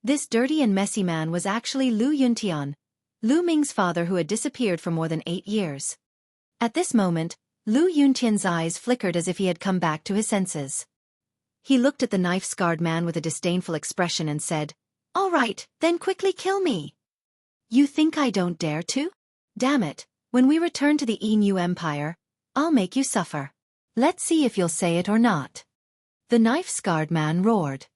This dirty and messy man was actually Lu Yuntian, Lu Ming's father, who had disappeared for more than 8 years. At this moment, Lu Yuntian's eyes flickered as if he had come back to his senses. He looked at the knife-scarred man with a disdainful expression and said, "All right, then quickly kill me." "You think I don't dare to? Damn it, when we return to the Inu Empire, I'll make you suffer. Let's see if you'll say it or not." The knife-scarred man roared.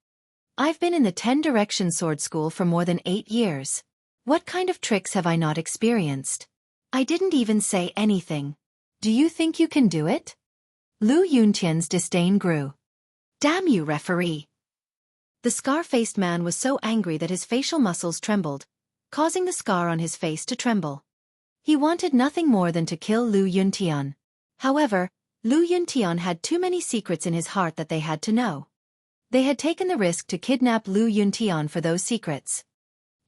"I've been in the 10-direction sword school for more than 8 years. What kind of tricks have I not experienced? I didn't even say anything. Do you think you can do it?" Lu Yuntian's disdain grew. "Damn you, referee." The scar-faced man was so angry that his facial muscles trembled, causing the scar on his face to tremble. He wanted nothing more than to kill Lu Yuntian. However, Lu Yuntian had too many secrets in his heart that they had to know. They had taken the risk to kidnap Lu Yuntian for those secrets.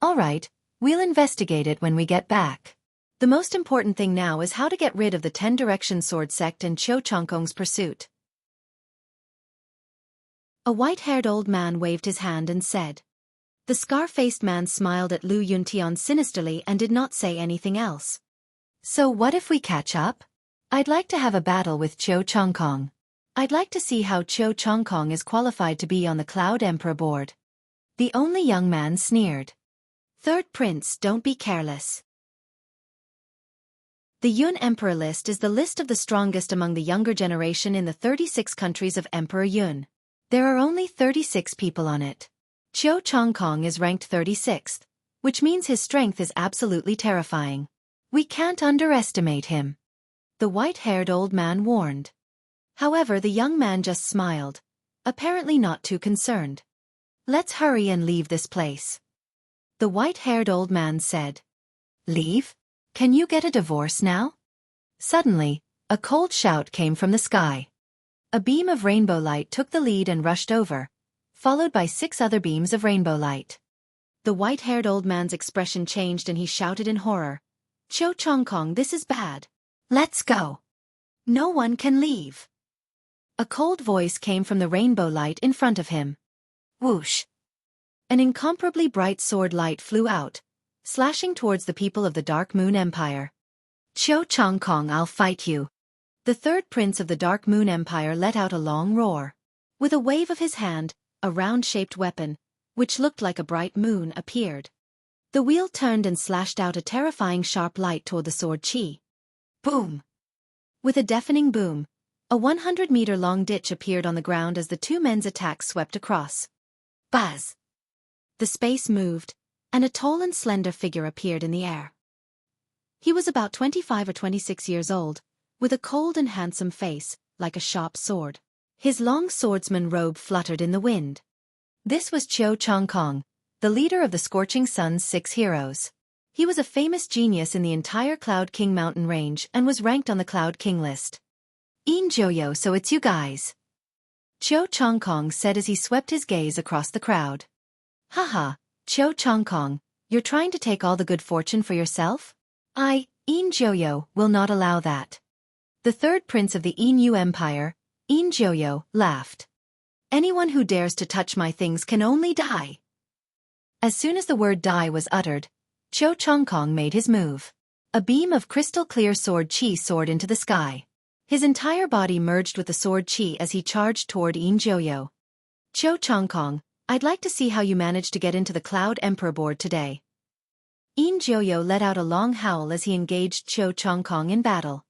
"All right, we'll investigate it when we get back. The most important thing now is how to get rid of the 10-direction sword sect and Qiu Changkong's pursuit." A white-haired old man waved his hand and said. The scar-faced man smiled at Lu Yuntian sinisterly and did not say anything else. "So what if we catch up? I'd like to have a battle with Qiu Changkong. I'd like to see how Qiu Changkong is qualified to be on the Cloud Emperor board." The only young man sneered. "Third Prince, don't be careless. The Yun Emperor list is the list of the strongest among the younger generation in the 36 countries of Emperor Yun. There are only 36 people on it. Qiu Changkong is ranked 36th, which means his strength is absolutely terrifying. We can't underestimate him," the white-haired old man warned. However, the young man just smiled, apparently not too concerned. "Let's hurry and leave this place," the white-haired old man said. "Leave? Can you get a divorce now?" Suddenly, a cold shout came from the sky. A beam of rainbow light took the lead and rushed over, followed by 6 other beams of rainbow light. The white-haired old man's expression changed and he shouted in horror, "Qiu Changkong, this is bad. Let's go. No one can leave." A cold voice came from the rainbow light in front of him. Whoosh! An incomparably bright sword light flew out, slashing towards the people of the Dark Moon Empire. "Qiu Changkong, I'll fight you." The third prince of the Dark Moon Empire let out a long roar. With a wave of his hand, a round-shaped weapon, which looked like a bright moon, appeared. The wheel turned and slashed out a terrifying sharp light toward the sword Qi. Boom! With a deafening boom, a 100-meter-long ditch appeared on the ground as the two men's attacks swept across. Buzz! The space moved, and a tall and slender figure appeared in the air. He was about 25 or 26 years old, with a cold and handsome face, like a sharp sword. His long swordsman robe fluttered in the wind. This was Qiu Changkong, the leader of the Scorching Sun's 6 heroes. He was a famous genius in the entire Cloud King mountain range and was ranked on the Cloud King list. "In Joyo, so it's you guys," Qiu Changkong said as he swept his gaze across the crowd. "Haha, Qiu Changkong, you're trying to take all the good fortune for yourself? In Joyo, will not allow that." The third prince of the Inu Empire, In Joyo, laughed. "Anyone who dares to touch my things can only die." As soon as the word die was uttered, Qiu Changkong made his move. A beam of crystal-clear sword Qi soared into the sky. His entire body merged with the sword Qi as he charged toward In Joyo. "Qiu Changkong, I'd like to see how you managed to get into the Cloud Emperor board today." In Joyo let out a long howl as he engaged Qiu Changkong in battle.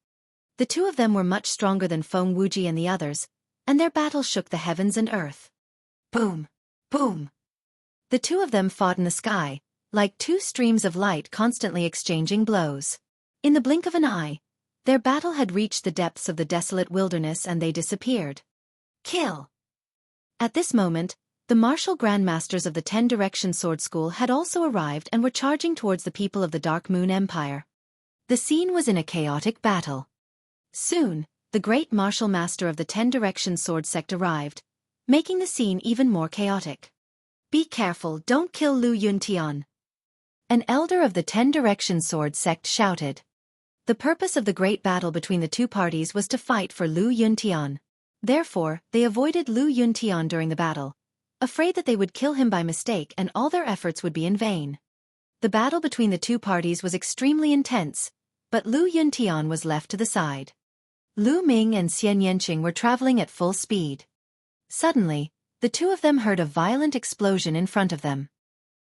The two of them were much stronger than Feng Wuji and the others, and their battle shook the heavens and earth. Boom! Boom! The two of them fought in the sky, like two streams of light constantly exchanging blows. In the blink of an eye, their battle had reached the depths of the desolate wilderness and they disappeared. Kill! At this moment, the martial grandmasters of the 10-direction sword school had also arrived and were charging towards the people of the Dark Moon Empire. The scene was in a chaotic battle. Soon, the great martial master of the 10-direction sword sect arrived, making the scene even more chaotic. "Be careful, don't kill Lu Yuntian," An elder of the 10 Direction Sword sect shouted. The purpose of the great battle between the two parties was to fight for Lu Yuntian. Therefore, they avoided Lu Yuntian during the battle, afraid that they would kill him by mistake and all their efforts would be in vain. The battle between the two parties was extremely intense, but Lu Yuntian was left to the side. Lu Ming and Xian Yanqing were traveling at full speed. Suddenly, the two of them heard a violent explosion in front of them.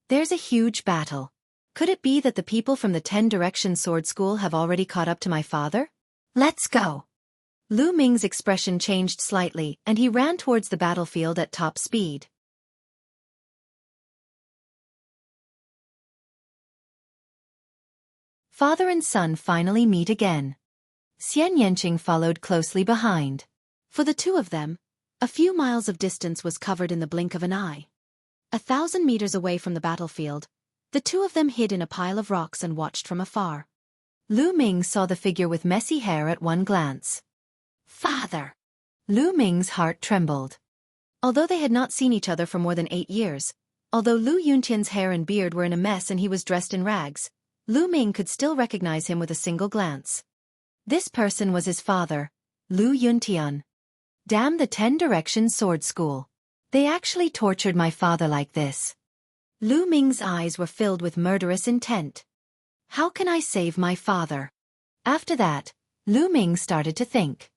There's a huge battle. Could it be that the people from the 10 Direction Sword School have already caught up to my father? Let's go! Lu Ming's expression changed slightly and he ran towards the battlefield at top speed. Father and son finally meet again. Xian Yanqing followed closely behind. For the two of them, a few miles of distance was covered in the blink of an eye. 1,000 meters away from the battlefield, the two of them hid in a pile of rocks and watched from afar. Lu Ming saw the figure with messy hair at one glance. Father! Lu Ming's heart trembled. Although they had not seen each other for more than 8 years, although Lu Yuntian's hair and beard were in a mess and he was dressed in rags, Lu Ming could still recognize him with a single glance. This person was his father, Lu Yuntian. Damn the 10 Direction Sword School. They actually tortured my father like this. Lu Ming's eyes were filled with murderous intent. How can I save my father? After that, Lu Ming started to think.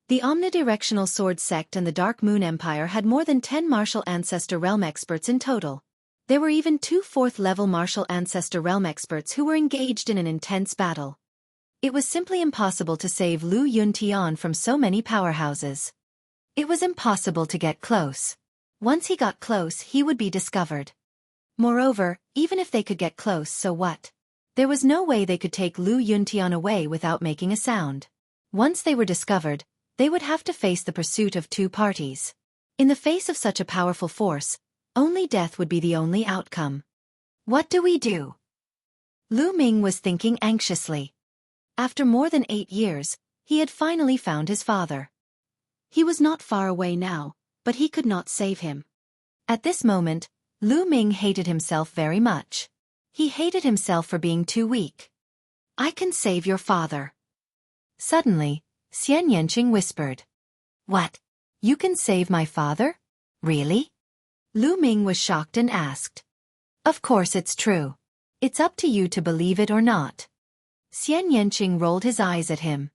The omnidirectional sword sect and the Dark Moon Empire had more than 10 martial ancestor realm experts in total. There were even 2 4th-level martial ancestor realm experts who were engaged in an intense battle. It was simply impossible to save Lu Yuntian from so many powerhouses. It was impossible to get close. Once he got close, he would be discovered. Moreover, even if they could get close, so what? There was no way they could take Lu Yuntian away without making a sound. Once they were discovered, they would have to face the pursuit of 2 parties. In the face of such a powerful force, only death would be the only outcome. What do we do? Lu Ming was thinking anxiously. After more than 8 years, he had finally found his father. He was not far away now, but he could not save him. At this moment, Lu Ming hated himself very much. He hated himself for being too weak. I can save your father. Suddenly, Xian Yanqing whispered. What? You can save my father? Really? Lu Ming was shocked and asked. Of course it's true. It's up to you to believe it or not. Xian Yanqing rolled his eyes at him.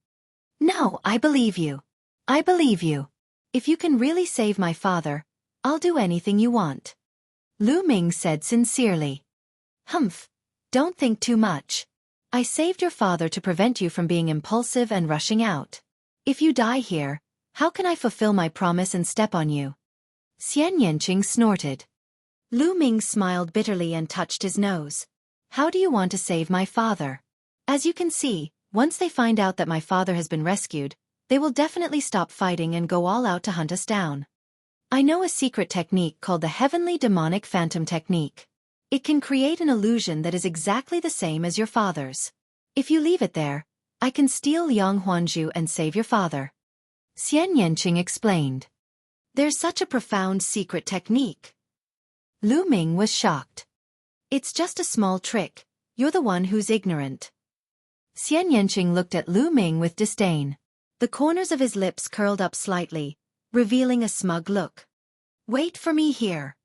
No, I believe you. I believe you. If you can really save my father, I'll do anything you want. Lu Ming said sincerely. Humph. Don't think too much. I saved your father to prevent you from being impulsive and rushing out. If you die here, how can I fulfill my promise and step on you? Xian Yanqing snorted. Lu Ming smiled bitterly and touched his nose. How do you want to save my father? As you can see, once they find out that my father has been rescued, they will definitely stop fighting and go all out to hunt us down. I know a secret technique called the Heavenly Demonic Phantom Technique. It can create an illusion that is exactly the same as your father's. If you leave it there, I can steal Yang Huanzhu and save your father. Xian Yanqing explained. There's such a profound secret technique. Lu Ming was shocked. It's just a small trick. You're the one who's ignorant. Xian Yanqing looked at Lu Ming with disdain. The corners of his lips curled up slightly, revealing a smug look. Wait for me here.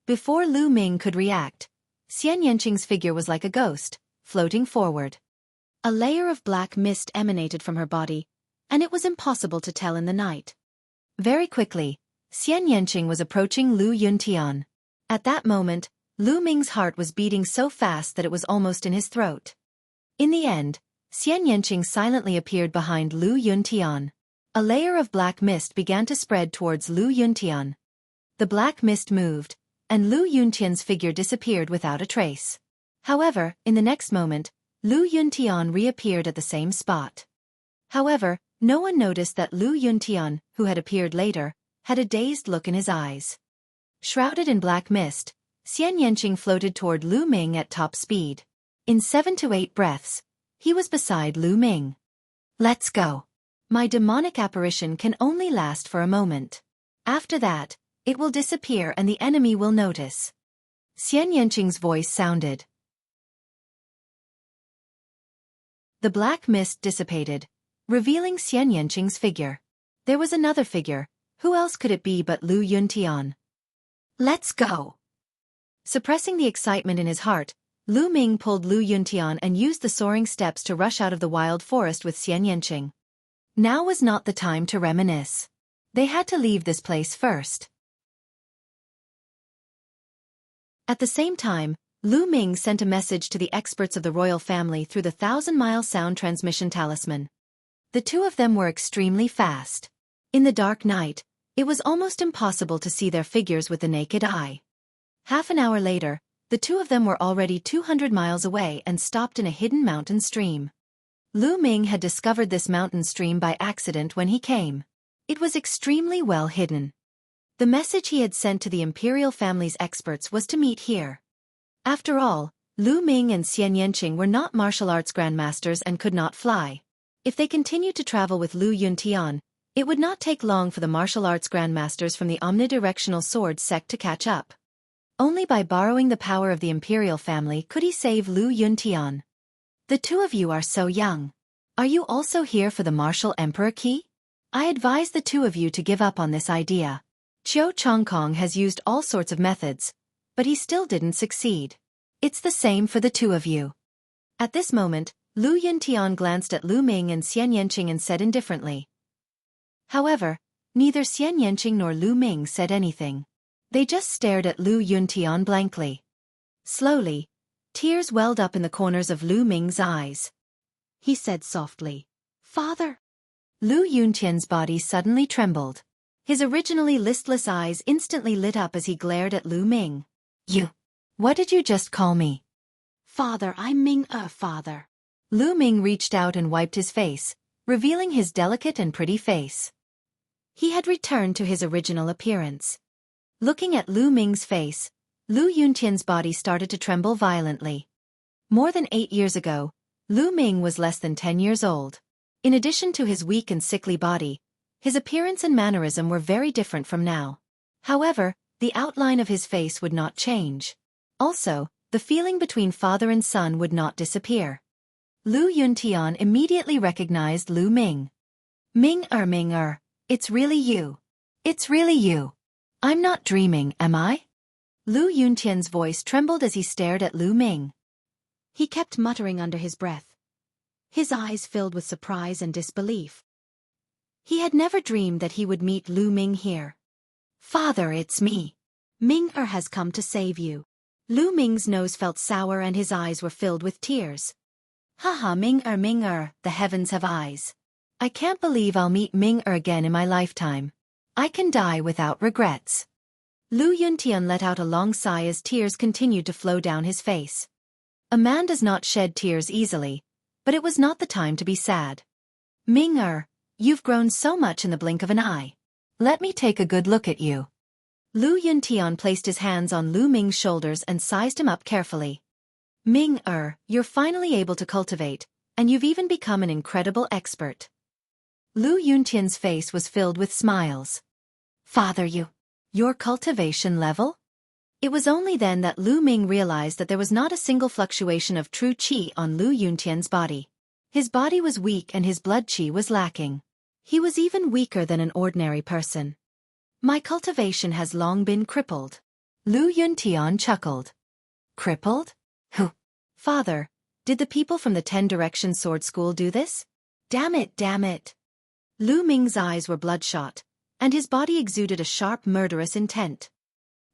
Before Lu Ming could react, Xian Yanqing's figure was like a ghost, floating forward. A layer of black mist emanated from her body, and it was impossible to tell in the night. Very quickly, Xian Yanqing was approaching Lu Yuntian. At that moment, Lu Ming's heart was beating so fast that it was almost in his throat. In the end, Xian Yanqing silently appeared behind Lu Yuntian. A layer of black mist began to spread towards Lu Yuntian. The black mist moved, and Lu Yuntian's figure disappeared without a trace. However, in the next moment, Lu Yuntian reappeared at the same spot. However, no one noticed that Lu Yuntian, who had appeared later, had a dazed look in his eyes. Shrouded in black mist, Xian Yanqing floated toward Lu Ming at top speed. In 7 to 8 breaths, he was beside Lu Ming. Let's go. My demonic apparition can only last for a moment. After that, it will disappear and the enemy will notice. Xian Yanqing's voice sounded. The black mist dissipated, revealing Xian Yanqing's figure. There was another figure. Who else could it be but Lu Yuntian? Let's go! Suppressing the excitement in his heart, Lu Ming pulled Lu Yuntian and used the soaring steps to rush out of the wild forest with Xian Yanqing. Now was not the time to reminisce. They had to leave this place first. At the same time, Lu Ming sent a message to the experts of the royal family through the 1,000-mile sound transmission talisman. The two of them were extremely fast. In the dark night, it was almost impossible to see their figures with the naked eye. Half an hour later, the two of them were already 200 miles away and stopped in a hidden mountain stream. Lu Ming had discovered this mountain stream by accident when he came. It was extremely well hidden. The message he had sent to the imperial family's experts was to meet here. After all, Lu Ming and Xian Yanqing were not martial arts grandmasters and could not fly. If they continued to travel with Lu Yuntian, it would not take long for the martial arts grandmasters from the omnidirectional sword sect to catch up. Only by borrowing the power of the imperial family could he save Lu Yuntian. The two of you are so young. Are you also here for the martial emperor key? I advise the two of you to give up on this idea. Qiu Chongkong has used all sorts of methods, but he still didn't succeed. It's the same for the two of you. At this moment, Lu Yuntian glanced at Lu Ming and Xian Yanqing and said indifferently. However, neither Xian Yanqing nor Lu Ming said anything. They just stared at Lu Yuntian blankly. Slowly, tears welled up in the corners of Lu Ming's eyes. He said softly, "Father." Lu Yuntian's body suddenly trembled. His originally listless eyes instantly lit up as he glared at Lu Ming. What did you just call me? Father, I'm Ming-er, father. Lu Ming reached out and wiped his face, revealing his delicate and pretty face. He had returned to his original appearance. Looking at Lu Ming's face, Lu Yuntian's body started to tremble violently. More than 8 years ago, Lu Ming was less than 10 years old. In addition to his weak and sickly body, his appearance and mannerism were very different from now. However, the outline of his face would not change. Also, the feeling between father and son would not disappear. Lu Yuntian immediately recognized Lu Ming. Ming-er, it's really you. It's really you. I'm not dreaming, am I? Lu Yuntian's voice trembled as he stared at Lu Ming. He kept muttering under his breath. His eyes filled with surprise and disbelief. He had never dreamed that he would meet Lu Ming here. Father, it's me. Ming-er has come to save you. Lu Ming's nose felt sour and his eyes were filled with tears. Haha, Ming-er, the heavens have eyes. I can't believe I'll meet Ming-er again in my lifetime. I can die without regrets. Lu Yuntian let out a long sigh as tears continued to flow down his face. A man does not shed tears easily, but it was not the time to be sad. Ming-er, you've grown so much in the blink of an eye. Let me take a good look at you. Lu Yuntian placed his hands on Lu Ming's shoulders and sized him up carefully. Ming-er, you're finally able to cultivate, and you've even become an incredible expert. Lu Yuntian's face was filled with smiles. Father, your cultivation level? It was only then that Lu Ming realized that there was not a single fluctuation of true qi on Lu Yuntian's body. His body was weak and his blood qi was lacking. He was even weaker than an ordinary person. My cultivation has long been crippled. Lu Yuntian chuckled. Crippled? Who? Father, did the people from the 10 Direction Sword School do this? Damn it. Lu Ming's eyes were bloodshot, and his body exuded a sharp murderous intent.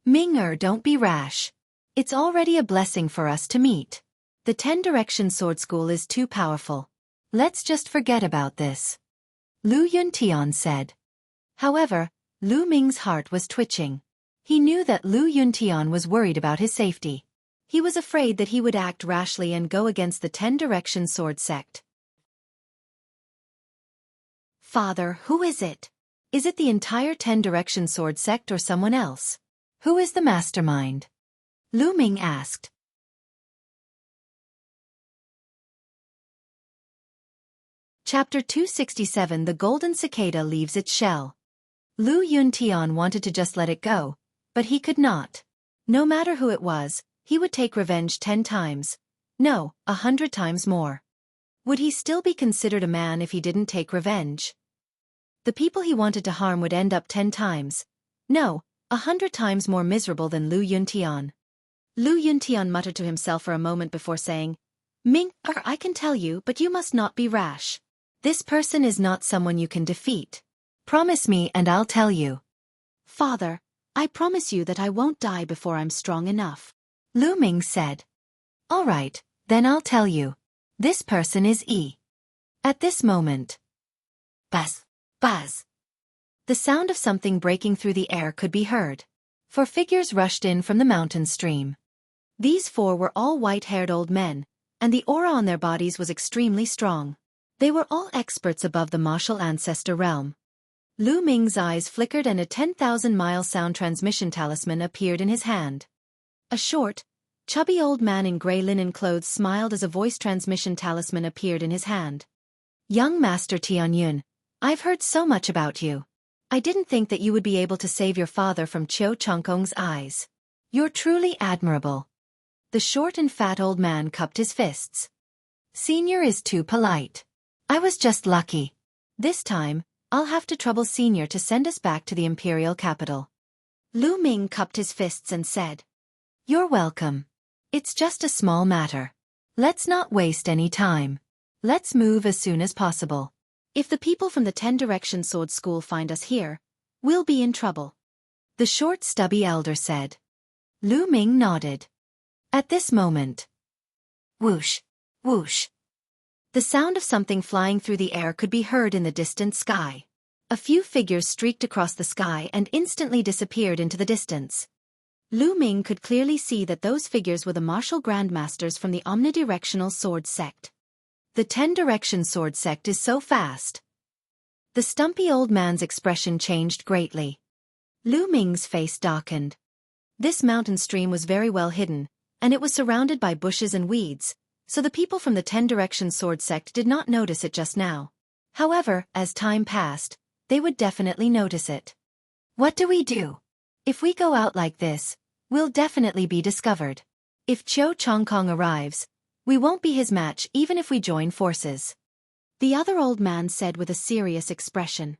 Ming-er, don't be rash. It's already a blessing for us to meet. The 10 Direction Sword School is too powerful. Let's just forget about this. Lu Yuntian said. However, Lu Ming's heart was twitching. He knew that Lu Yuntian was worried about his safety. He was afraid that he would act rashly and go against the 10 Direction Sword sect. Father, who is it? Is it the entire 10 Direction Sword sect or someone else? Who is the mastermind? Lu Ming asked. Chapter 267 The Golden Cicada Leaves Its Shell. Lu Yuntian wanted to just let it go, but he could not. No matter who it was, he would take revenge 10 times. No, 100 times more. Would he still be considered a man if he didn't take revenge? The people he wanted to harm would end up 10 times, no, 100 times more miserable than Lu Yuntian. Lu Yuntian muttered to himself for a moment before saying, I can tell you, but you must not be rash. This person is not someone you can defeat. Promise me and I'll tell you. Father, I promise you that I won't die before I'm strong enough. Lu Ming said. All right, then I'll tell you. This person is E. At this moment. Buzz, buzz. The sound of something breaking through the air could be heard. 4 figures rushed in from the mountain stream. These 4 were all white-haired old men, and the aura on their bodies was extremely strong. They were all experts above the martial ancestor realm. Lu Ming's eyes flickered and a 10,000-mile sound transmission talisman appeared in his hand. A short, chubby old man in gray linen clothes smiled as a voice transmission talisman appeared in his hand. Young Master Tianyun, I've heard so much about you. I didn't think that you would be able to save your father from Qiu Chongkong's eyes. You're truly admirable. The short and fat old man cupped his fists. Senior is too polite. I was just lucky. This time, I'll have to trouble Senior to send us back to the imperial capital. Lu Ming cupped his fists and said, You're welcome. It's just a small matter. Let's not waste any time. Let's move as soon as possible. If the people from the 10 Direction Sword School find us here, we'll be in trouble. The short stubby elder said. Lu Ming nodded. At this moment. Whoosh, whoosh. The sound of something flying through the air could be heard in the distant sky. A few figures streaked across the sky and instantly disappeared into the distance. Lu Ming could clearly see that those figures were the martial grandmasters from the omnidirectional sword sect. The 10 Direction Sword sect is so fast. The stumpy old man's expression changed greatly. Lu Ming's face darkened. This mountain stream was very well hidden, and it was surrounded by bushes and weeds, so the people from the 10 Direction Sword sect did not notice it just now. However, as time passed, they would definitely notice it. What do we do? If we go out like this, we'll definitely be discovered. If Qiu Chongkong arrives, we won't be his match even if we join forces. The other old man said with a serious expression.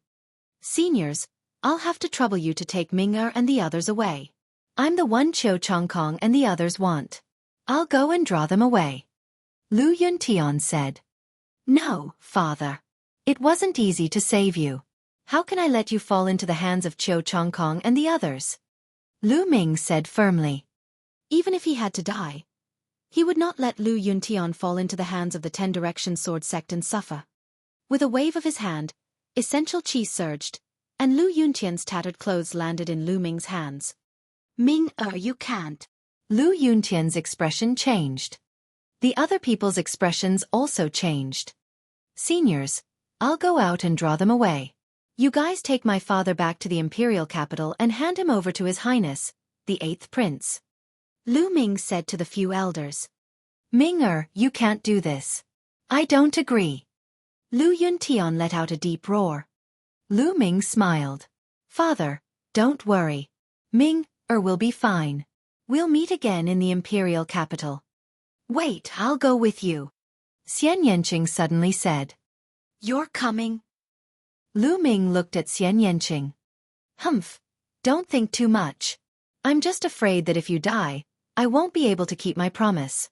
Seniors, I'll have to trouble you to take Ming'er and the others away. I'm the one Qiu Chongkong and the others want. I'll go and draw them away. Lu Yuntian said. No, father. It wasn't easy to save you. How can I let you fall into the hands of Qiu Chongkong and the others? Lu Ming said firmly. Even if he had to die, he would not let Lu Yuntian fall into the hands of the 10 Direction Sword sect and suffer. With a wave of his hand, essential chi surged, and Lu Yuntian's tattered clothes landed in Lu Ming's hands. You can't. Lu Yuntian's expression changed. The other people's expressions also changed. Seniors, I'll go out and draw them away. You guys take my father back to the imperial capital and hand him over to His Highness, the 8th Prince. Lu Ming said to the few elders. Ming'er, you can't do this. I don't agree. Lu Yuntian let out a deep roar. Lu Ming smiled. Father, don't worry. Ming'er will be fine. We'll meet again in the imperial capital. Wait, I'll go with you. Xian Yanqing suddenly said. You're coming? Lu Ming looked at Xian Yanqing. Humph, don't think too much. I'm just afraid that if you die, I won't be able to keep my promise.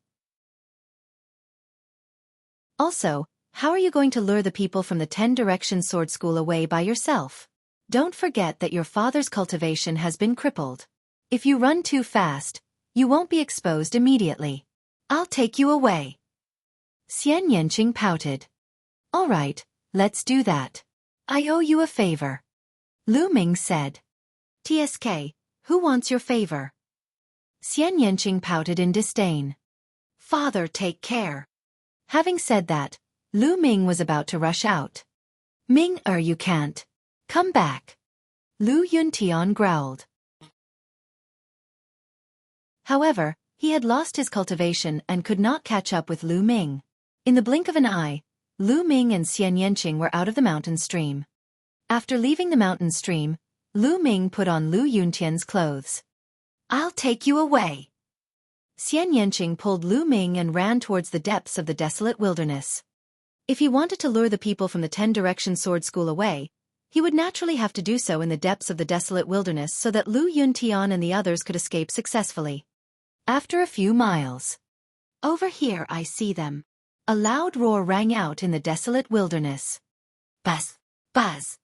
Also, how are you going to lure the people from the 10 Direction Sword School away by yourself? Don't forget that your father's cultivation has been crippled. If you run too fast, you won't be exposed immediately. I'll take you away. Xian Yanqing pouted. All right, let's do that. I owe you a favor. Lu Ming said. TSK, who wants your favor? Xian Yanqing pouted in disdain. Father, take care. Having said that, Lu Ming was about to rush out. Ming'er, you can't. Come back. Lu Yuntian growled. However, he had lost his cultivation and could not catch up with Lu Ming. In the blink of an eye, Lu Ming and Xian Yanqing were out of the mountain stream. After leaving the mountain stream, Lu Ming put on Lu Yuntian's clothes. I'll take you away. Xian Yanqing pulled Lu Ming and ran towards the depths of the desolate wilderness. If he wanted to lure the people from the 10-direction sword school away, he would naturally have to do so in the depths of the desolate wilderness so that Lu Yuntian and the others could escape successfully. After a few miles. Over here I see them. A loud roar rang out in the desolate wilderness. Buzz! Buzz!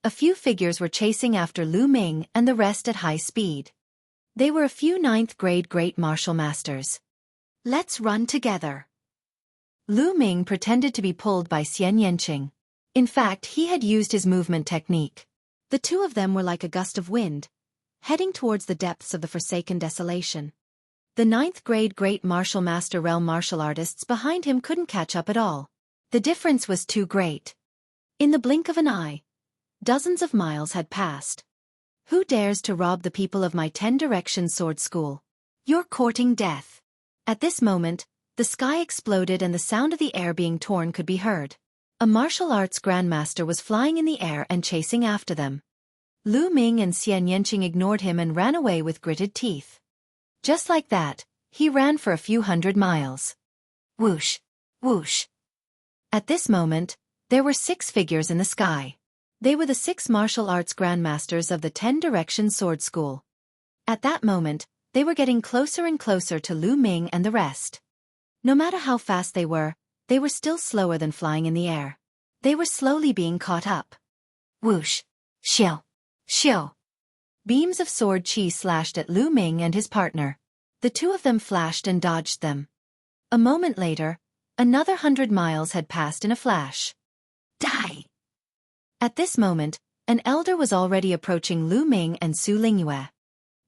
A few figures were chasing after Lu Ming and the rest at high speed. They were a few 9th grade great martial masters. Let's run together. Lu Ming pretended to be pulled by Xian Yanqing. In fact, he had used his movement technique. The two of them were like a gust of wind, heading towards the depths of the forsaken desolation. The 9th grade great martial master realm martial artists behind him couldn't catch up at all. The difference was too great. In the blink of an eye, dozens of miles had passed. Who dares to rob the people of my 10-direction sword school? You're courting death. At this moment, the sky exploded and the sound of the air being torn could be heard. A martial arts grandmaster was flying in the air and chasing after them. Lu Ming and Xian Yanqing ignored him and ran away with gritted teeth. Just like that, he ran for a few hundred miles. Whoosh! Whoosh! At this moment, there were 6 figures in the sky. They were the 6 martial arts grandmasters of the 10-direction sword school. At that moment, they were getting closer and closer to Lu Ming and the rest. No matter how fast they were still slower than flying in the air. They were slowly being caught up. Whoosh! Xiao! Xiao! Beams of sword chi slashed at Lu Ming and his partner. The two of them flashed and dodged them. A moment later, another 100 miles had passed in a flash. Die! At this moment, an elder was already approaching Lu Ming and Su Lingyue.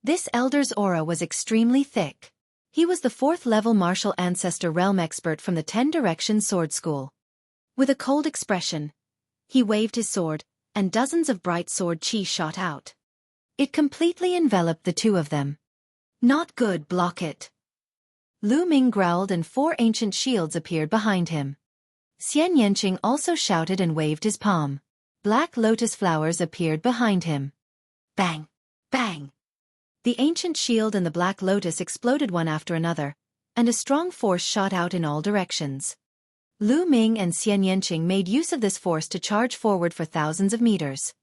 This elder's aura was extremely thick. He was the 4th-level martial ancestor realm expert from the 10-direction sword school. With a cold expression, he waved his sword, and dozens of bright sword chi shot out. It completely enveloped the two of them. Not good, block it. Lu Ming growled and 4 ancient shields appeared behind him. Xian Yanqing also shouted and waved his palm. Black lotus flowers appeared behind him. Bang! Bang! The ancient shield and the black lotus exploded one after another, and a strong force shot out in all directions. Lu Ming and Xian Yanqing made use of this force to charge forward for thousands of meters.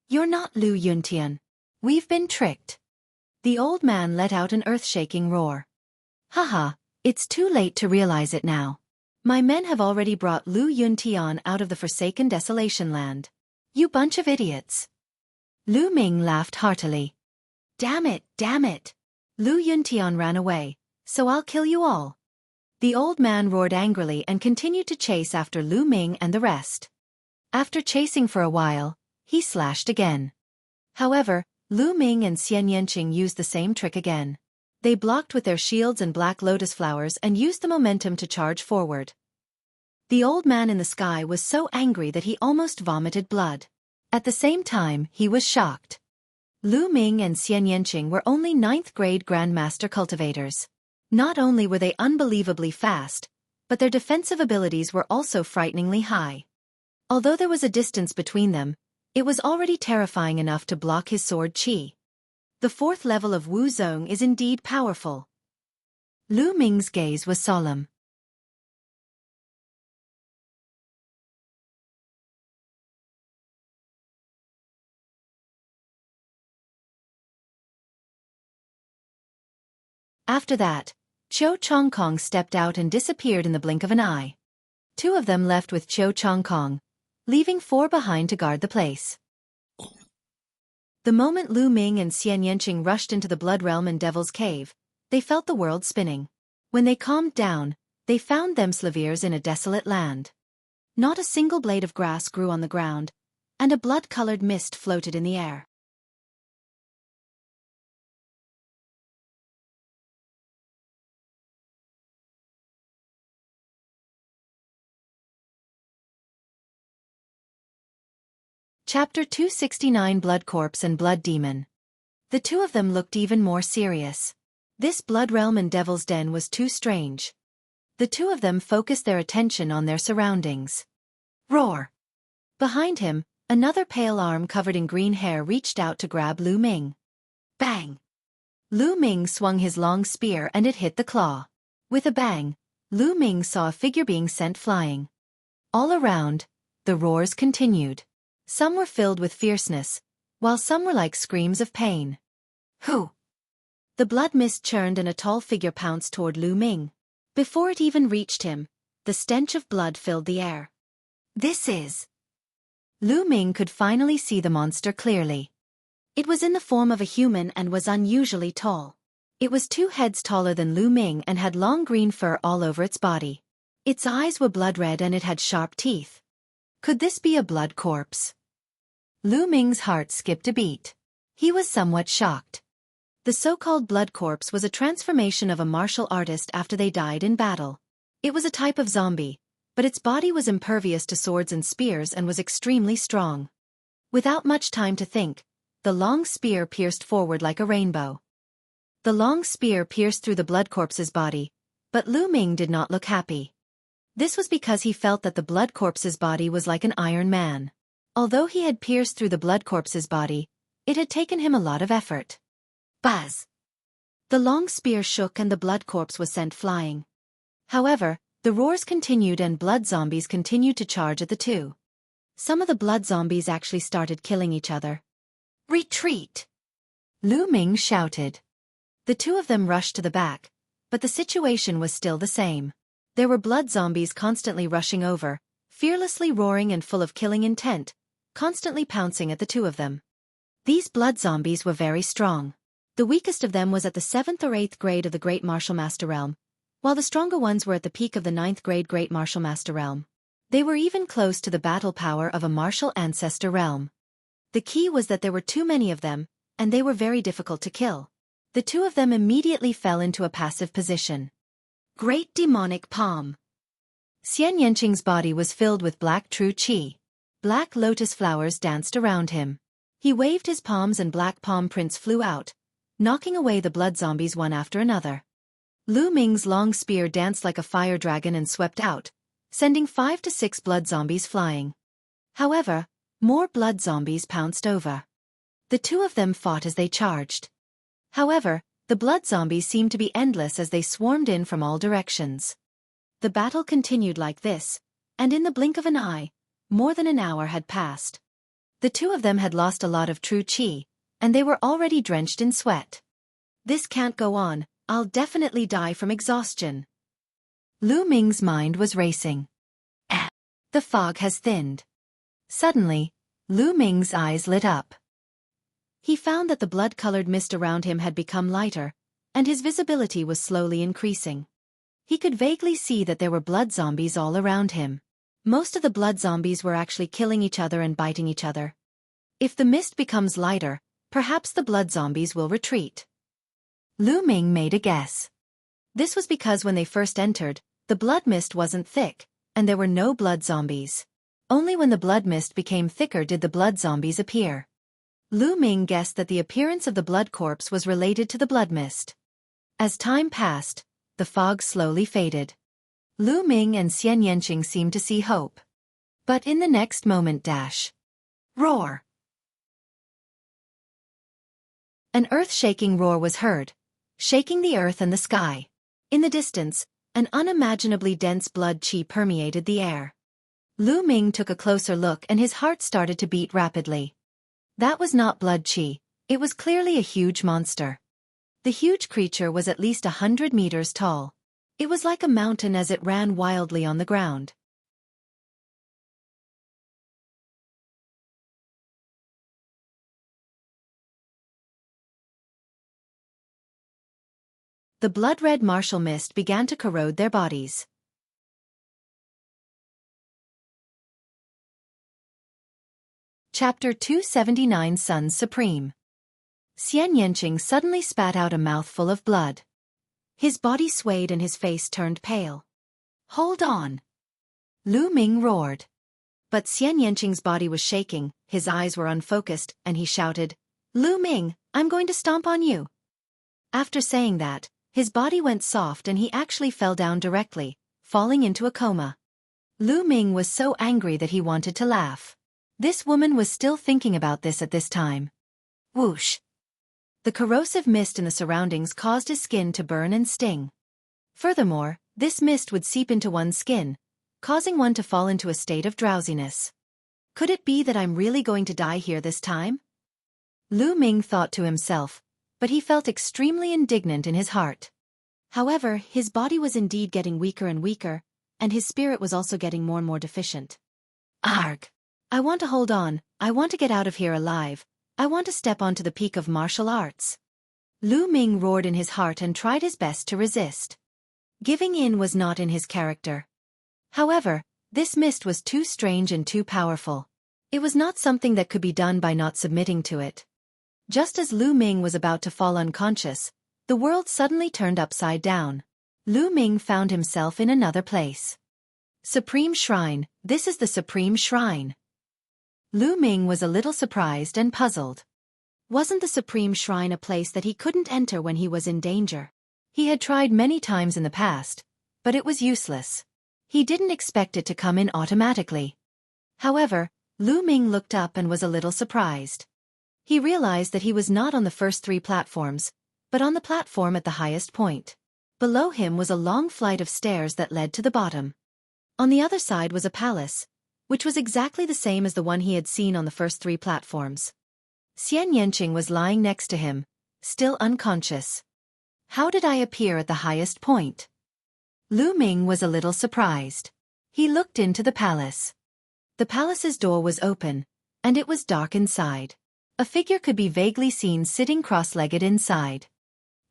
You're not Lu Yuntian. We've been tricked. The old man let out an earth-shaking roar. Haha, it's too late to realize it now. My men have already brought Lu Yuntian out of the forsaken desolation land. You bunch of idiots. Lu Ming laughed heartily. Damn it, damn it. Lu Yuntian ran away, so I'll kill you all. The old man roared angrily and continued to chase after Lu Ming and the rest. After chasing for a while, he slashed again. However, Lu Ming and Xian Yanqing used the same trick again. They blocked with their shields and black lotus flowers and used the momentum to charge forward. The old man in the sky was so angry that he almost vomited blood. At the same time, he was shocked. Lu Ming and Xian Yanqing were only 9th grade grandmaster cultivators. Not only were they unbelievably fast, but their defensive abilities were also frighteningly high. Although there was a distance between them, it was already terrifying enough to block his sword chi. The 4th level of Wu Zong is indeed powerful. Lu Ming's gaze was solemn. After that, Qiu Chongkong stepped out and disappeared in the blink of an eye. 2 of them left with Qiu Chongkong, leaving 4 behind to guard the place. The moment Lu Ming and Xian Yanqing rushed into the Blood Realm and Devil's Cave, they felt the world spinning. When they calmed down, they found themselves in a desolate land. Not a single blade of grass grew on the ground, and a blood-colored mist floated in the air. Chapter 269 Blood Corpse and Blood Demon. The two of them looked even more serious. This Blood Realm and Devil's Den was too strange. The two of them focused their attention on their surroundings. Roar! Behind him, another pale arm covered in green hair reached out to grab Lu Ming. Bang! Lu Ming swung his long spear and it hit the claw. With a bang, Lu Ming saw a figure being sent flying. All around, the roars continued. Some were filled with fierceness, while some were like screams of pain. Who? The blood mist churned and a tall figure pounced toward Lu Ming. Before it even reached him, the stench of blood filled the air. This is... Lu Ming could finally see the monster clearly. It was in the form of a human and was unusually tall. It was 2 heads taller than Lu Ming and had long green fur all over its body. Its eyes were blood red and it had sharp teeth. Could this be a blood corpse? Lu Ming's heart skipped a beat. He was somewhat shocked. The so-called blood corpse was a transformation of a martial artist after they died in battle. It was a type of zombie, but its body was impervious to swords and spears and was extremely strong. Without much time to think, the long spear pierced forward like a rainbow. The long spear pierced through the blood corpse's body, but Lu Ming did not look happy. This was because he felt that the blood corpse's body was like an iron man. Although he had pierced through the blood corpse's body, it had taken him a lot of effort. Buzz! The long spear shook and the blood corpse was sent flying. However, the roars continued and blood zombies continued to charge at the two. Some of the blood zombies actually started killing each other. Retreat! Lu Ming shouted. The 2 of them rushed to the back, but the situation was still the same. There were blood zombies constantly rushing over, fearlessly roaring and full of killing intent, constantly pouncing at the 2 of them. These blood zombies were very strong. The weakest of them was at the 7th or 8th grade of the Great Martial Master Realm, while the stronger ones were at the peak of the 9th grade Great Martial Master Realm. They were even close to the battle power of a martial ancestor realm. The key was that there were too many of them, and they were very difficult to kill. The 2 of them immediately fell into a passive position. Great Demonic Palm. Xian Yanqing's body was filled with black true qi. Black lotus flowers danced around him. He waved his palms and black palm prints flew out, knocking away the blood zombies one after another. Lu Ming's long spear danced like a fire dragon and swept out, sending 5 to 6 blood zombies flying. However, more blood zombies pounced over. The 2 of them fought as they charged. However, the blood zombies seemed to be endless as they swarmed in from all directions. The battle continued like this, and in the blink of an eye, more than an hour had passed. The 2 of them had lost a lot of true qi, and they were already drenched in sweat. This can't go on, I'll definitely die from exhaustion. Lu Ming's mind was racing. The fog has thinned. Suddenly, Lu Ming's eyes lit up. He found that the blood-colored mist around him had become lighter, and his visibility was slowly increasing. He could vaguely see that there were blood zombies all around him. Most of the blood zombies were actually killing each other and biting each other. If the mist becomes lighter, perhaps the blood zombies will retreat. Lu Ming made a guess. This was because when they first entered, the blood mist wasn't thick, and there were no blood zombies. Only when the blood mist became thicker did the blood zombies appear. Lu Ming guessed that the appearance of the blood corpse was related to the blood mist. As time passed, the fog slowly faded. Lu Ming and Xian Yanqing seemed to see hope. But in the next moment roar! An earth-shaking roar was heard, shaking the earth and the sky. In the distance, an unimaginably dense blood qi permeated the air. Lu Ming took a closer look and his heart started to beat rapidly. That was not blood qi, it was clearly a huge monster. The huge creature was at least 100 meters tall. It was like a mountain as it ran wildly on the ground. The blood-red martial mist began to corrode their bodies. Chapter 279 Sons Supreme. Xian Yanqing suddenly spat out a mouthful of blood. His body swayed and his face turned pale. Hold on! Lu Ming roared. But Xian Yanqing's body was shaking, his eyes were unfocused, and he shouted, Lu Ming, I'm going to stomp on you. After saying that, his body went soft and he actually fell down directly, falling into a coma. Lu Ming was so angry that he wanted to laugh. This woman was still thinking about this at this time. Whoosh! The corrosive mist in the surroundings caused his skin to burn and sting. Furthermore, this mist would seep into one's skin, causing one to fall into a state of drowsiness. Could it be that I'm really going to die here this time? Lu Ming thought to himself, but he felt extremely indignant in his heart. However, his body was indeed getting weaker and weaker, and his spirit was also getting more and more deficient. Arg! I want to hold on, I want to get out of here alive, I want to step onto the peak of martial arts. Lu Ming roared in his heart and tried his best to resist. Giving in was not in his character. However, this mist was too strange and too powerful. It was not something that could be done by not submitting to it. Just as Lu Ming was about to fall unconscious, the world suddenly turned upside down. Lu Ming found himself in another place. Supreme Shrine, this is the Supreme Shrine. Lu Ming was a little surprised and puzzled. Wasn't the Supreme Shrine a place that he couldn't enter when he was in danger? He had tried many times in the past, but it was useless. He didn't expect it to come in automatically. However, Lu Ming looked up and was a little surprised. He realized that he was not on the first 3 platforms, but on the platform at the highest point. Below him was a long flight of stairs that led to the bottom. On the other side was a palace, which was exactly the same as the one he had seen on the first 3 platforms. Xian Yanqing was lying next to him, still unconscious. How did I appear at the highest point? Lu Ming was a little surprised. He looked into the palace. The palace's door was open, and it was dark inside. A figure could be vaguely seen sitting cross-legged inside.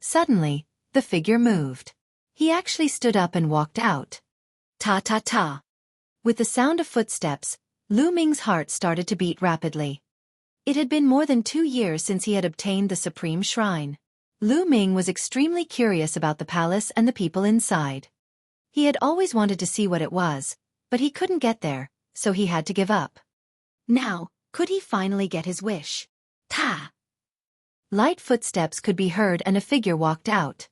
Suddenly, the figure moved. He actually stood up and walked out. Ta-ta-ta. With the sound of footsteps, Lu Ming's heart started to beat rapidly. It had been more than 2 years since he had obtained the Supreme Shrine. Lu Ming was extremely curious about the palace and the people inside. He had always wanted to see what it was, but he couldn't get there, so he had to give up. Now, could he finally get his wish? Ta! Light footsteps could be heard and a figure walked out.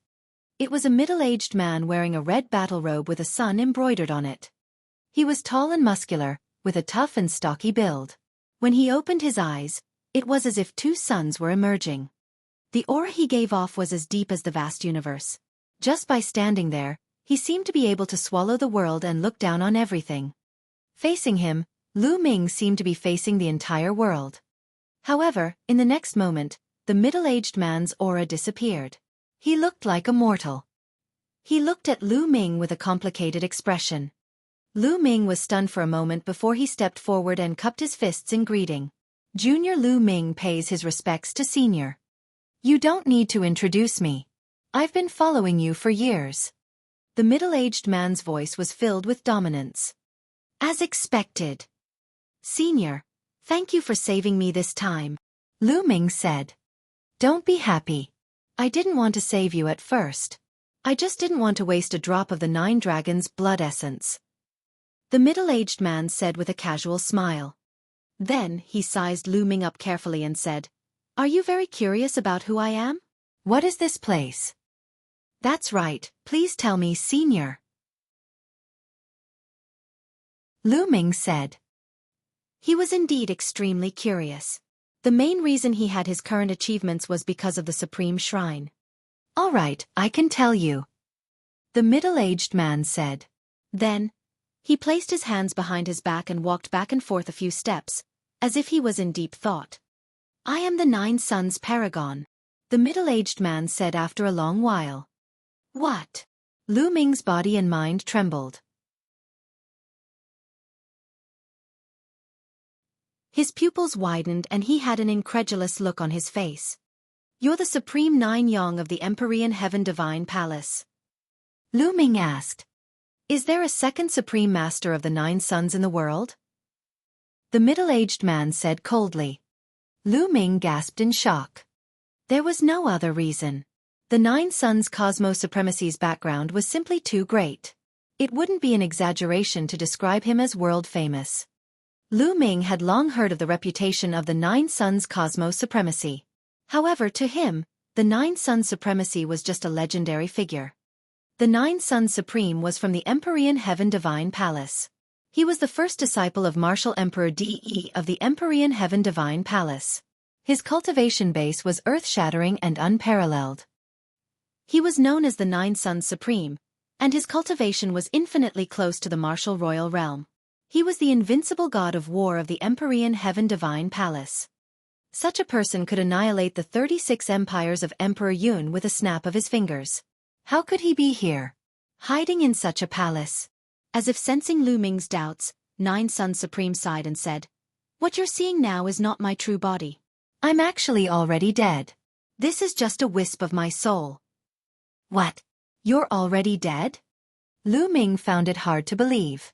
It was a middle-aged man wearing a red battle robe with a sun embroidered on it. He was tall and muscular, with a tough and stocky build. When he opened his eyes, it was as if 2 suns were emerging. The aura he gave off was as deep as the vast universe. Just by standing there, he seemed to be able to swallow the world and look down on everything. Facing him, Lu Ming seemed to be facing the entire world. However, in the next moment, the middle-aged man's aura disappeared. He looked like a mortal. He looked at Lu Ming with a complicated expression. Lu Ming was stunned for a moment before he stepped forward and cupped his fists in greeting. Junior Lu Ming pays his respects to Senior. You don't need to introduce me. I've been following you for years. The middle-aged man's voice was filled with dominance. As expected. Senior, thank you for saving me this time, Lu Ming said. Don't be happy. I didn't want to save you at first. I just didn't want to waste a drop of the 9 dragons' blood essence. The middle-aged man said with a casual smile. Then he sized Lu Ming up carefully and said, Are you very curious about who I am? What is this place? That's right, please tell me, Senior. Lu Ming said. He was indeed extremely curious. The main reason he had his current achievements was because of the Supreme Shrine. All right, I can tell you. The middle-aged man said. Then, he placed his hands behind his back and walked back and forth a few steps, as if he was in deep thought. I am the 9 Suns Paragon, the middle-aged man said after a long while. What? Lu Ming's body and mind trembled. His pupils widened and he had an incredulous look on his face. You're the Supreme 9 Yang of the Empyrean Heaven Divine Palace? Lu Ming asked. Is there a second Supreme Master of the 9 Suns in the world? The middle-aged man said coldly. Lu Ming gasped in shock. There was no other reason. The 9 Suns' Cosmos Supremacy's background was simply too great. It wouldn't be an exaggeration to describe him as world-famous. Lu Ming had long heard of the reputation of the 9 Suns' Cosmos Supremacy. However, to him, the 9 Suns' Supremacy was just a legendary figure. The 9 Suns Supreme was from the Empyrean Heaven Divine Palace. He was the first disciple of Martial Emperor De of the Empyrean Heaven Divine Palace. His cultivation base was earth-shattering and unparalleled. He was known as the 9 Suns Supreme, And his cultivation was infinitely close to the martial royal realm. He was the invincible god of war of the Empyrean Heaven Divine Palace. Such a person could annihilate the 36 empires of Emperor Yun with a snap of his fingers. How could he be here, hiding in such a palace? As if sensing Lu Ming's doubts, Nine Suns Supreme sighed and said, "What you're seeing now is not my true body. I'm actually already dead. This is just a wisp of my soul." "What? You're already dead?" Lu Ming found it hard to believe.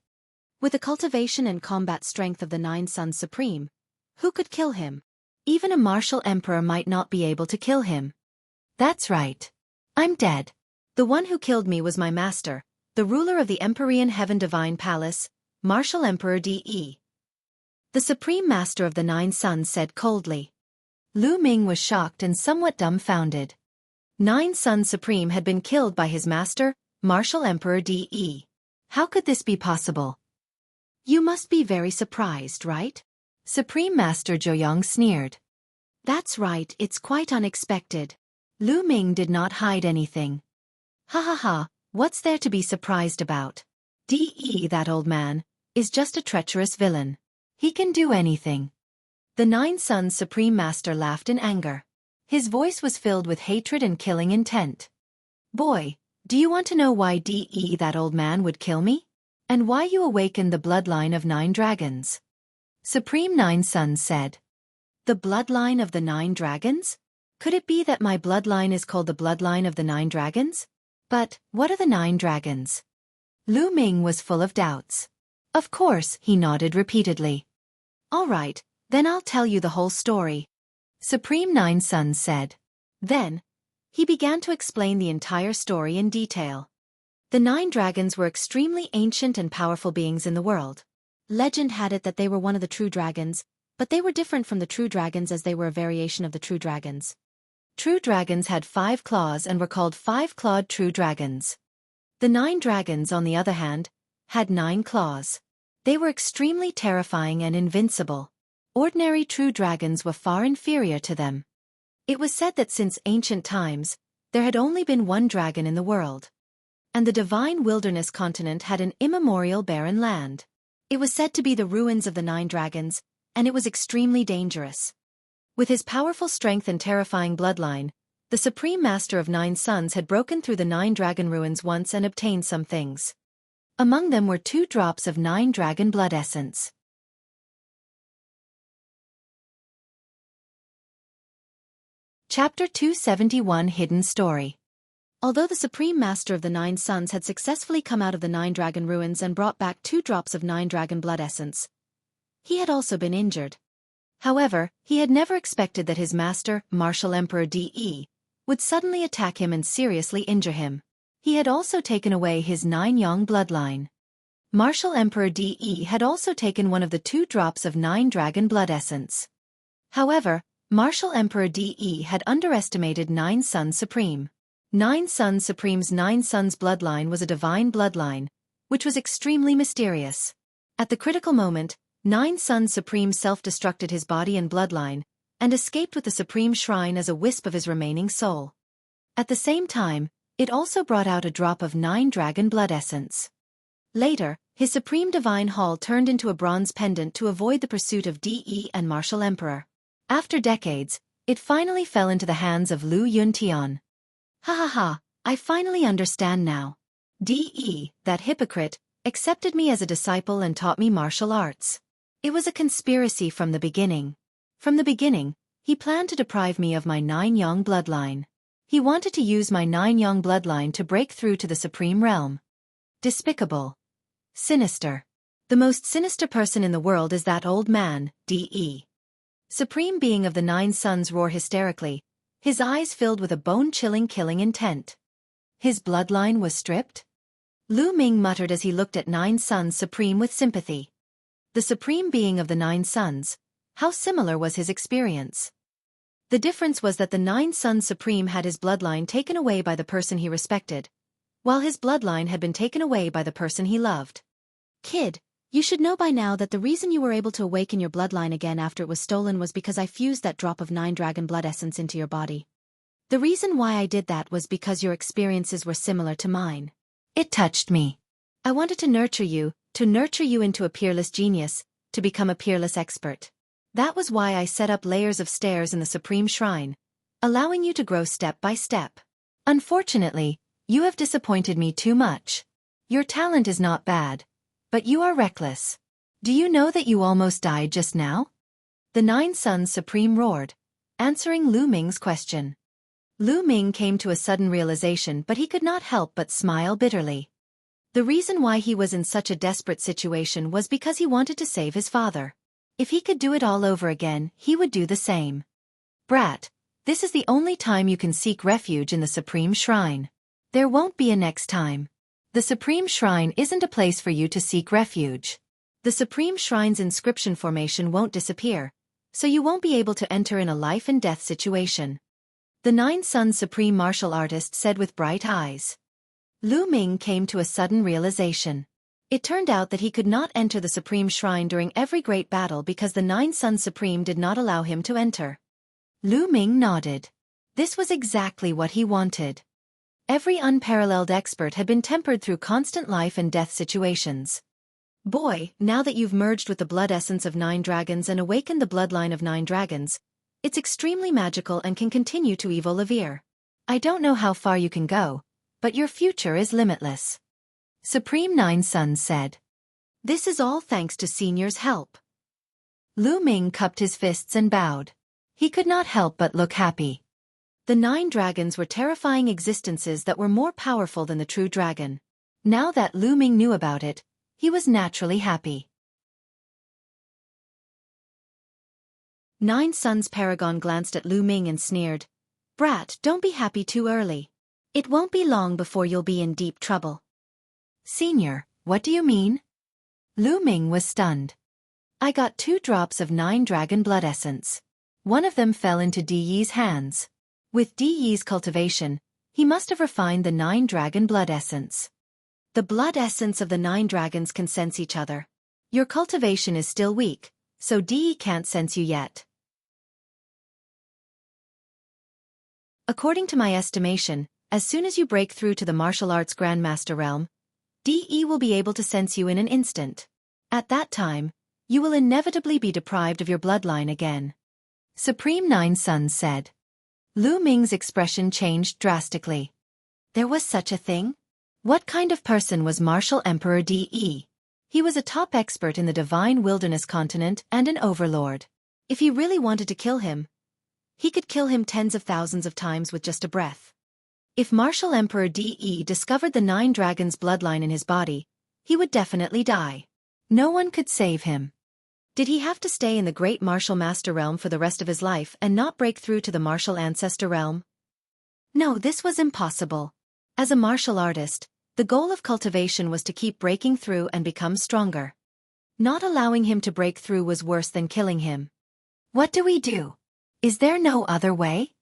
With the cultivation and combat strength of the Nine Suns Supreme, who could kill him? Even a martial emperor might not be able to kill him. "That's right. I'm dead. The one who killed me was my master, the ruler of the Empyrean Heaven Divine Palace, Martial Emperor De. The Supreme Master of the Nine Suns said coldly. Lu Ming was shocked and somewhat dumbfounded. Nine Suns Supreme had been killed by his master, Martial Emperor De. How could this be possible? "You must be very surprised, right?" Supreme Master Joyong sneered. "That's right, it's quite unexpected." Lu Ming did not hide anything. "Ha ha ha, what's there to be surprised about? De, that old man, is just a treacherous villain. He can do anything." The Nine Suns Supreme Master laughed in anger. His voice was filled with hatred and killing intent. "Boy, do you want to know why De, that old man, would kill me? And why you awakened the bloodline of 9 dragons?" Supreme Nine Suns said. "The bloodline of the 9 dragons? Could it be that my bloodline is called the bloodline of the 9 dragons? But, what are the 9 dragons?" Lu Ming was full of doubts. "Of course," he nodded repeatedly. "All right, then I'll tell you the whole story," Supreme Nine Suns said. Then, he began to explain the entire story in detail. The 9 dragons were extremely ancient and powerful beings in the world. Legend had it that they were one of the true dragons, but they were different from the true dragons as they were a variation of the true dragons. True dragons had 5 claws and were called 5-clawed true dragons. The 9 dragons, on the other hand, had 9 claws. They were extremely terrifying and invincible. Ordinary true dragons were far inferior to them. It was said that since ancient times, there had only been one dragon in the world. And the divine wilderness continent had an immemorial barren land. It was said to be the ruins of the 9 dragons, and it was extremely dangerous. With his powerful strength and terrifying bloodline, the Supreme Master of 9 Suns had broken through the 9 dragon ruins once and obtained some things. Among them were 2 drops of 9 dragon blood essence. Chapter 271 Hidden Story. Although the Supreme Master of the 9 Suns had successfully come out of the 9 dragon ruins and brought back 2 drops of 9 dragon blood essence, he had also been injured. However, he had never expected that his master, Martial Emperor De, would suddenly attack him and seriously injure him. He had also taken away his 9 Yang bloodline. Martial Emperor De had also taken one of the 2 drops of 9 dragon blood essence. However, Martial Emperor De had underestimated 9 Suns Supreme. 9 Suns Supreme's 9 Suns bloodline was a divine bloodline, which was extremely mysterious. At the critical moment, 9 Suns Supreme self-destructed his body and bloodline, and escaped with the Supreme Shrine as a wisp of his remaining soul. At the same time, it also brought out a drop of 9 dragon blood essence. Later, his Supreme Divine Hall turned into a bronze pendant to avoid the pursuit of De and Martial Emperor. After decades, it finally fell into the hands of Lu Yuntian. "Ha ha ha, I finally understand now. De, that hypocrite, accepted me as a disciple and taught me martial arts. It was a conspiracy from the beginning. From the beginning, he planned to deprive me of my 9 Yang bloodline. He wanted to use my 9 Yang bloodline to break through to the Supreme Realm. Despicable. Sinister. The most sinister person in the world is that old man, De." Supreme Being of the 9 Suns roared hysterically, his eyes filled with a bone-chilling killing intent. His bloodline was stripped? Lu Ming muttered as he looked at 9 Suns Supreme with sympathy. The Supreme Being of the 9 Suns, how similar was his experience? The difference was that the 9 Suns Supreme had his bloodline taken away by the person he respected, while his bloodline had been taken away by the person he loved. "Kid, you should know by now that the reason you were able to awaken your bloodline again after it was stolen was because I fused that drop of 9 dragon blood essence into your body. The reason why I did that was because your experiences were similar to mine. It touched me. I wanted to nurture you into a peerless genius, to become a peerless expert. That was why I set up layers of stairs in the Supreme Shrine, allowing you to grow step by step. Unfortunately, you have disappointed me too much. Your talent is not bad, but you are reckless. Do you know that you almost died just now? The Nine Suns Supreme roared, answering Lu Ming's question. Lu Ming came to a sudden realization, but he could not help but smile bitterly. The reason why he was in such a desperate situation was because he wanted to save his father. If he could do it all over again, he would do the same. Brat, this is the only time you can seek refuge in the Supreme Shrine. There won't be a next time. The Supreme Shrine isn't a place for you to seek refuge. The Supreme Shrine's inscription formation won't disappear, so you won't be able to enter in a life and death situation. The Nine Suns Supreme Martial Artist said with bright eyes. Lu Ming came to a sudden realization. It turned out that he could not enter the Supreme Shrine during every great battle because the Nine Suns Supreme did not allow him to enter. Lu Ming nodded. This was exactly what he wanted. Every unparalleled expert had been tempered through constant life and death situations. Boy, now that you've merged with the blood essence of 9 dragons and awakened the bloodline of 9 dragons, it's extremely magical and can continue to evolve. I don't know how far you can go, but your future is limitless. Supreme Nine Suns said. This is all thanks to Senior's help. Lu Ming cupped his fists and bowed. He could not help but look happy. The 9 dragons were terrifying existences that were more powerful than the true dragon. Now that Lu Ming knew about it, he was naturally happy. Nine Suns Paragon glanced at Lu Ming and sneered. Brat, don't be happy too early. It won't be long before you'll be in deep trouble. Senior, what do you mean? Lu Ming was stunned. I got 2 drops of 9 dragon blood essence. One of them fell into Di Yi's hands. With Di Yi's cultivation, he must have refined the 9 dragon blood essence. The blood essence of the 9 dragons can sense each other. Your cultivation is still weak, so Di Yi can't sense you yet. According to my estimation, as soon as you break through to the martial arts Grandmaster realm, Di Yi will be able to sense you in an instant. At that time, you will inevitably be deprived of your bloodline again. Supreme Nine Suns said. Lu Ming's expression changed drastically. There was such a thing? What kind of person was Martial Emperor Di Yi? He was a top expert in the Divine Wilderness continent and an overlord. If he really wanted to kill him, he could kill him tens of thousands of times with just a breath. If Martial Emperor Di Yi discovered the 9 dragons' bloodline in his body, he would definitely die. No one could save him. Did he have to stay in the Great Martial Master realm for the rest of his life and not break through to the Martial Ancestor realm? No, this was impossible. As a martial artist, the goal of cultivation was to keep breaking through and become stronger. Not allowing him to break through was worse than killing him. What do we do? Is there no other way?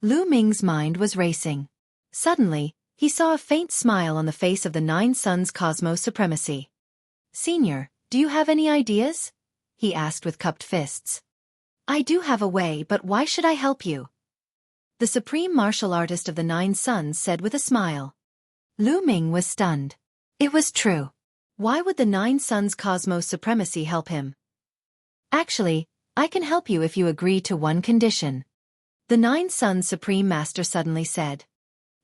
Lu Ming's mind was racing. Suddenly, he saw a faint smile on the face of the Nine Suns Cosmos Supremacy. Senior, do you have any ideas? He asked with cupped fists. I do have a way, but why should I help you? The Supreme Martial Artist of the Nine Suns said with a smile. Lu Ming was stunned. It was true. Why would the Nine Suns Cosmos Supremacy help him? Actually, I can help you if you agree to one condition. The Nine Suns Supreme Master suddenly said.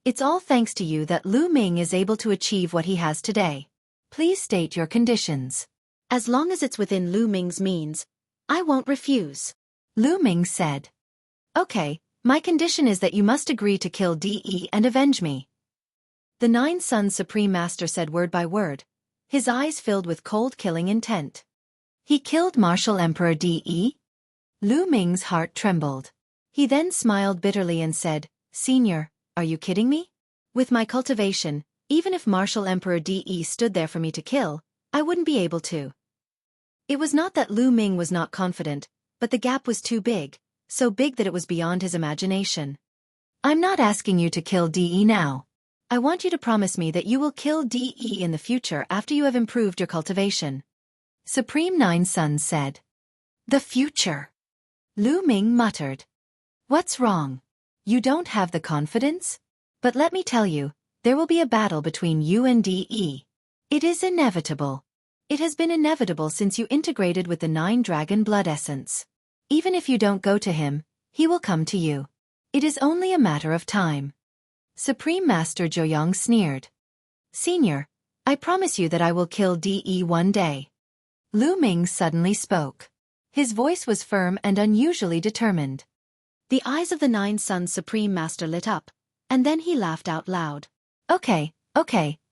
It's all thanks to you that Lu Ming is able to achieve what he has today. Please state your conditions. As long as it's within Lu Ming's means, I won't refuse. Lu Ming said. Okay, my condition is that you must agree to kill Di Yi and avenge me. The Nine Suns Supreme Master said word by word, his eyes filled with cold killing intent. He killed Martial Emperor Di Yi? Lu Ming's heart trembled. He then smiled bitterly and said, Senior, are you kidding me? With my cultivation, even if Martial Emperor Di Yi stood there for me to kill, I wouldn't be able to. It was not that Lu Ming was not confident, but the gap was too big, so big that it was beyond his imagination. I'm not asking you to kill Di Yi now. I want you to promise me that you will kill Di Yi in the future after you have improved your cultivation. Supreme Nine Suns said. The future. Lu Ming muttered. What's wrong? You don't have the confidence? But let me tell you, There will be a battle between you and DE. It is inevitable. It has been inevitable since you integrated with the 9-dragon blood essence. Even if you don't go to him, he will come to you. It is only a matter of time. Supreme Master Joyoung sneered. Senior, I promise you that I will kill DE one day. Lu Ming suddenly spoke. His voice was firm and unusually determined. The eyes of the 9 Suns Supreme Master lit up, and then he laughed out loud. Okay,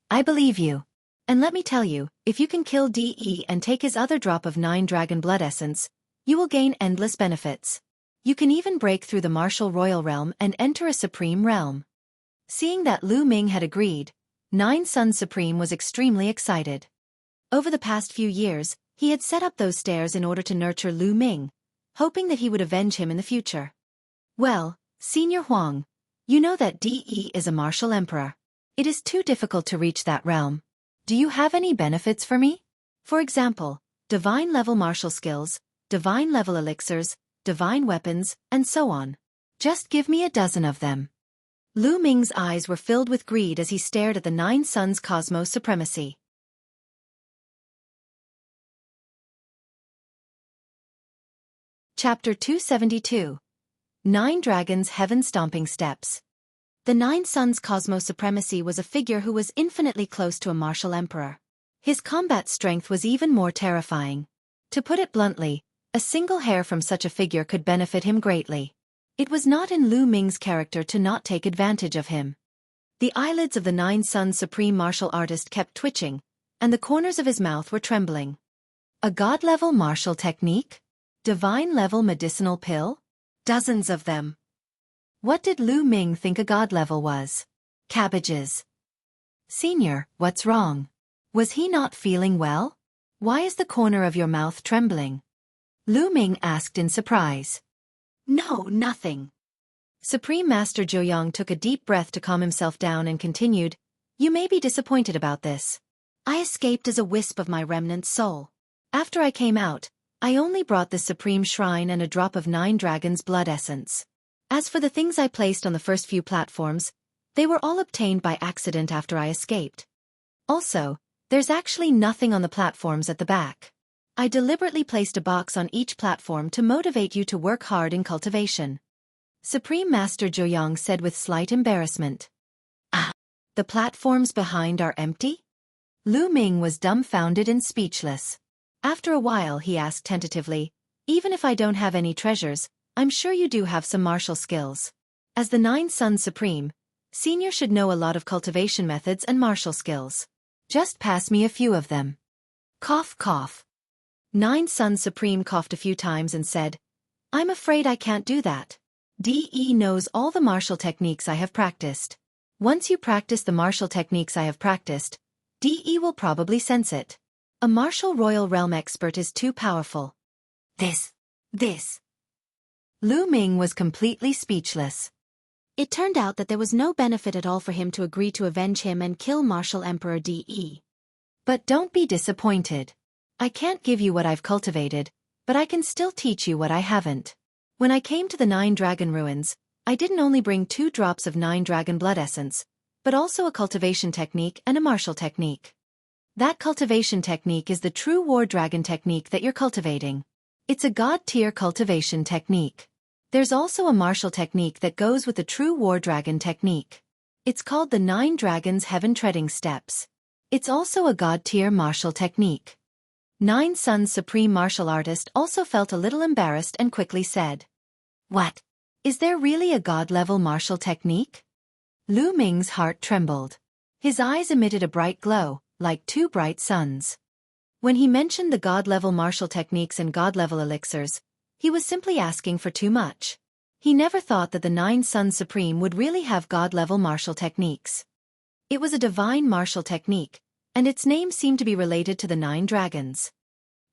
I believe you. And let me tell you, if you can kill DE and take his other drop of 9-dragon blood essence, you will gain endless benefits. You can even break through the martial royal realm and enter a supreme realm. Seeing that Lu Ming had agreed, 9 Suns Supreme was extremely excited. Over the past few years, he had set up those stairs in order to nurture Lu Ming, hoping that he would avenge him in the future. Well, Senior Huang, you know that DE is a martial emperor. It is too difficult to reach that realm. Do you have any benefits for me? For example, divine-level martial skills, divine-level elixirs, divine weapons, and so on. Just give me a dozen of them. Lu Ming's eyes were filled with greed as he stared at the 9 Suns Cosmos supremacy. Chapter 272. 9 Dragons' Heaven-Stomping Steps. The 9 Suns Cosmos Supremacy was a figure who was infinitely close to a martial emperor. His combat strength was even more terrifying. To put it bluntly, a single hair from such a figure could benefit him greatly. It was not in Lu Ming's character to not take advantage of him. The eyelids of the 9 Suns Supreme Martial Artist kept twitching, and the corners of his mouth were trembling. A god-level martial technique? Divine-level medicinal pill? Dozens of them. What did Lu Ming think a god level was? Cabbages. Senior, what's wrong? Was he not feeling well? Why is the corner of your mouth trembling? Lu Ming asked in surprise. No, nothing. Supreme Master Joyoung took a deep breath to calm himself down and continued, You may be disappointed about this. I escaped as a wisp of my remnant soul. After I came out, I only brought this supreme shrine and a drop of 9 dragons' blood essence. As for the things I placed on the first few platforms, they were all obtained by accident after I escaped. Also, there's actually nothing on the platforms at the back. I deliberately placed a box on each platform to motivate you to work hard in cultivation. Supreme Master Joyoung said with slight embarrassment. Ah, the platforms behind are empty? Lu Ming was dumbfounded and speechless. After a while he asked tentatively, Even if I don't have any treasures, I'm sure you do have some martial skills. As the 9 Suns Supreme, Senior should know a lot of cultivation methods and martial skills. Just pass me a few of them. Cough, cough. 9 Suns Supreme coughed a few times and said, I'm afraid I can't do that. DE knows all the martial techniques I have practiced. Once you practice the martial techniques I have practiced, DE will probably sense it. A martial royal realm expert is too powerful. This. Lu Ming was completely speechless. It turned out that there was no benefit at all for him to agree to avenge him and kill Martial Emperor DE. But don't be disappointed. I can't give you what I've cultivated, but I can still teach you what I haven't. When I came to the 9 Dragon Ruins, I didn't only bring 2 drops of 9 Dragon Blood Essence, but also a cultivation technique and a martial technique. That cultivation technique is the true War Dragon technique that you're cultivating. It's a god-tier cultivation technique. There's also a martial technique that goes with the true War Dragon technique. It's called the 9 Dragons Heaven Treading Steps. It's also a god-tier martial technique. 9 Suns Supreme Martial Artist also felt a little embarrassed and quickly said, What? Is there really a god-level martial technique? Lu Ming's heart trembled. His eyes emitted a bright glow, like 2 bright suns. When he mentioned the god-level martial techniques and god-level elixirs, he was simply asking for too much. He never thought that the 9 Suns Supreme would really have god-level martial techniques. It was a divine martial technique, and its name seemed to be related to the 9 dragons.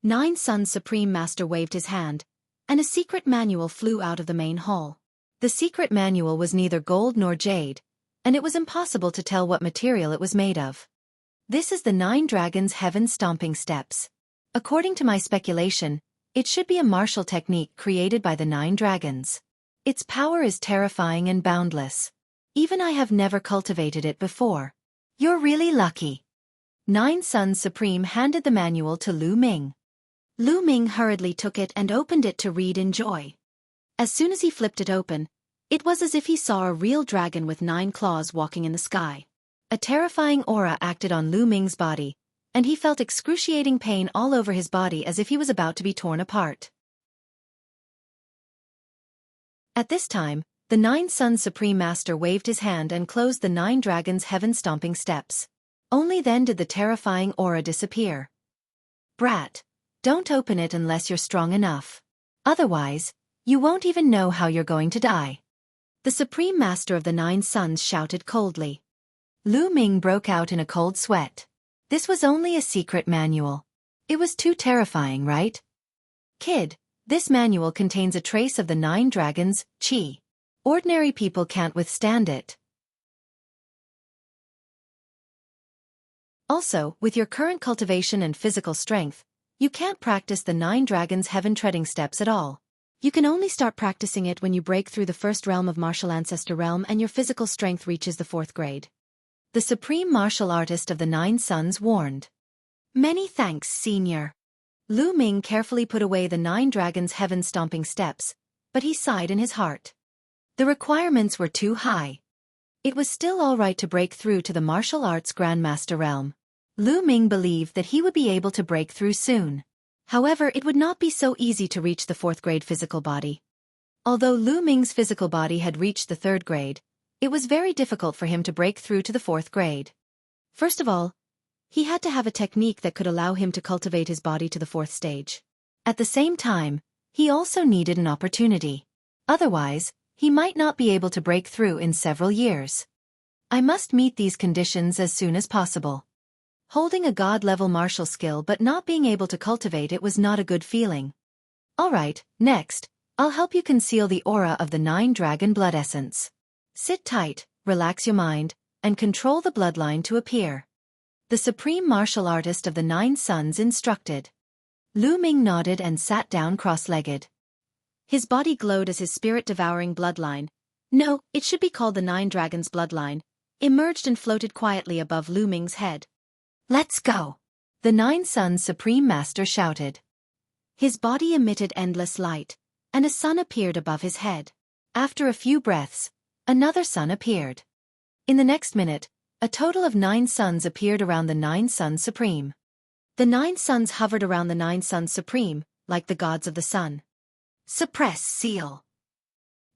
9 Suns Supreme Master waved his hand, and a secret manual flew out of the main hall. The secret manual was neither gold nor jade, and it was impossible to tell what material it was made of. This is the 9 Dragons' Heaven Stomping Steps. According to my speculation, it should be a martial technique created by the 9 dragons. Its power is terrifying and boundless. Even I have never cultivated it before. You're really lucky. Nine Suns Supreme handed the manual to Lu Ming. Lu Ming hurriedly took it and opened it to read in joy. As soon as he flipped it open, it was as if he saw a real dragon with 9 claws walking in the sky. A terrifying aura acted on Lu Ming's body, and he felt excruciating pain all over his body as if he was about to be torn apart. At this time, the Nine Suns Supreme Master waved his hand and closed the 9 dragons' heaven-stomping steps. Only then did the terrifying aura disappear. Brat, don't open it unless you're strong enough. Otherwise, you won't even know how you're going to die. The Supreme Master of the 9 Suns shouted coldly. Lu Ming broke out in a cold sweat. This was only a secret manual. It was too terrifying, right? Kid, this manual contains a trace of the 9 dragons' qi. Ordinary people can't withstand it. Also, with your current cultivation and physical strength, you can't practice the 9 dragons' heaven-treading steps at all. You can only start practicing it when you break through the first realm of martial ancestor realm and your physical strength reaches the 4th grade. The supreme martial artist of the 9 Suns warned. Many thanks, Senior. Lu Ming carefully put away the 9 dragons' heaven-stomping steps, but he sighed in his heart. The requirements were too high. It was still all right to break through to the martial arts grandmaster realm. Lu Ming believed that he would be able to break through soon. However, it would not be so easy to reach the 4th grade physical body. Although Lu Ming's physical body had reached the 3rd grade, it was very difficult for him to break through to the 4th grade. First of all, he had to have a technique that could allow him to cultivate his body to the 4th stage. At the same time, he also needed an opportunity. Otherwise, he might not be able to break through in several years. I must meet these conditions as soon as possible. Holding a god-level martial skill but not being able to cultivate it was not a good feeling. Alright, next, I'll help you conceal the aura of the 9 dragon blood essence. Sit tight, relax your mind, and control the bloodline to appear. The supreme martial artist of the 9 Suns instructed. Lu Ming nodded and sat down cross-legged. His body glowed as his spirit-devouring bloodline, no, it should be called the 9 dragons bloodline, emerged and floated quietly above Lu Ming's head. Let's go! The 9 Suns Supreme Master shouted. His body emitted endless light, and a sun appeared above his head. After a few breaths, another sun appeared. In the next minute, a total of 9 suns appeared around the 9 Suns Supreme. The 9 suns hovered around the 9 Suns Supreme, like the gods of the sun. Suppress seal.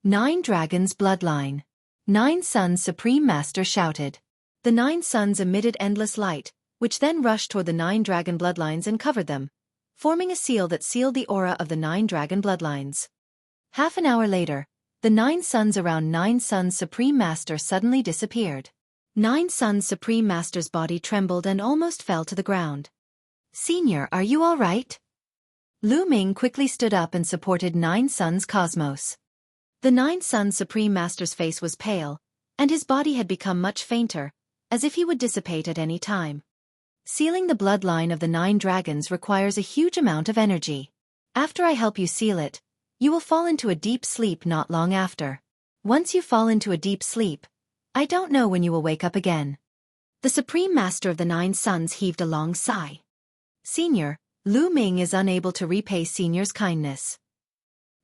9 dragons bloodline. 9 Suns Supreme Master shouted. The 9 suns emitted endless light, which then rushed toward the 9 dragon bloodlines and covered them, forming a seal that sealed the aura of the 9 dragon bloodlines. Half an hour later, the 9 suns around 9 Suns Supreme Master suddenly disappeared. 9 Suns Supreme Master's body trembled and almost fell to the ground. Senior, are you all right? Lu Ming quickly stood up and supported 9 Suns Cosmos. The 9 Suns Supreme Master's face was pale, and his body had become much fainter, as if he would dissipate at any time. Sealing the bloodline of the 9 dragons requires a huge amount of energy. After I help you seal it, you will fall into a deep sleep not long after. Once you fall into a deep sleep, I don't know when you will wake up again. The Supreme Master of the 9 Suns heaved a long sigh. Senior, Lu Ming is unable to repay Senior's kindness.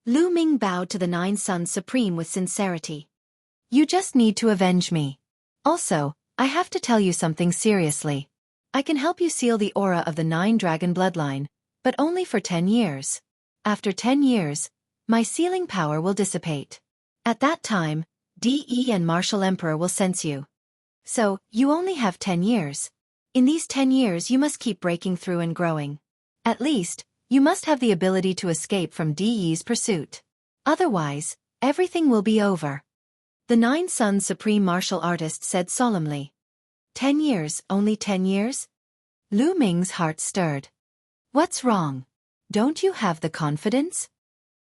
Lu Ming bowed to the 9 Suns Supreme with sincerity. You just need to avenge me. Also, I have to tell you something seriously. I can help you seal the aura of the 9 dragon bloodline, but only for 10 years. After 10 years, my sealing power will dissipate. At that time, DE and Martial Emperor will sense you. So, you only have 10 years. In these 10 years you must keep breaking through and growing. At least, you must have the ability to escape from DE's pursuit. Otherwise, everything will be over. The 9 Suns Supreme Martial Artist said solemnly. 10 years, only 10 years? Lu Ming's heart stirred. What's wrong? Don't you have the confidence?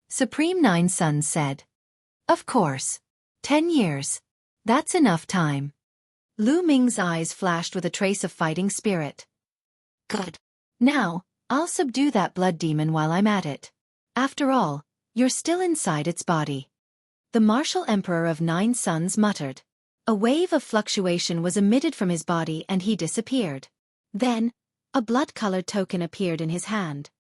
Supreme 9 Suns said. Of course. 10 years. That's enough time. Lu Ming's eyes flashed with a trace of fighting spirit. Good. Now, I'll subdue that blood demon while I'm at it. After all, you're still inside its body. The Martial Emperor of 9 Suns muttered. A wave of fluctuation was emitted from his body and he disappeared. Then, a blood-colored token appeared in his hand.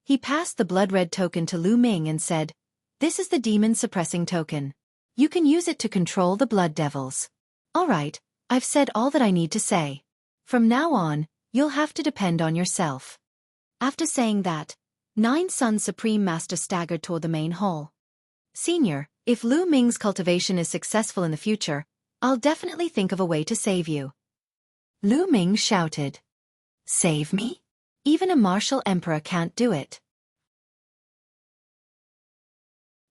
He passed the blood-red token to Lu Ming and said, "This is the demon-suppressing token. You can use it to control the blood devils." "All right, I've said all that I need to say. From now on, you'll have to depend on yourself." After saying that, Nine Sun's Supreme Master staggered toward the main hall. "Senior, if Lu Ming's cultivation is successful in the future, I'll definitely think of a way to save you." Lu Ming shouted. "Save me? Even a martial emperor can't do it."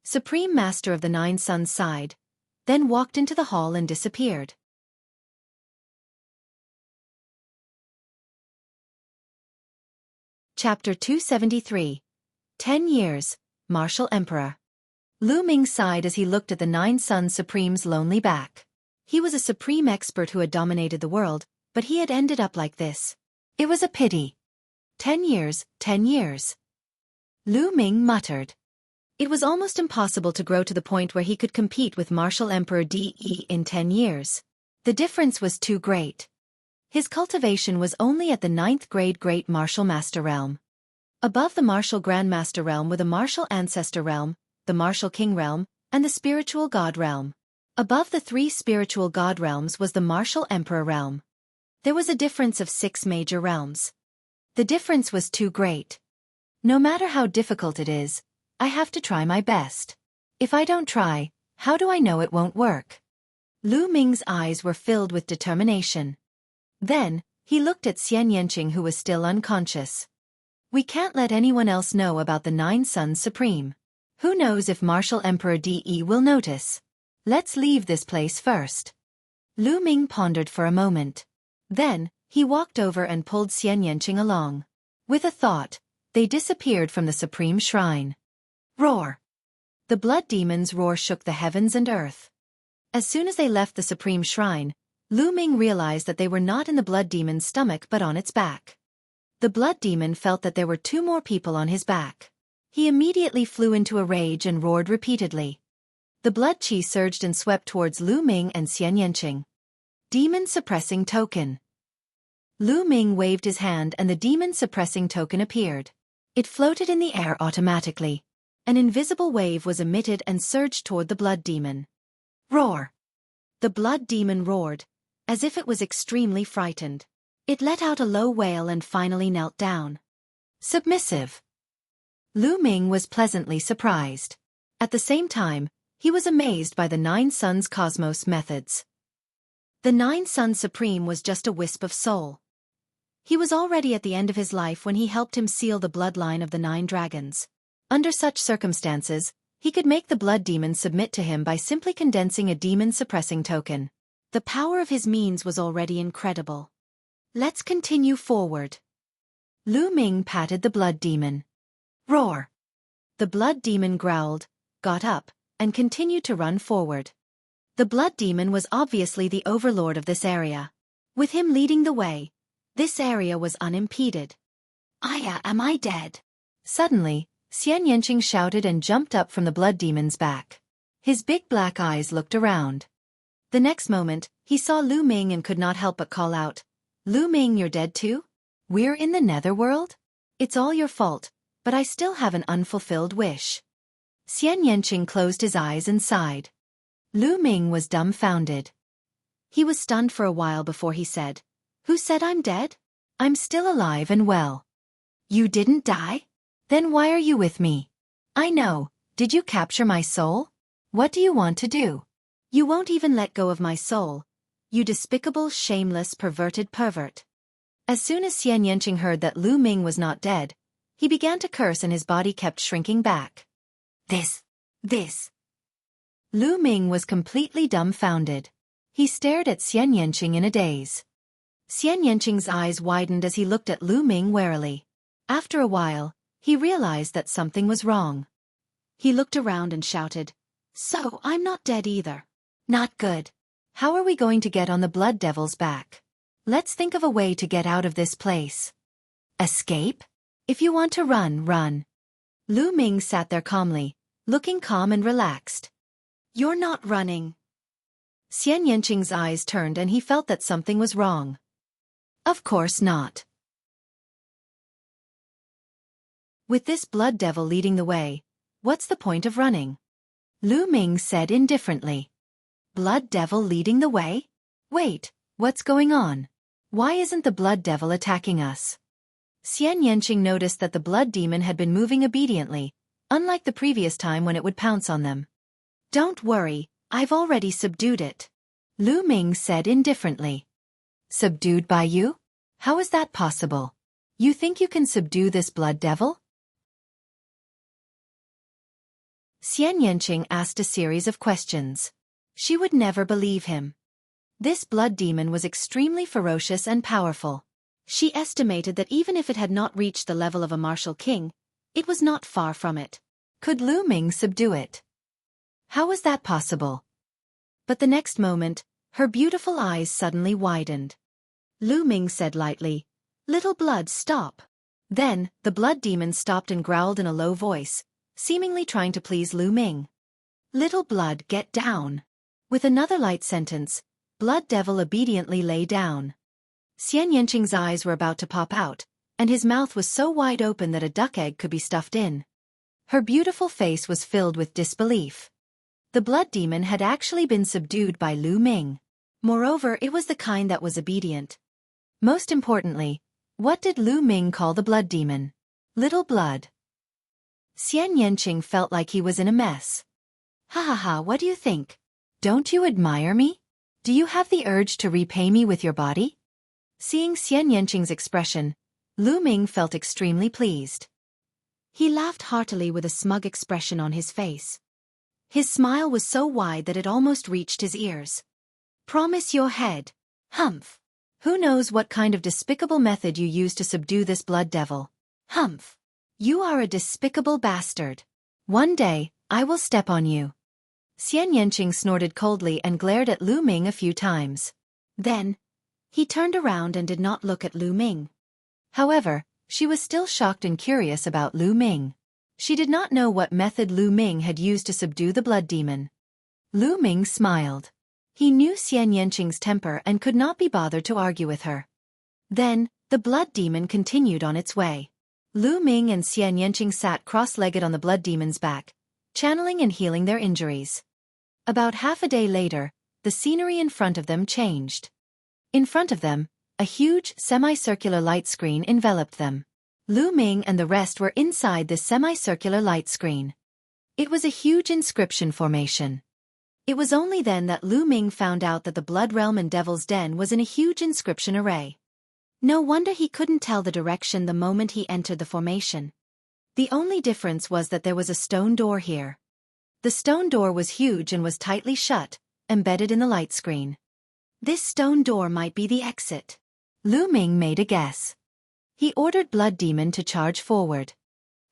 Supreme Master of the Nine Suns sighed, then walked into the hall and disappeared. Chapter 273. 10 Years, Martial Emperor. Lu Ming sighed as he looked at the Nine Suns Supreme's lonely back. He was a supreme expert who had dominated the world, but he had ended up like this. It was a pity. 10 years, 10 years. Lu Ming muttered. It was almost impossible to grow to the point where he could compete with Martial Emperor De in 10 years. The difference was too great. His cultivation was only at the 9th grade Great Martial Master realm. Above the Martial Grandmaster realm were the Martial Ancestor realm, the Martial King realm, and the Spiritual God realm. Above the 3 Spiritual God realms was the Martial Emperor realm. There was a difference of 6 major realms. The difference was too great. No matter how difficult it is, I have to try my best. If I don't try, how do I know it won't work? Lu Ming's eyes were filled with determination. Then, he looked at Xian Yanqing, who was still unconscious. "We can't let anyone else know about the Nine Suns Supreme. Who knows if Martial Emperor De will notice? Let's leave this place first." Lu Ming pondered for a moment. Then, he walked over and pulled Xian Yanqing along. With a thought, they disappeared from the Supreme Shrine. Roar! The blood demon's roar shook the heavens and earth. As soon as they left the Supreme Shrine, Lu Ming realized that they were not in the blood demon's stomach but on its back. The blood demon felt that there were 2 more people on his back. He immediately flew into a rage and roared repeatedly. The blood chi surged and swept towards Lu Ming and Xian Yanqing. Demon-suppressing token. Lu Ming waved his hand and the demon-suppressing token appeared. It floated in the air automatically. An invisible wave was emitted and surged toward the blood demon. Roar! The blood demon roared, as if it was extremely frightened. It let out a low wail and finally knelt down. Submissive. Lu Ming was pleasantly surprised. At the same time, he was amazed by the Nine Suns Cosmos methods. The Nine Suns Supreme was just a wisp of soul. He was already at the end of his life when he helped him seal the bloodline of the 9 dragons. Under such circumstances, he could make the blood demon submit to him by simply condensing a demon-suppressing token. The power of his means was already incredible. Let's continue forward. Lu Ming patted the blood demon. Roar! The blood demon growled, got up, and continued to run forward. The blood demon was obviously the overlord of this area. With him leading the way, this area was unimpeded. Am I dead?" Suddenly, Xian Yanqing shouted and jumped up from the blood demon's back. His big black eyes looked around. The next moment, he saw Lu Ming and could not help but call out, "Lu Ming, you're dead too? We're in the netherworld? It's all your fault, but I still have an unfulfilled wish." Xian Yanqing closed his eyes and sighed. Lu Ming was dumbfounded. He was stunned for a while before he said, "Who said I'm dead? I'm still alive and well." "You didn't die? Then why are you with me?" "I know, did you capture my soul? What do you want to do? You won't even let go of my soul, you despicable, shameless, perverted pervert." As soon as Xian Yanqing heard that Lu Ming was not dead, he began to curse and his body kept shrinking back. This. Lu Ming was completely dumbfounded. He stared at Xian Yanqing in a daze. Xian Yanqing's eyes widened as he looked at Lu Ming warily. After a while, he realized that something was wrong. He looked around and shouted, "So I'm not dead either. Not good. How are we going to get on the blood devil's back? Let's think of a way to get out of this place." "Escape? If you want to run, run." Lu Ming sat there calmly, looking calm and relaxed. You're not running. Xian Yanqing's eyes turned and he felt that something was wrong. Of course not. With this blood devil leading the way, what's the point of running? Lu Ming said indifferently. Blood devil leading the way? Wait, what's going on? Why isn't the blood devil attacking us? Xian Yanqing noticed that the blood demon had been moving obediently, unlike the previous time when it would pounce on them. Don't worry, I've already subdued it. Lu Ming said indifferently. Subdued by you? How is that possible? You think you can subdue this blood devil? Xian Yanqing asked a series of questions. She would never believe him. This blood demon was extremely ferocious and powerful. She estimated that even if it had not reached the level of a martial king, it was not far from it. Could Lu Ming subdue it? How was that possible? But the next moment, her beautiful eyes suddenly widened. Lu Ming said lightly, "Little blood, stop." Then, the blood demon stopped and growled in a low voice, seemingly trying to please Lu Ming. "Little blood, get down." With another light sentence, Blood Devil obediently lay down. Xian Yanqing's eyes were about to pop out, and his mouth was so wide open that a duck egg could be stuffed in. Her beautiful face was filled with disbelief. The blood demon had actually been subdued by Lu Ming. Moreover, it was the kind that was obedient. Most importantly, what did Lu Ming call the blood demon? Little blood. Xian Yanqing felt like he was in a mess. Ha ha ha, what do you think? Don't you admire me? Do you have the urge to repay me with your body? Seeing Xian Yanqing's expression, Lu Ming felt extremely pleased. He laughed heartily with a smug expression on his face. His smile was so wide that it almost reached his ears. Promise your head. Humph. Who knows what kind of despicable method you used to subdue this blood devil? Humph. You are a despicable bastard. One day, I will step on you. Xian Yanqing snorted coldly and glared at Lu Ming a few times. Then, he turned around and did not look at Lu Ming. However, she was still shocked and curious about Lu Ming. She did not know what method Lu Ming had used to subdue the blood demon. Lu Ming smiled. He knew Xian Yanqing's temper and could not be bothered to argue with her. Then, the blood demon continued on its way. Lu Ming and Xian Yanqing sat cross-legged on the blood demon's back, channeling and healing their injuries. About half a day later, the scenery in front of them changed. In front of them, a huge, semicircular light screen enveloped them. Lu Ming and the rest were inside this semicircular light screen. It was a huge inscription formation. It was only then that Lu Ming found out that the Blood Realm and Devil's Den was in a huge inscription array. No wonder he couldn't tell the direction the moment he entered the formation. The only difference was that there was a stone door here. The stone door was huge and was tightly shut, embedded in the light screen. This stone door might be the exit. Lu Ming made a guess. He ordered Blood Demon to charge forward.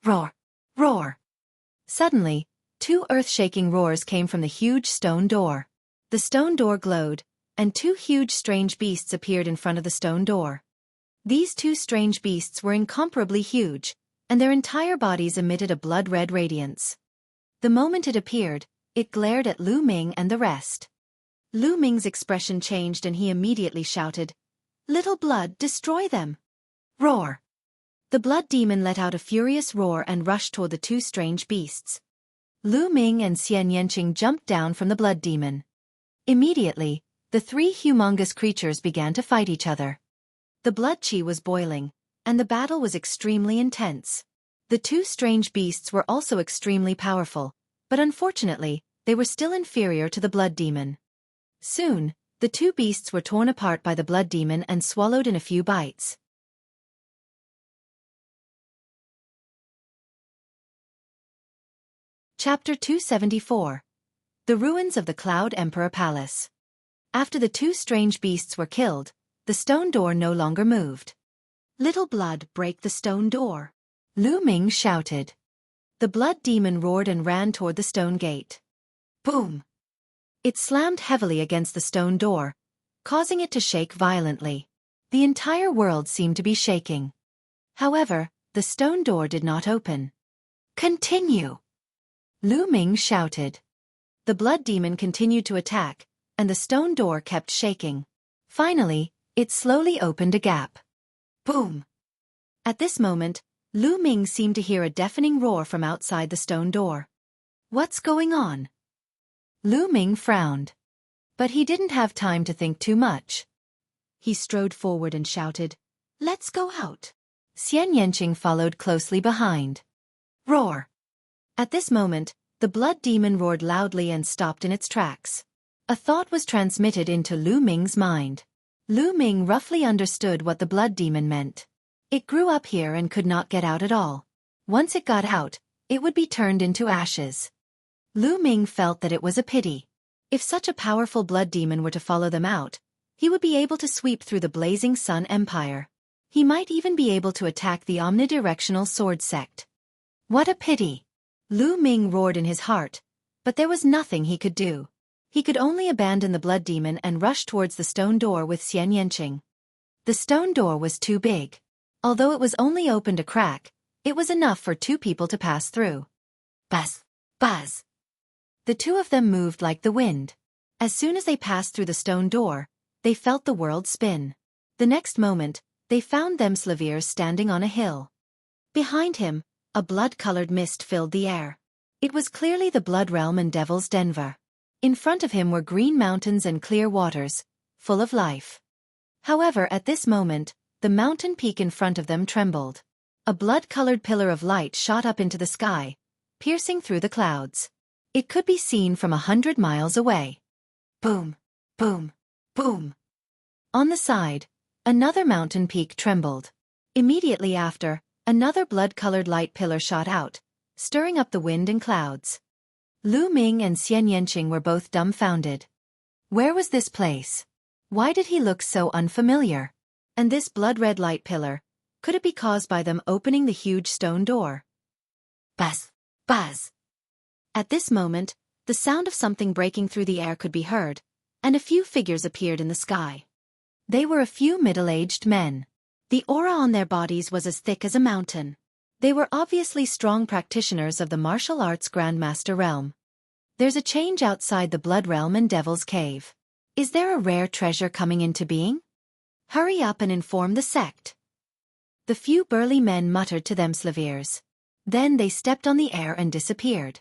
Roar! Roar! Suddenly, two earth-shaking roars came from the huge stone door. The stone door glowed, and two huge strange beasts appeared in front of the stone door. These two strange beasts were incomparably huge, and their entire bodies emitted a blood-red radiance. The moment it appeared, it glared at Lu Ming and the rest. Lu Ming's expression changed and he immediately shouted, "Little blood, destroy them!" Roar! The blood demon let out a furious roar and rushed toward the two strange beasts. Lu Ming and Xian Yanqing jumped down from the blood demon. Immediately, the three humongous creatures began to fight each other. The blood qi was boiling, and the battle was extremely intense. The two strange beasts were also extremely powerful, but unfortunately, they were still inferior to the blood demon. Soon, the two beasts were torn apart by the blood demon and swallowed in a few bites. Chapter 274. The Ruins of the Cloud Emperor Palace. After the two strange beasts were killed, the stone door no longer moved. "Little blood, break the stone door," Lu Ming shouted. The blood demon roared and ran toward the stone gate. Boom! It slammed heavily against the stone door, causing it to shake violently. The entire world seemed to be shaking. However, the stone door did not open. "Continue!" Lu Ming shouted. The blood demon continued to attack, and the stone door kept shaking. Finally, it slowly opened a gap. Boom! At this moment, Lu Ming seemed to hear a deafening roar from outside the stone door. What's going on? Lu Ming frowned. But he didn't have time to think too much. He strode forward and shouted, "Let's go out." Xian Yanqing followed closely behind. Roar! At this moment, the blood demon roared loudly and stopped in its tracks. A thought was transmitted into Lu Ming's mind. Lu Ming roughly understood what the blood demon meant. It grew up here and could not get out at all. Once it got out, it would be turned into ashes. Lu Ming felt that it was a pity. If such a powerful blood demon were to follow them out, he would be able to sweep through the Blazing Sun Empire. He might even be able to attack the omnidirectional sword sect. What a pity! Lu Ming roared in his heart, but there was nothing he could do. He could only abandon the blood demon and rush towards the stone door with Xian Yanqing. The stone door was too big. Although it was only opened a crack, it was enough for two people to pass through. Buzz! Buzz! The two of them moved like the wind. As soon as they passed through the stone door, they felt the world spin. The next moment, they found themselves standing on a hill. Behind him, a blood-colored mist filled the air. It was clearly the Blood Realm and Devil's Denver. In front of him were green mountains and clear waters, full of life. However, at this moment, the mountain peak in front of them trembled. A blood-colored pillar of light shot up into the sky, piercing through the clouds. It could be seen from 100 miles away. Boom! Boom! Boom! On the side, another mountain peak trembled. Immediately after, another blood-colored light pillar shot out, stirring up the wind and clouds. Lu Ming and Xian Yanqing were both dumbfounded. Where was this place? Why did he look so unfamiliar? And this blood-red light pillar, could it be caused by them opening the huge stone door? Buzz! Buzz! At this moment, the sound of something breaking through the air could be heard, and a few figures appeared in the sky. They were a few middle-aged men. The aura on their bodies was as thick as a mountain. They were obviously strong practitioners of the martial arts Grandmaster realm. There's a change outside the Blood Realm and Devil's Cave. Is there a rare treasure coming into being? Hurry up and inform the sect. The few burly men muttered to themselves. Then they stepped on the air and disappeared.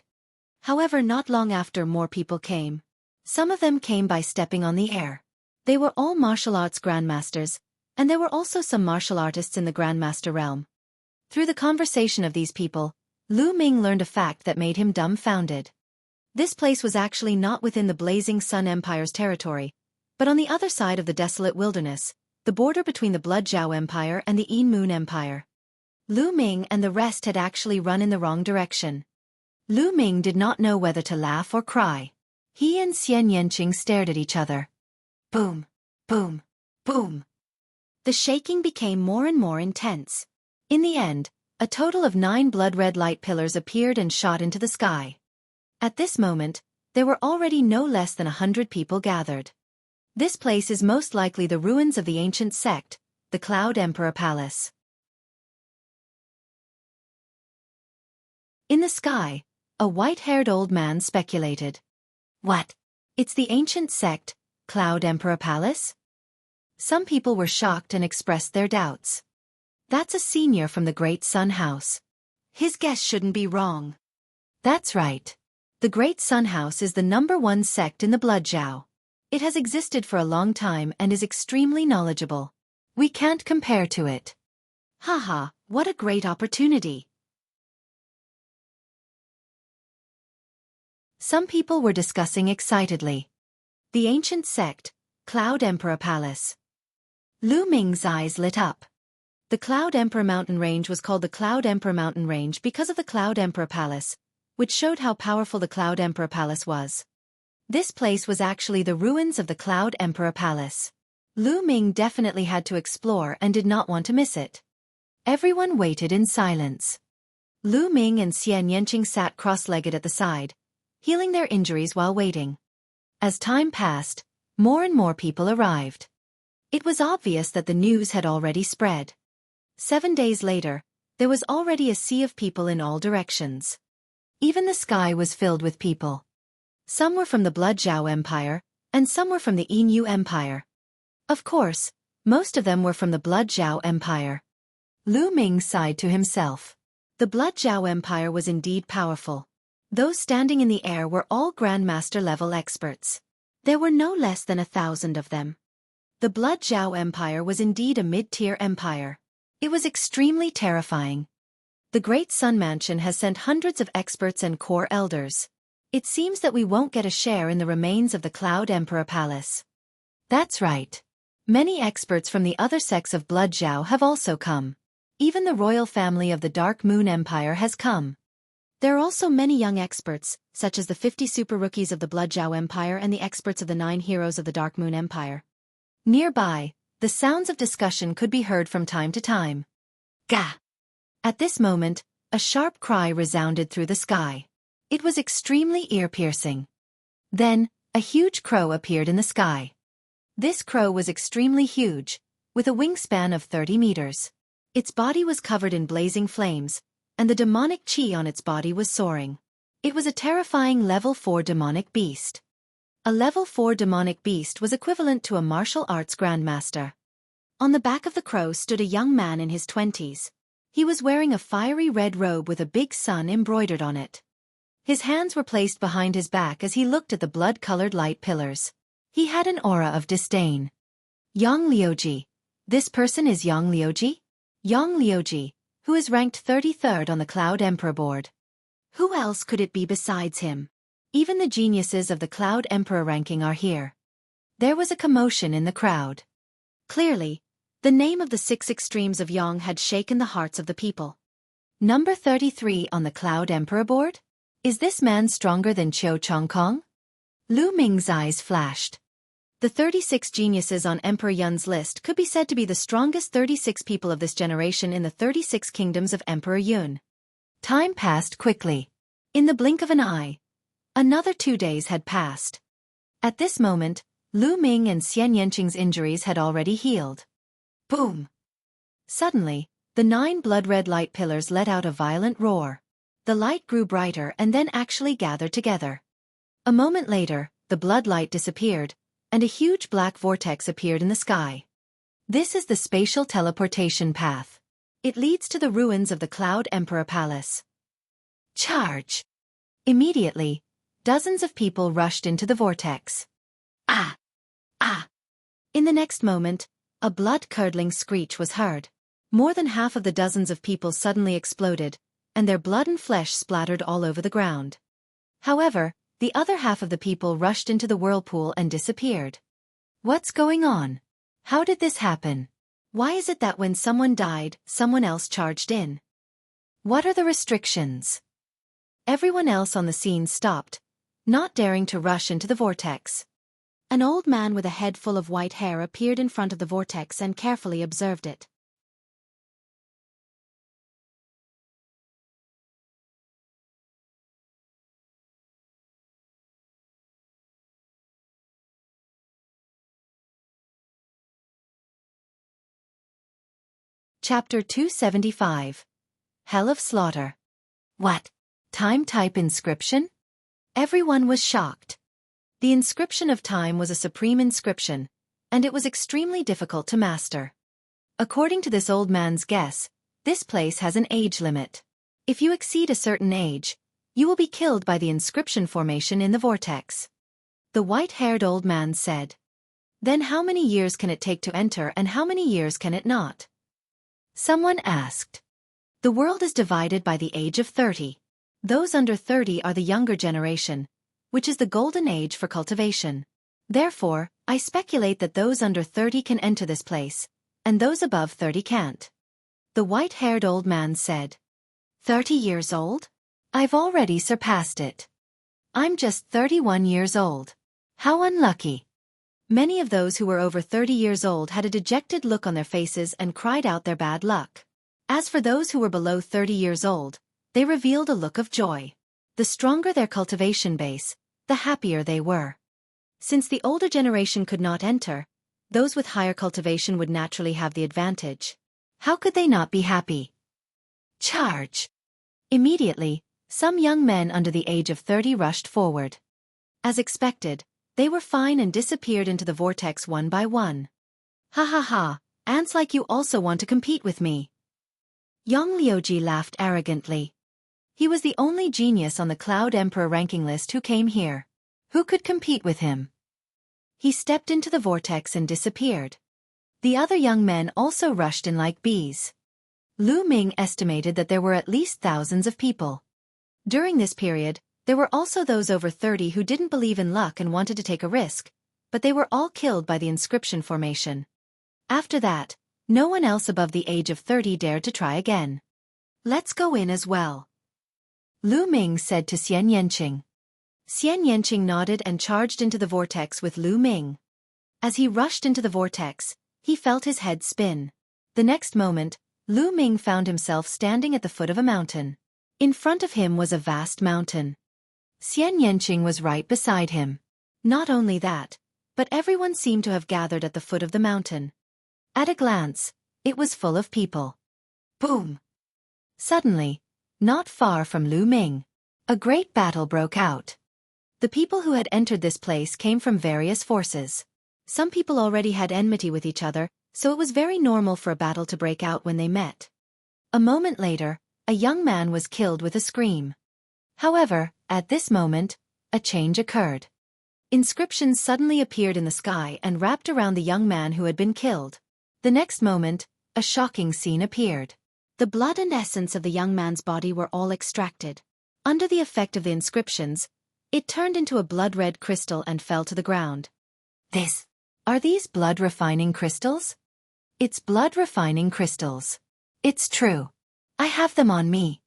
However, not long after, more people came. Some of them came by stepping on the air. They were all martial arts grandmasters, and there were also some martial artists in the Grandmaster realm. Through the conversation of these people, Lu Ming learned a fact that made him dumbfounded. This place was actually not within the Blazing Sun Empire's territory, but on the other side of the desolate wilderness, the border between the Blood Zhao Empire and the Yin Moon Empire. Lu Ming and the rest had actually run in the wrong direction. Lu Ming did not know whether to laugh or cry. He and Xian Yanqing stared at each other. Boom! Boom! Boom! The shaking became more and more intense. In the end, a total of 9 blood-red light pillars appeared and shot into the sky. At this moment, there were already no less than 100 people gathered. This place is most likely the ruins of the ancient sect, the Cloud Emperor Palace. In the sky, a white-haired old man speculated. What? It's the ancient sect, Cloud Emperor Palace? Some people were shocked and expressed their doubts. That's a senior from the Great Sun House. His guess shouldn't be wrong. That's right. The Great Sun House is the #1 sect in the Blood Zhao. It has existed for a long time and is extremely knowledgeable. We can't compare to it. Haha, what a great opportunity. Some people were discussing excitedly. The ancient sect, Cloud Emperor Palace. Lu Ming's eyes lit up. The Cloud Emperor Mountain Range was called the Cloud Emperor Mountain Range because of the Cloud Emperor Palace, which showed how powerful the Cloud Emperor Palace was. This place was actually the ruins of the Cloud Emperor Palace. Lu Ming definitely had to explore and did not want to miss it. Everyone waited in silence. Lu Ming and Xian Yanqing sat cross-legged at the side, healing their injuries while waiting. As time passed, more and more people arrived. It was obvious that the news had already spread. 7 days later, there was already a sea of people in all directions. Even the sky was filled with people. Some were from the Blood Zhao Empire, and some were from the Inu Empire. Of course, most of them were from the Blood Zhao Empire. Lu Ming sighed to himself. The Blood Zhao Empire was indeed powerful. Those standing in the air were all Grandmaster-level experts. There were no less than 1,000 of them. The Blood Zhao Empire was indeed a mid-tier empire. It was extremely terrifying. The Great Sun Mansion has sent hundreds of experts and core elders. It seems that we won't get a share in the remains of the Cloud Emperor Palace. That's right. Many experts from the other sects of Blood Zhao have also come. Even the royal family of the Dark Moon Empire has come. There are also many young experts, such as the 50 super rookies of the Blood Zhao Empire and the experts of the 9 heroes of the Dark Moon Empire. Nearby, the sounds of discussion could be heard from time to time. Gah! At this moment, a sharp cry resounded through the sky. It was extremely ear-piercing. Then, a huge crow appeared in the sky. This crow was extremely huge, with a wingspan of 30 meters. Its body was covered in blazing flames, and the demonic chi on its body was soaring. It was a terrifying level 4 demonic beast. A level 4 demonic beast was equivalent to a martial arts grandmaster. On the back of the crow stood a young man in his 20s. He was wearing a fiery red robe with a big sun embroidered on it. His hands were placed behind his back as he looked at the blood-colored light pillars. He had an aura of disdain. Yang Liuji. This person is Yang Liuji? Yang Liuji, who is ranked 33rd on the Cloud Emperor board. Who else could it be besides him? Even the geniuses of the Cloud Emperor ranking are here. There was a commotion in the crowd. Clearly, the name of the 6 extremes of Yang had shaken the hearts of the people. Number 33 on the Cloud Emperor board? Is this man stronger than Qiu Chongkong? Lu Ming's eyes flashed. The 36 geniuses on Emperor Yun's list could be said to be the strongest 36 people of this generation in the 36 kingdoms of Emperor Yun. Time passed quickly. In the blink of an eye, another 2 days had passed. At this moment, Lu Ming and Xian Yanqing's injuries had already healed. Boom! Suddenly, the 9 blood-red light pillars let out a violent roar. The light grew brighter and then actually gathered together. A moment later, the blood light disappeared, and a huge black vortex appeared in the sky. This is the spatial teleportation path. It leads to the ruins of the Cloud Emperor Palace. Charge! Immediately, dozens of people rushed into the vortex. Ah! Ah! In the next moment, a blood-curdling screech was heard. More than half of the dozens of people suddenly exploded, and their blood and flesh splattered all over the ground. However, the other half of the people rushed into the whirlpool and disappeared. What's going on? How did this happen? Why is it that when someone died, someone else charged in? What are the restrictions? Everyone else on the scene stopped, not daring to rush into the vortex. An old man with a head full of white hair appeared in front of the vortex and carefully observed it. Chapter 275. Hell of Slaughter. What? Time type inscription? Everyone was shocked. The inscription of time was a supreme inscription, and it was extremely difficult to master. According to this old man's guess, this place has an age limit. If you exceed a certain age, you will be killed by the inscription formation in the vortex. The white-haired old man said. Then how many years can it take to enter and how many years can it not? Someone asked. The world is divided by the age of 30. Those under 30 are the younger generation, which is the golden age for cultivation. Therefore, I speculate that those under 30 can enter this place, and those above 30 can't. The white-haired old man said. 30 years old? I've already surpassed it. I'm just 31 years old. How unlucky. Many of those who were over 30 years old had a dejected look on their faces and cried out their bad luck. As for those who were below 30 years old, they revealed a look of joy. The stronger their cultivation base, the happier they were. Since the older generation could not enter, those with higher cultivation would naturally have the advantage. How could they not be happy? Charge! Immediately, some young men under the age of 30 rushed forward. As expected, they were fine and disappeared into the vortex one by one. Ha ha ha, ants like you also want to compete with me. Yang Liuji laughed arrogantly. He was the only genius on the Cloud Emperor ranking list who came here. Who could compete with him? He stepped into the vortex and disappeared. The other young men also rushed in like bees. Lu Ming estimated that there were at least thousands of people. During this period, there were also those over 30 who didn't believe in luck and wanted to take a risk, but they were all killed by the inscription formation. After that, no one else above the age of 30 dared to try again. Let's go in as well, Lu Ming said to Xian Yanqing. Xian Yanqing nodded and charged into the vortex with Lu Ming. As he rushed into the vortex, he felt his head spin. The next moment, Lu Ming found himself standing at the foot of a mountain. In front of him was a vast mountain. Xian Yanqing was right beside him. Not only that, but everyone seemed to have gathered at the foot of the mountain. At a glance, it was full of people. Boom! Suddenly, not far from Lu Ming, a great battle broke out. The people who had entered this place came from various forces. Some people already had enmity with each other, so it was very normal for a battle to break out when they met. A moment later, a young man was killed with a scream. However, at this moment, a change occurred. Inscriptions suddenly appeared in the sky and wrapped around the young man who had been killed. The next moment, a shocking scene appeared. The blood and essence of the young man's body were all extracted. Under the effect of the inscriptions, it turned into a blood-red crystal and fell to the ground. Are these blood-refining crystals? It's blood-refining crystals. It's true. I have them on me.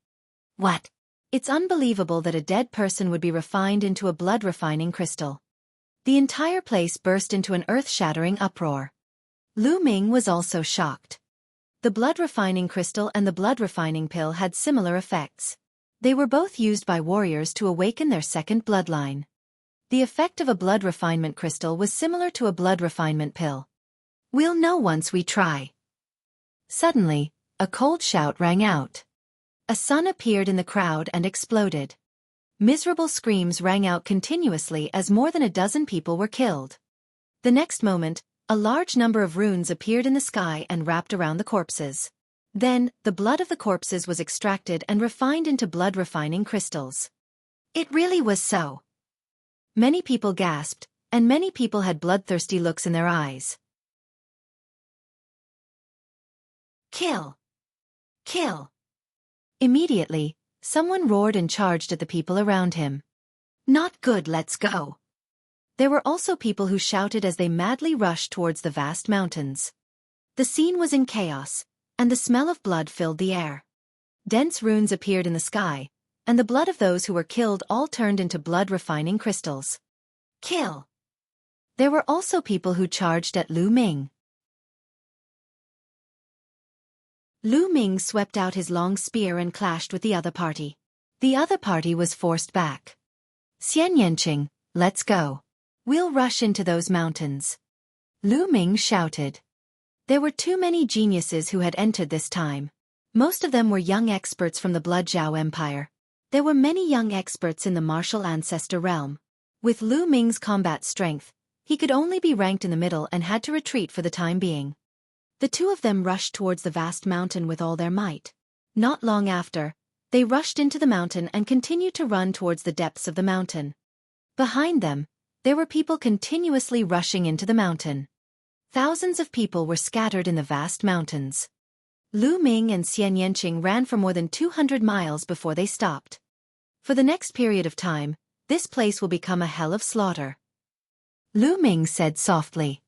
What? It's unbelievable that a dead person would be refined into a blood-refining crystal. The entire place burst into an earth-shattering uproar. Lu Ming was also shocked. The blood-refining crystal and the blood-refining pill had similar effects. They were both used by warriors to awaken their second bloodline. The effect of a blood refinement crystal was similar to a blood refinement pill. We'll know once we try. Suddenly, a cold shout rang out. A sun appeared in the crowd and exploded. Miserable screams rang out continuously as more than a dozen people were killed. The next moment, a large number of runes appeared in the sky and wrapped around the corpses. Then, the blood of the corpses was extracted and refined into blood-refining crystals. It really was so. Many people gasped, and many people had bloodthirsty looks in their eyes. Kill! Kill! Immediately, someone roared and charged at the people around him. Not good, let's go! There were also people who shouted as they madly rushed towards the vast mountains. The scene was in chaos, and the smell of blood filled the air. Dense runes appeared in the sky, and the blood of those who were killed all turned into blood-refining crystals. Kill! There were also people who charged at Lu Ming. Lu Ming swept out his long spear and clashed with the other party. The other party was forced back. Xian Yanqing, let's go. We'll rush into those mountains. Lu Ming shouted. There were too many geniuses who had entered this time. Most of them were young experts from the Blood Zhao Empire. There were many young experts in the martial ancestor realm. With Lu Ming's combat strength, he could only be ranked in the middle and had to retreat for the time being. The two of them rushed towards the vast mountain with all their might. Not long after, they rushed into the mountain and continued to run towards the depths of the mountain. Behind them, there were people continuously rushing into the mountain. Thousands of people were scattered in the vast mountains. Lu Ming and Xian Yanqing ran for more than 200 miles before they stopped. For the next period of time, this place will become a hell of slaughter. Lu Ming said softly.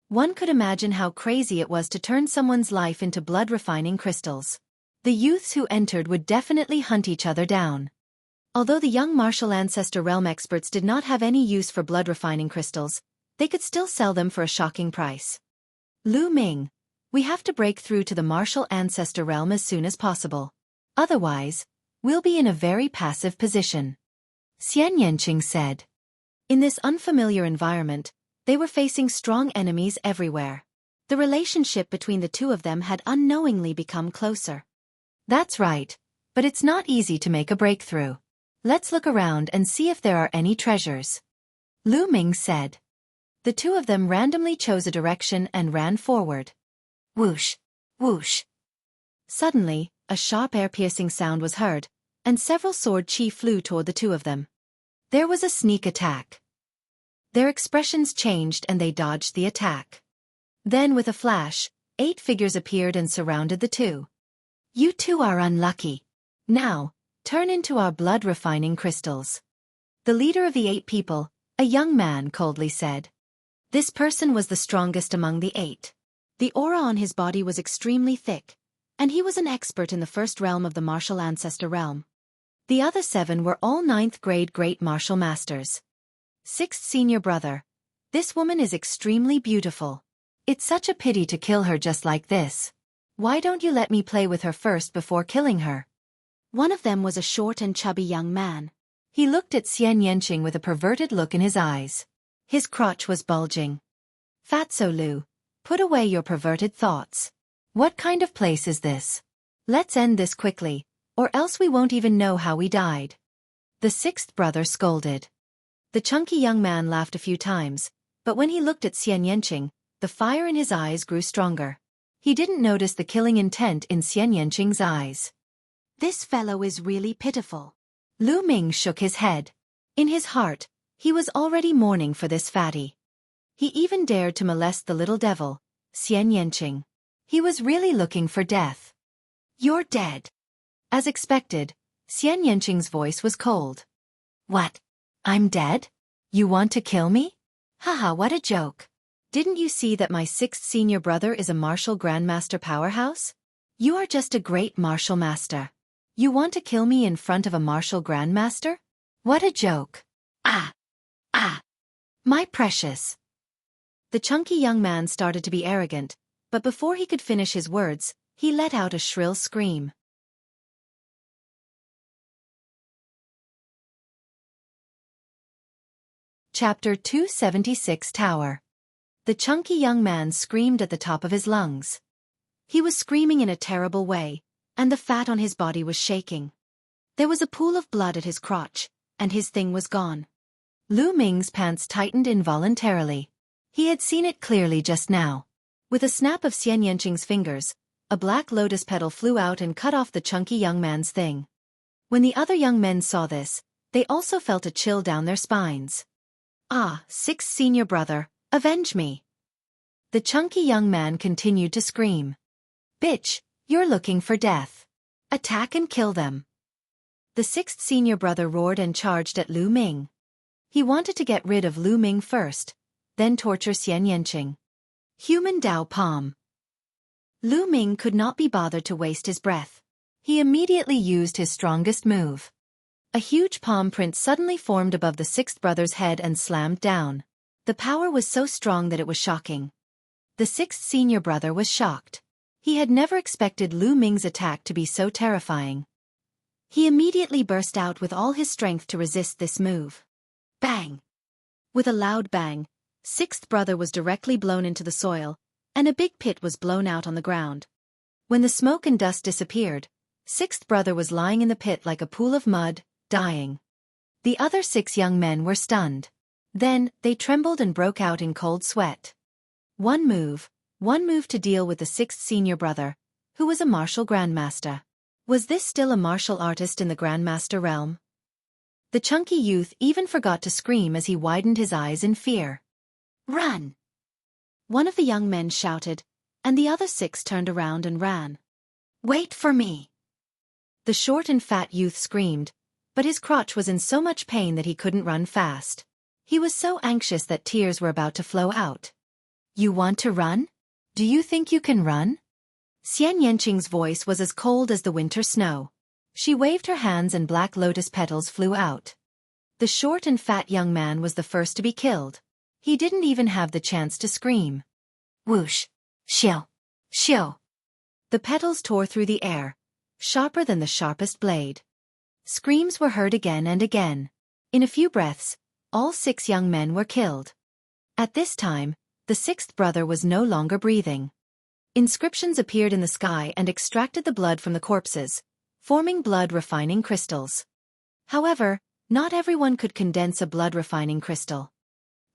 One could imagine how crazy it was to turn someone's life into blood-refining crystals. The youths who entered would definitely hunt each other down. Although the young martial ancestor realm experts did not have any use for blood-refining crystals, they could still sell them for a shocking price. Lu Ming, we have to break through to the martial ancestor realm as soon as possible. Otherwise, we'll be in a very passive position. Xian Yanqing said. In this unfamiliar environment, they were facing strong enemies everywhere. The relationship between the two of them had unknowingly become closer. That's right, but it's not easy to make a breakthrough. Let's look around and see if there are any treasures. Lu Ming said. The two of them randomly chose a direction and ran forward. Whoosh! Whoosh! Suddenly, a sharp air-piercing sound was heard, and several sword chi flew toward the two of them. There was a sneak attack. Their expressions changed and they dodged the attack. Then with a flash, 8 figures appeared and surrounded the two. You two are unlucky. Now, turn into our blood-refining crystals. The leader of the 8 people, a young man, coldly said. This person was the strongest among the 8. The aura on his body was extremely thick, and he was an expert in the first realm of the martial ancestor realm. The other 7 were all 9th grade great martial masters. 6th senior brother. This woman is extremely beautiful. It's such a pity to kill her just like this. Why don't you let me play with her first before killing her? One of them was a short and chubby young man. He looked at Xian Yanqing with a perverted look in his eyes. His crotch was bulging. Fatso Lu, put away your perverted thoughts. What kind of place is this? Let's end this quickly, or else we won't even know how we died. The 6th brother scolded. The chunky young man laughed a few times, but when he looked at Xian Yanqing, the fire in his eyes grew stronger. He didn't notice the killing intent in Xian Yanqing's eyes. This fellow is really pitiful. Lu Ming shook his head. In his heart, he was already mourning for this fatty. He even dared to molest the little devil, Xian Yanqing. He was really looking for death. You're dead. As expected, Xian Yanqing's voice was cold. What? I'm dead? You want to kill me? Haha, what a joke. Didn't you see that my 6th senior brother is a martial grandmaster powerhouse? You are just a great martial master. You want to kill me in front of a martial grandmaster? What a joke. Ah! Ah! My precious. The chunky young man started to be arrogant, but before he could finish his words, he let out a shrill scream. Chapter 276 Tower. The chunky young man screamed at the top of his lungs. He was screaming in a terrible way, and the fat on his body was shaking. There was a pool of blood at his crotch, and his thing was gone. Lu Ming's pants tightened involuntarily. He had seen it clearly just now. With a snap of Xian Yanqing's fingers, a black lotus petal flew out and cut off the chunky young man's thing. When the other young men saw this, they also felt a chill down their spines. Ah, 6th senior brother, avenge me. The chunky young man continued to scream. Bitch, you're looking for death. Attack and kill them. The 6th senior brother roared and charged at Lu Ming. He wanted to get rid of Lu Ming first, then torture Xian Yanqing. Human Dao Palm. Lu Ming could not be bothered to waste his breath. He immediately used his strongest move. A huge palm print suddenly formed above the 6th brother's head and slammed down. The power was so strong that it was shocking. The 6th senior brother was shocked. He had never expected Lu Ming's attack to be so terrifying. He immediately burst out with all his strength to resist this move. Bang! With a loud bang, 6th brother was directly blown into the soil, and a big pit was blown out on the ground. When the smoke and dust disappeared, 6th brother was lying in the pit like a pool of mud, dying. The other 6 young men were stunned. Then, they trembled and broke out in cold sweat. One move to deal with the 6th senior brother, who was a martial grandmaster. Was this still a martial artist in the grandmaster realm? The chunky youth even forgot to scream as he widened his eyes in fear. Run! One of the young men shouted, and the other 6 turned around and ran. Wait for me! The short and fat youth screamed, but his crotch was in so much pain that he couldn't run fast. He was so anxious that tears were about to flow out. You want to run? Do you think you can run? Xian Yanqing's voice was as cold as the winter snow. She waved her hands and black lotus petals flew out. The short and fat young man was the first to be killed. He didn't even have the chance to scream. Whoosh! Xiao! Xiao! The petals tore through the air, sharper than the sharpest blade. Screams were heard again and again. In a few breaths, all 6 young men were killed. At this time, the 6th brother was no longer breathing. Inscriptions appeared in the sky and extracted the blood from the corpses, forming blood-refining crystals. However, not everyone could condense a blood-refining crystal.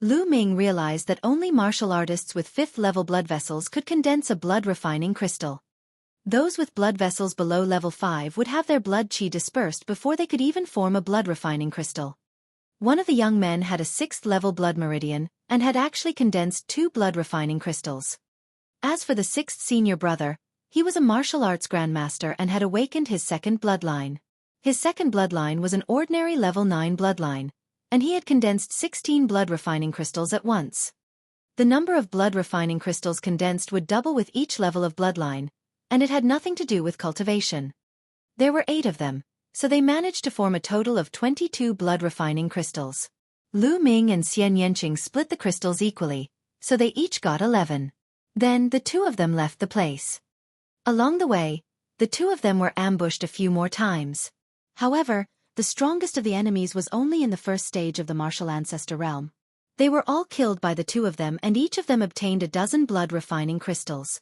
Lu Ming realized that only martial artists with 5th-level blood vessels could condense a blood-refining crystal. Those with blood vessels below level 5 would have their blood qi dispersed before they could even form a blood-refining crystal. One of the young men had a 6th-level blood meridian and had actually condensed 2 blood-refining crystals. As for the 6th senior brother, he was a martial arts grandmaster and had awakened his 2nd bloodline. His 2nd bloodline was an ordinary level 9 bloodline, and he had condensed 16 blood-refining crystals at once. The number of blood-refining crystals condensed would double with each level of bloodline, and it had nothing to do with cultivation. There were 8 of them, so they managed to form a total of 22 blood-refining crystals. Lu Ming and Xian Yanqing split the crystals equally, so they each got 11. Then the 2 of them left the place. Along the way, the 2 of them were ambushed a few more times. However, the strongest of the enemies was only in the first stage of the martial ancestor realm. They were all killed by the 2 of them, and each of them obtained a dozen blood-refining crystals.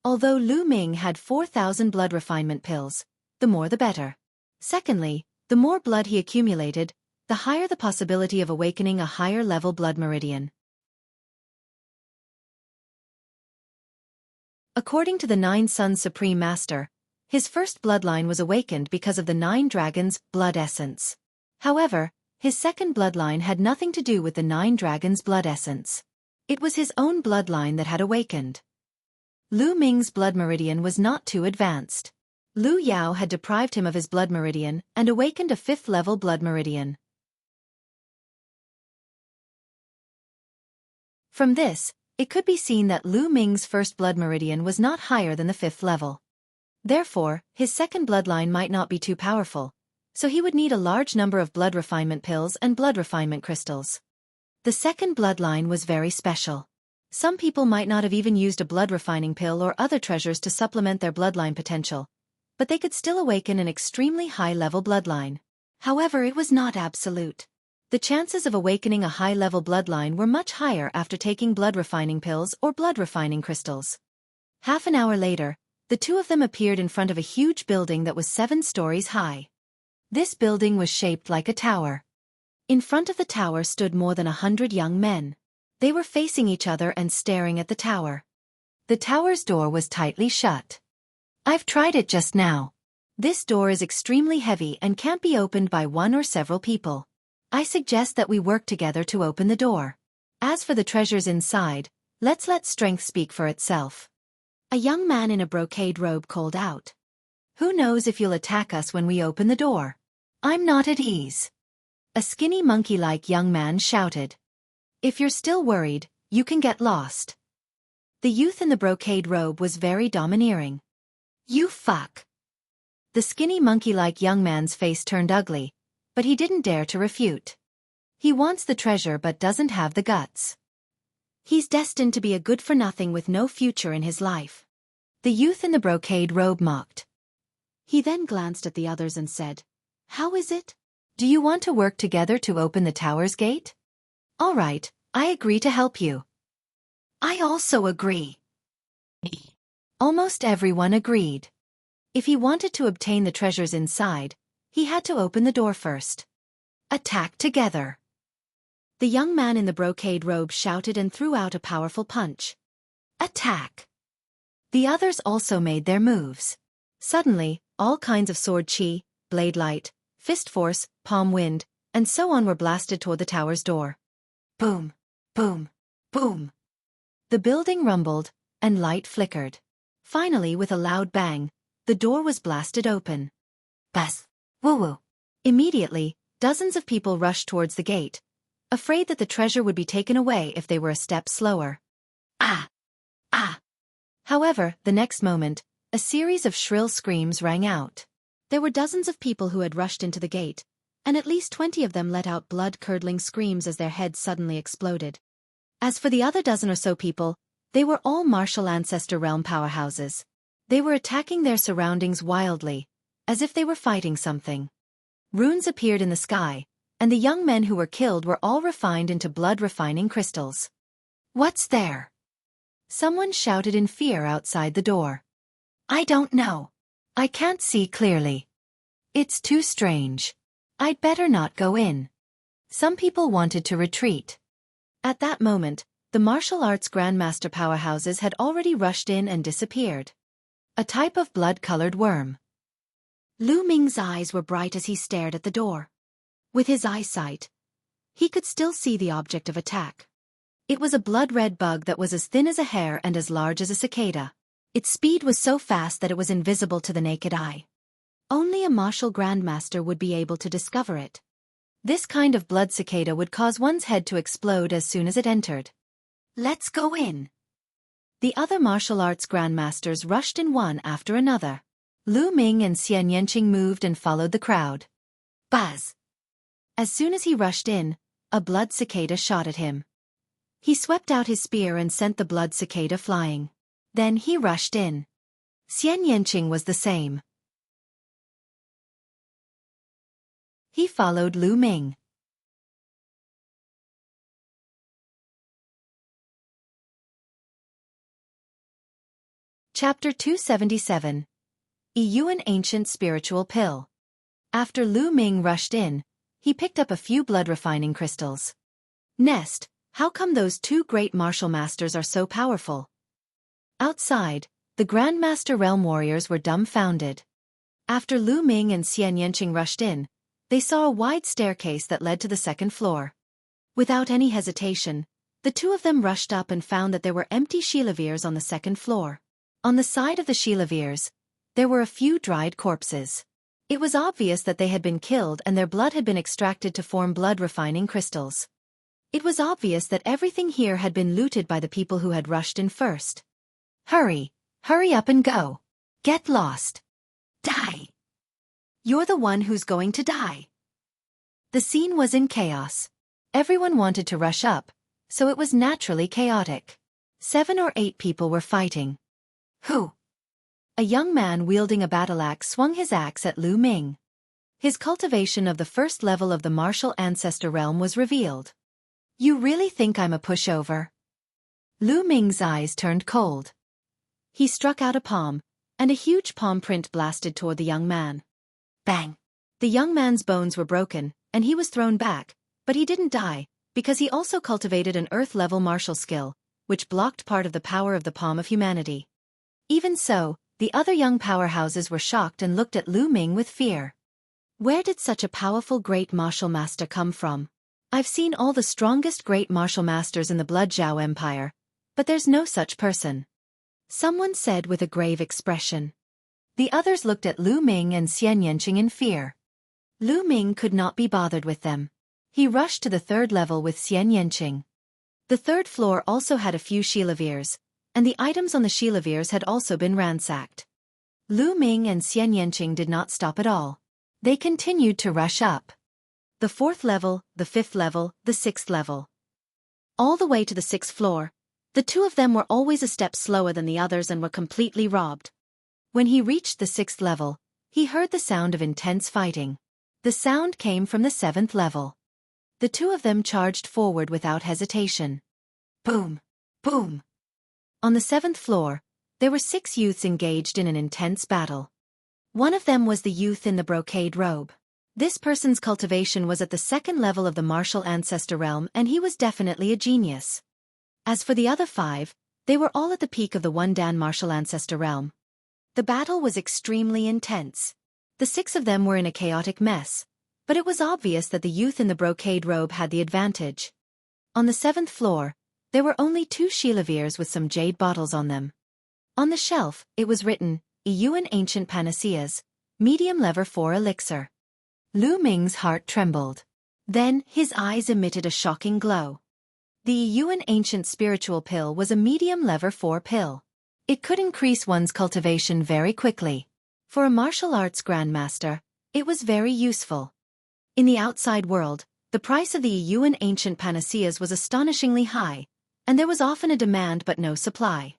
Although Lu Ming had 4,000 blood refinement pills, the more the better. Secondly, the more blood he accumulated, the higher the possibility of awakening a higher-level blood meridian. According to the 9 Sons Supreme Master, his first bloodline was awakened because of the 9 dragons' blood essence. However, his 2nd bloodline had nothing to do with the 9 dragons' blood essence. It was his own bloodline that had awakened. Lu Ming's blood meridian was not too advanced. Lu Yao had deprived him of his blood meridian and awakened a 5th-level blood meridian. From this, it could be seen that Lu Ming's first blood meridian was not higher than the 5th level. Therefore, his 2nd bloodline might not be too powerful, so he would need a large number of blood refinement pills and blood refinement crystals. The 2nd bloodline was very special. Some people might not have even used a blood refining pill or other treasures to supplement their bloodline potential, but they could still awaken an extremely high-level bloodline. However, it was not absolute. The chances of awakening a high-level bloodline were much higher after taking blood refining pills or blood refining crystals. Half an hour later, the 2 of them appeared in front of a huge building that was 7 stories high. This building was shaped like a tower. In front of the tower stood more than 100 young men. They were facing each other and staring at the tower. The tower's door was tightly shut. I've tried it just now. This door is extremely heavy and can't be opened by one or several people. I suggest that we work together to open the door. As for the treasures inside, let's let strength speak for itself. A young man in a brocade robe called out. Who knows if you'll attack us when we open the door? I'm not at ease. A skinny monkey-like young man shouted. If you're still worried, you can get lost. The youth in the brocade robe was very domineering. You fuck. The skinny monkey-like young man's face turned ugly, but he didn't dare to refute. He wants the treasure but doesn't have the guts. He's destined to be a good-for-nothing with no future in his life. The youth in the brocade robe mocked. He then glanced at the others and said, How is it? Do you want to work together to open the tower's gate? All right, I agree to help you. I also agree. Almost everyone agreed. If he wanted to obtain the treasures inside, he had to open the door first. Attack together. The young man in the brocade robe shouted and threw out a powerful punch. Attack! The others also made their moves. Suddenly, all kinds of sword chi, blade light, fist force, palm wind, and so on were blasted toward the tower's door. Boom! Boom! Boom! The building rumbled, and light flickered. Finally, with a loud bang, the door was blasted open. Bas! Woo-woo! Immediately, dozens of people rushed towards the gate, afraid that the treasure would be taken away if they were a step slower. Ah! Ah! However, the next moment, a series of shrill screams rang out. There were dozens of people who had rushed into the gate, and at least 20 of them let out blood-curdling screams as their heads suddenly exploded. As for the other dozen or so people, they were all martial ancestor realm powerhouses. They were attacking their surroundings wildly, as if they were fighting something. Runes appeared in the sky, and the young men who were killed were all refined into blood-refining crystals. What's there? Someone shouted in fear outside the door. I don't know. I can't see clearly. It's too strange. I'd better not go in. Some people wanted to retreat. At that moment, the martial arts grandmaster powerhouses had already rushed in and disappeared. A type of blood-colored worm. Lu Ming's eyes were bright as he stared at the door. With his eyesight, he could still see the object of attack. It was a blood-red bug that was as thin as a hair and as large as a cicada. Its speed was so fast that it was invisible to the naked eye. Only a martial grandmaster would be able to discover it. This kind of blood cicada would cause one's head to explode as soon as it entered. Let's go in. The other martial arts grandmasters rushed in one after another. Lu Ming and Xian Yanqing moved and followed the crowd. Buzz! As soon as he rushed in, a blood cicada shot at him. He swept out his spear and sent the blood cicada flying. Then he rushed in. Xian Yanqing was the same. He followed Lu Ming. Chapter 277. Yuan Ancient Spiritual Pill. After Lu Ming rushed in, he picked up a few blood-refining crystals. Nest, how come those two great martial masters are so powerful? Outside, the Grandmaster Realm warriors were dumbfounded. After Lu Ming and Xian Yanqing rushed in, they saw a wide staircase that led to the second floor. Without any hesitation, the two of them rushed up and found that there were empty shilavirs on the second floor. On the side of the shilavirs, there were a few dried corpses. It was obvious that they had been killed and their blood had been extracted to form blood-refining crystals. It was obvious that everything here had been looted by the people who had rushed in first. Hurry! Hurry up and go! Get lost! Die! You're the one who's going to die. The scene was in chaos. Everyone wanted to rush up, so it was naturally chaotic. 7 or 8 people were fighting. Who? A young man wielding a battle axe swung his axe at Lu Ming. His cultivation of the first level of the martial ancestor realm was revealed. You really think I'm a pushover? Lu Ming's eyes turned cold. He struck out a palm, and a huge palm print blasted toward the young man. Bang! The young man's bones were broken, and he was thrown back, but he didn't die, because he also cultivated an earth-level martial skill, which blocked part of the power of the palm of humanity. Even so, the other young powerhouses were shocked and looked at Lu Ming with fear. Where did such a powerful great martial master come from? I've seen all the strongest great martial masters in the Blood Zhao Empire, but there's no such person. Someone said with a grave expression. The others looked at Lu Ming and Xian Yanqing in fear. Lu Ming could not be bothered with them. He rushed to the third level with Xian Yanqing. The third floor also had a few shilavirs, and the items on the shilavirs had also been ransacked. Lu Ming and Xian Yanqing did not stop at all. They continued to rush up. The 4th level, the 5th level, the 6th level. All the way to the 6th floor, the two of them were always a step slower than the others and were completely robbed. When he reached the 6th level, he heard the sound of intense fighting. The sound came from the 7th level. The two of them charged forward without hesitation. Boom! Boom! On the 7th floor, there were 6 youths engaged in an intense battle. One of them was the youth in the brocade robe. This person's cultivation was at the 2nd level of the martial ancestor realm and he was definitely a genius. As for the other 5, they were all at the peak of the One Dan martial ancestor realm. The battle was extremely intense. The 6 of them were in a chaotic mess, but it was obvious that the youth in the brocade robe had the advantage. On the 7th floor, there were only 2 shilavirs with some jade bottles on them. On the shelf, it was written, Yuan Ancient Panaceas, Medium Lever 4 Elixir. Lu Ming's heart trembled. Then, his eyes emitted a shocking glow. The Yuan Ancient Spiritual Pill was a medium lever 4 pill. It could increase one's cultivation very quickly. For a martial arts grandmaster, it was very useful. In the outside world, the price of the Yuan Ancient Panaceas was astonishingly high, and there was often a demand but no supply.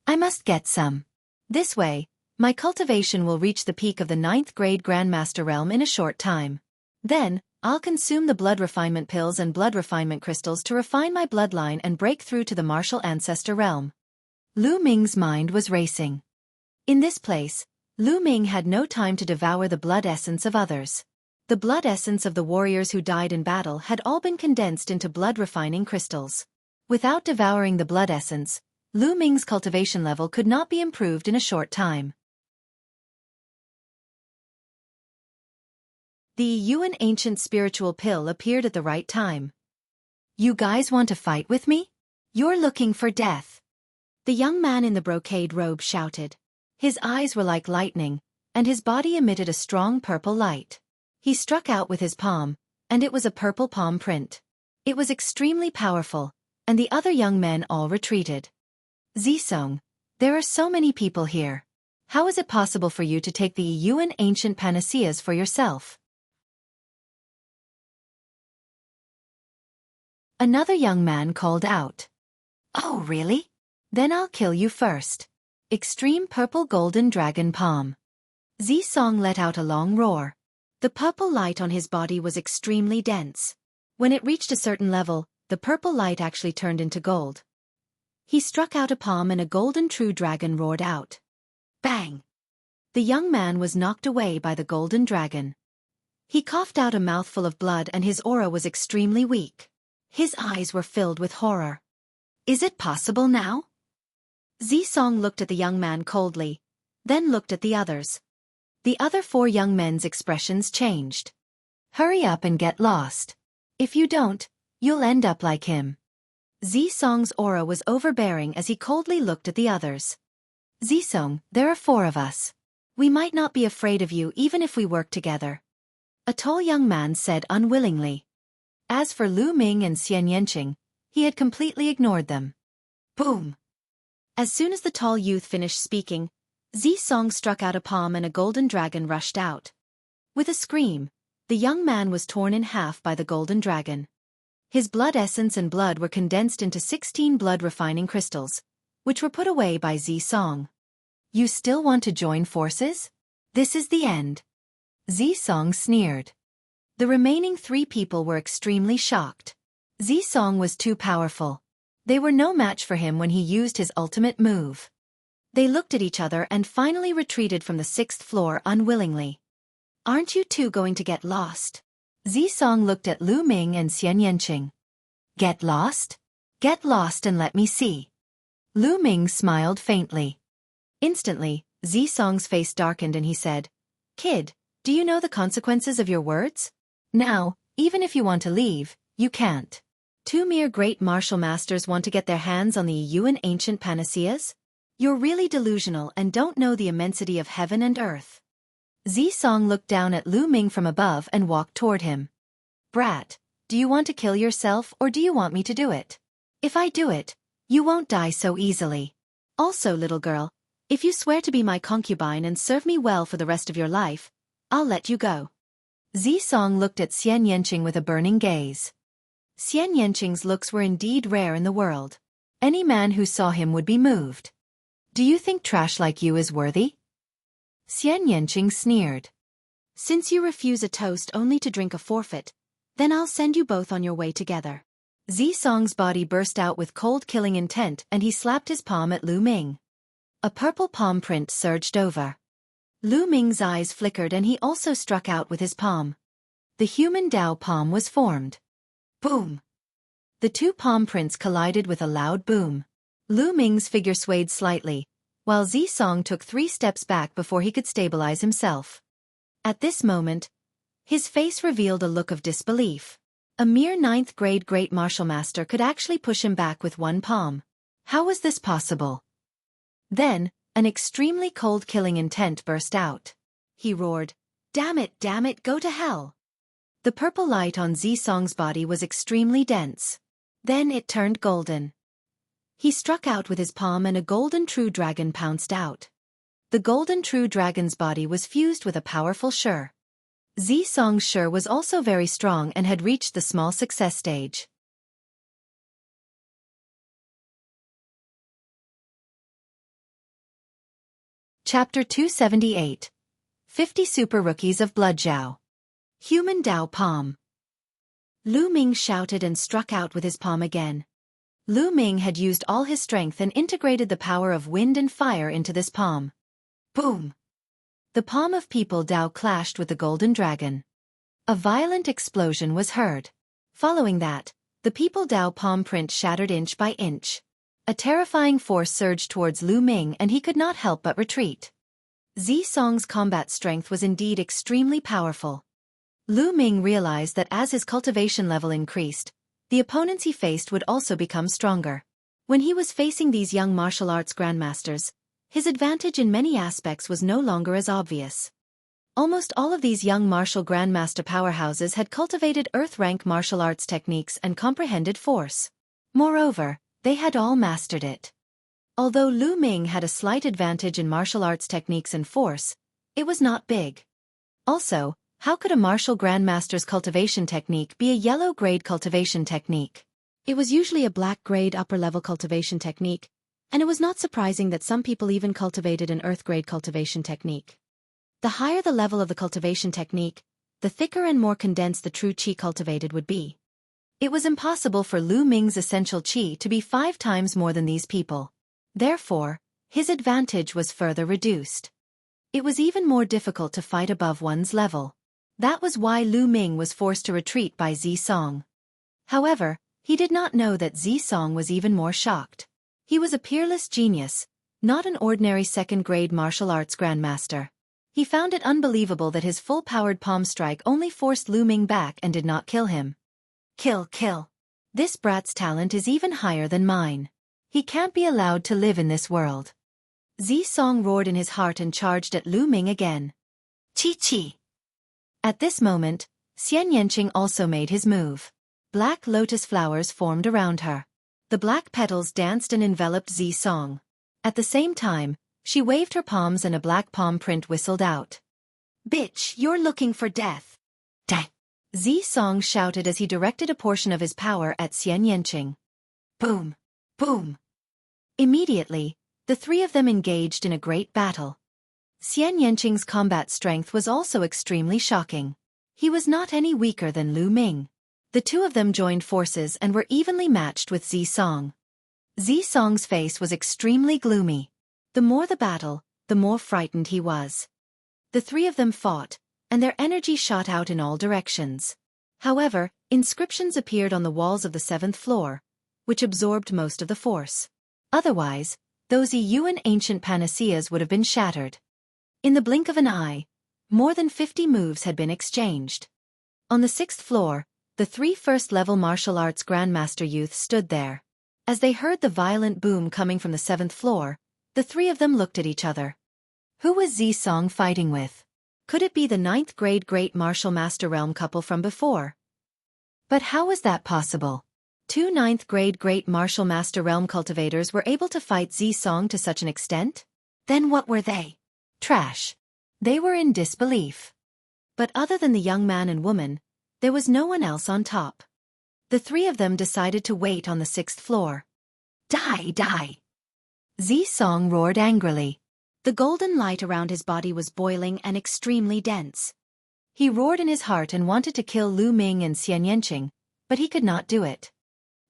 I must get some. This way, my cultivation will reach the peak of the 9th grade Grandmaster realm in a short time. Then, I'll consume the blood refinement pills and blood refinement crystals to refine my bloodline and break through to the martial ancestor realm. Lu Ming's mind was racing. In this place, Lu Ming had no time to devour the blood essence of others. The blood essence of the warriors who died in battle had all been condensed into blood-refining crystals. Without devouring the blood essence, Lu Ming's cultivation level could not be improved in a short time. The Yuan ancient spiritual pill appeared at the right time. You guys want to fight with me? You're looking for death. The young man in the brocade robe shouted. His eyes were like lightning, and his body emitted a strong purple light. He struck out with his palm, and it was a purple palm print. It was extremely powerful, and the other young men all retreated. Zisong, there are so many people here. How is it possible for you to take the Yuan ancient panaceas for yourself? Another young man called out. Oh really? Then I'll kill you first. Extreme purple golden dragon palm. Zisong let out a long roar. The purple light on his body was extremely dense. When it reached a certain level, the purple light actually turned into gold. He struck out a palm and a golden true dragon roared out. Bang! The young man was knocked away by the golden dragon. He coughed out a mouthful of blood and his aura was extremely weak. His eyes were filled with horror. Is it possible now? Zisong looked at the young man coldly, then looked at the others. The other 4 young men's expressions changed. Hurry up and get lost. If you don't, you'll end up like him. Zisong's aura was overbearing as he coldly looked at the others. Zisong, there are 4 of us. We might not be afraid of you even if we work together. A tall young man said unwillingly. As for Lu Ming and Xian Yanqing, he had completely ignored them. Boom! As soon as the tall youth finished speaking, Zisong struck out a palm and a golden dragon rushed out. With a scream, the young man was torn in half by the golden dragon. His blood essence and blood were condensed into 16 blood-refining crystals, which were put away by Zisong. You still want to join forces? This is the end. Zisong sneered. The remaining 3 people were extremely shocked. Zisong was too powerful. They were no match for him when he used his ultimate move. They looked at each other and finally retreated from the 6th floor unwillingly. Aren't you two going to get lost? Zisong looked at Lu Ming and Xian Yanqing. Get lost? Get lost and let me see. Lu Ming smiled faintly. Instantly, Zisong's face darkened and he said, Kid, do you know the consequences of your words? Now, even if you want to leave, you can't. 2 mere great martial masters want to get their hands on the Yuan ancient panaceas? You're really delusional and don't know the immensity of heaven and earth. Zisong looked down at Lu Ming from above and walked toward him. Brat, do you want to kill yourself or do you want me to do it? If I do it, you won't die so easily. Also, little girl, if you swear to be my concubine and serve me well for the rest of your life, I'll let you go. Zisong looked at Xian Yanqing with a burning gaze. Xian Yanqing's looks were indeed rare in the world. Any man who saw him would be moved. Do you think trash like you is worthy? Xian Yanqing sneered. Since you refuse a toast only to drink a forfeit, then I'll send you both on your way together. Zisong's body burst out with cold killing intent and he slapped his palm at Lu Ming. A purple palm print surged over. Lu Ming's eyes flickered and he also struck out with his palm. The human Dao palm was formed. Boom! The 2 palm prints collided with a loud boom. Lu Ming's figure swayed slightly, while Zisong took 3 steps back before he could stabilize himself. At this moment, his face revealed a look of disbelief. A mere 9th grade great martial master could actually push him back with 1 palm. How was this possible? Then, an extremely cold killing intent burst out. He roared, damn it, go to hell. The purple light on Zisong's body was extremely dense. Then it turned golden. He struck out with his palm and a golden true dragon pounced out. The golden true dragon's body was fused with a powerful Shi. Zisong's Shi was also very strong and had reached the small success stage. Chapter 278. 50 Super Rookies of Bloodjiao. Human Dao Palm. Lu Ming shouted and struck out with his palm again. Lu Ming had used all his strength and integrated the power of wind and fire into this palm. Boom! The palm of people Dao clashed with the golden dragon. A violent explosion was heard. Following that, the People Dao palm print shattered inch by inch. A terrifying force surged towards Lu Ming and he could not help but retreat. Zi Song's combat strength was indeed extremely powerful. Lu Ming realized that as his cultivation level increased, the opponents he faced would also become stronger. When he was facing these young martial arts grandmasters, his advantage in many aspects was no longer as obvious. Almost all of these young martial grandmaster powerhouses had cultivated earth-rank martial arts techniques and comprehended force. Moreover, they had all mastered it. Although Lu Ming had a slight advantage in martial arts techniques and force, it was not big. Also, how could a martial grandmaster's cultivation technique be a yellow-grade cultivation technique? It was usually a black-grade upper-level cultivation technique, and it was not surprising that some people even cultivated an earth-grade cultivation technique. The higher the level of the cultivation technique, the thicker and more condensed the true qi cultivated would be. It was impossible for Lu Ming's essential qi to be 5 times more than these people. Therefore, his advantage was further reduced. It was even more difficult to fight above one's level. That was why Lu Ming was forced to retreat by Zi Song. However, he did not know that Zi Song was even more shocked. He was a peerless genius, not an ordinary second-grade martial arts grandmaster. He found it unbelievable that his full-powered palm strike only forced Lu Ming back and did not kill him. Kill. This brat's talent is even higher than mine. He can't be allowed to live in this world. Zi Song roared in his heart and charged at Lu Ming again. Chi. At this moment, Xian Yanqing also made his move. Black lotus flowers formed around her. The black petals danced and enveloped Zi Song. At the same time, she waved her palms and a black palm print whistled out. Bitch, you're looking for death. Dang! Zi Song shouted as he directed a portion of his power at Xian Yanqing. Boom! Boom! Immediately, the 3 of them engaged in a great battle. Xian Yanqing's combat strength was also extremely shocking. He was not any weaker than Lu Ming. The 2 of them joined forces and were evenly matched with Zi Song. Zi Song's face was extremely gloomy. The more the battle, the more frightened he was. The 3 of them fought, and their energy shot out in all directions. However, inscriptions appeared on the walls of the 7th floor, which absorbed most of the force. Otherwise, those Yuan ancient panaceas would have been shattered. In the blink of an eye, more than 50 moves had been exchanged. On the 6th floor, the 3 first-level martial arts grandmaster youths stood there. As they heard the violent boom coming from the 7th floor, the 3 of them looked at each other. Who was Zi Song fighting with? Could it be the 9th-grade Great Martial Master Realm couple from before? But how was that possible? 2 9th-grade Great Martial Master Realm cultivators were able to fight Zi Song to such an extent? Then what were they? Trash. They were in disbelief. But other than the young man and woman, there was no one else on top. The 3 of them decided to wait on the 6th floor. Die! Zi Song roared angrily. The golden light around his body was boiling and extremely dense. He roared in his heart and wanted to kill Lu Ming and Xian Yanqing, but he could not do it.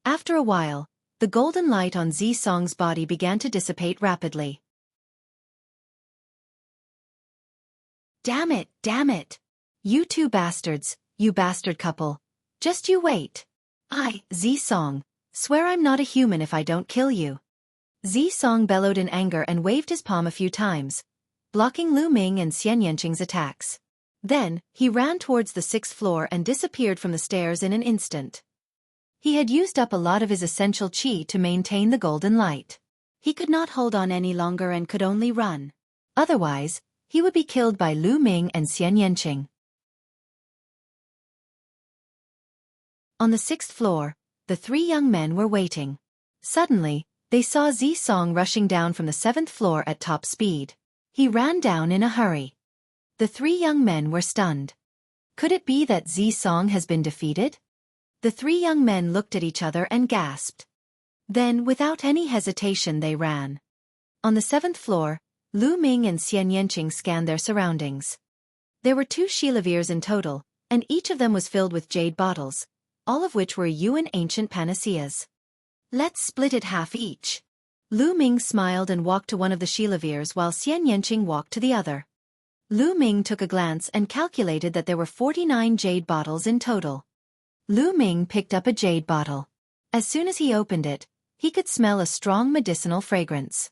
After a while, the golden light on Zi Song's body began to dissipate rapidly. Damn it! You 2 bastards, you bastard couple. Just you wait. Zi Song, swear I'm not a human if I don't kill you. Zi Song bellowed in anger and waved his palm a few times, blocking Lu Ming and Xian Yanqing's attacks. Then, he ran towards the 6th floor and disappeared from the stairs in an instant. He had used up a lot of his essential qi to maintain the golden light. He could not hold on any longer and could only run. Otherwise, he would be killed by Lu Ming and Xian Yanqing. On the 6th floor, the 3 young men were waiting. Suddenly, they saw Zi Song rushing down from the 7th floor at top speed. He ran down in a hurry. The 3 young men were stunned. Could it be that Zi Song has been defeated? The 3 young men looked at each other and gasped. Then, without any hesitation, they ran. On the 7th floor, Lu Ming and Xian Yanqing scanned their surroundings. There were 2 Shilavirs in total, and each of them was filled with jade bottles, all of which were Yuan ancient panaceas. Let's split it half each. Lu Ming smiled and walked to one of the Shilavirs while Xian Yanqing walked to the other. Lu Ming took a glance and calculated that there were 49 jade bottles in total. Lu Ming picked up a jade bottle. As soon as he opened it, he could smell a strong medicinal fragrance.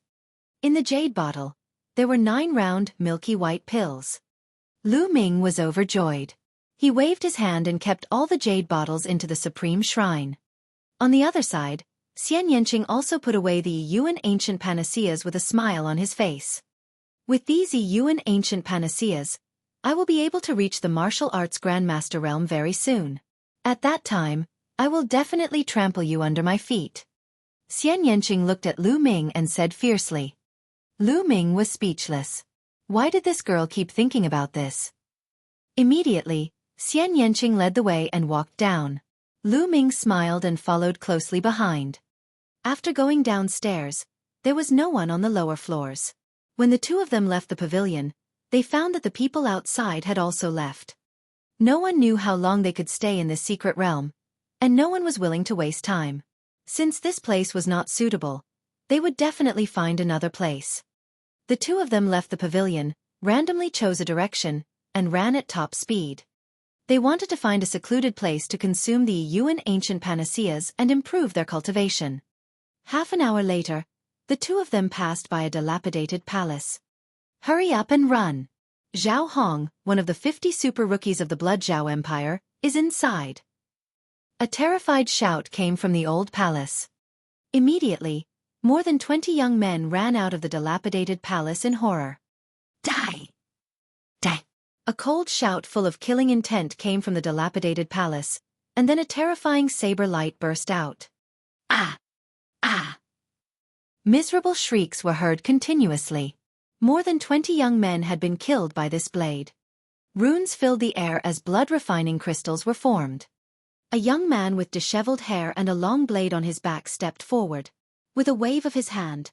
In the jade bottle, there were 9 round, milky white pills. Lu Ming was overjoyed. He waved his hand and kept all the jade bottles into the supreme shrine. On the other side, Xian Yanqing also put away the Yuan ancient panaceas with a smile on his face. With these Yuan ancient panaceas, I will be able to reach the martial arts grandmaster realm very soon. At that time, I will definitely trample you under my feet. Xian Yanqing looked at Lu Ming and said fiercely. Lu Ming was speechless. Why did this girl keep thinking about this? Immediately, Xian Yanqing led the way and walked down. Lu Ming smiled and followed closely behind. After going downstairs, there was no one on the lower floors. When the two of them left the pavilion, they found that the people outside had also left. No one knew how long they could stay in this secret realm, and no one was willing to waste time. Since this place was not suitable, they would definitely find another place. The two of them left the pavilion, randomly chose a direction, and ran at top speed. They wanted to find a secluded place to consume the Yuan ancient panaceas and improve their cultivation. Half an hour later, the two of them passed by a dilapidated palace. Hurry up and run! Zhao Hong, one of the 50 super rookies of the Blood Zhao Empire, is inside. A terrified shout came from the old palace. Immediately, more than 20 young men ran out of the dilapidated palace in horror. Die! Die! A cold shout full of killing intent came from the dilapidated palace, and then a terrifying saber light burst out. Ah! Ah! Miserable shrieks were heard continuously. More than 20 young men had been killed by this blade. Runes filled the air as blood-refining crystals were formed. A young man with disheveled hair and a long blade on his back stepped forward. With a wave of his hand,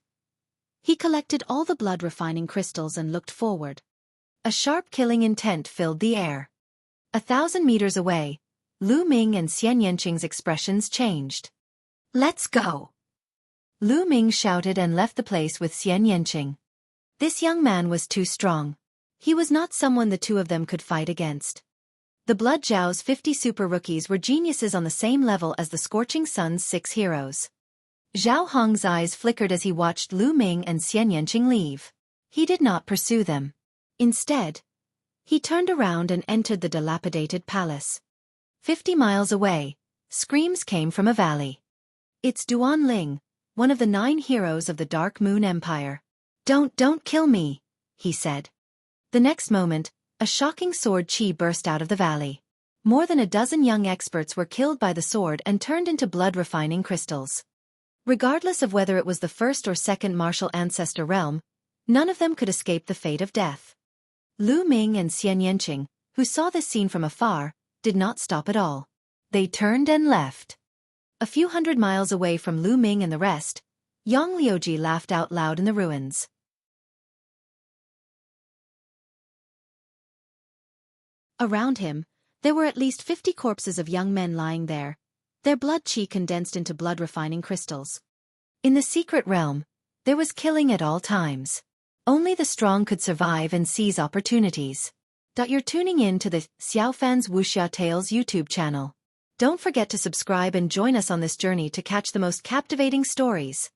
he collected all the blood-refining crystals and looked forward. A sharp killing intent filled the air. 1,000 meters away, Lu Ming and Xian Yanqing's expressions changed. Let's go! Lu Ming shouted and left the place with Xian Yanqing. This young man was too strong. He was not someone the two of them could fight against. The Blood Zhao's 50 super rookies were geniuses on the same level as the Scorching Sun's 6 heroes. Zhao Hong's eyes flickered as he watched Lu Ming and Xian Yanqing leave. He did not pursue them. Instead, he turned around and entered the dilapidated palace. 50 miles away, screams came from a valley. It's Duan Ling, one of the 9 heroes of the Dark Moon Empire. Don't kill me, he said. The next moment, a shocking sword chi burst out of the valley. More than a dozen young experts were killed by the sword and turned into blood-refining crystals. Regardless of whether it was the first or second martial ancestor realm, none of them could escape the fate of death. Lu Ming and Xian Yanqing, who saw this scene from afar, did not stop at all. They turned and left. A few hundred miles away from Lu Ming and the rest, Yang Liuji laughed out loud in the ruins. Around him, there were at least 50 corpses of young men lying there, their blood chi condensed into blood-refining crystals. In the secret realm, there was killing at all times. Only the strong could survive and seize opportunities. You're tuning in to the Xiaofan's Wuxia Tales YouTube channel. Don't forget to subscribe and join us on this journey to catch the most captivating stories.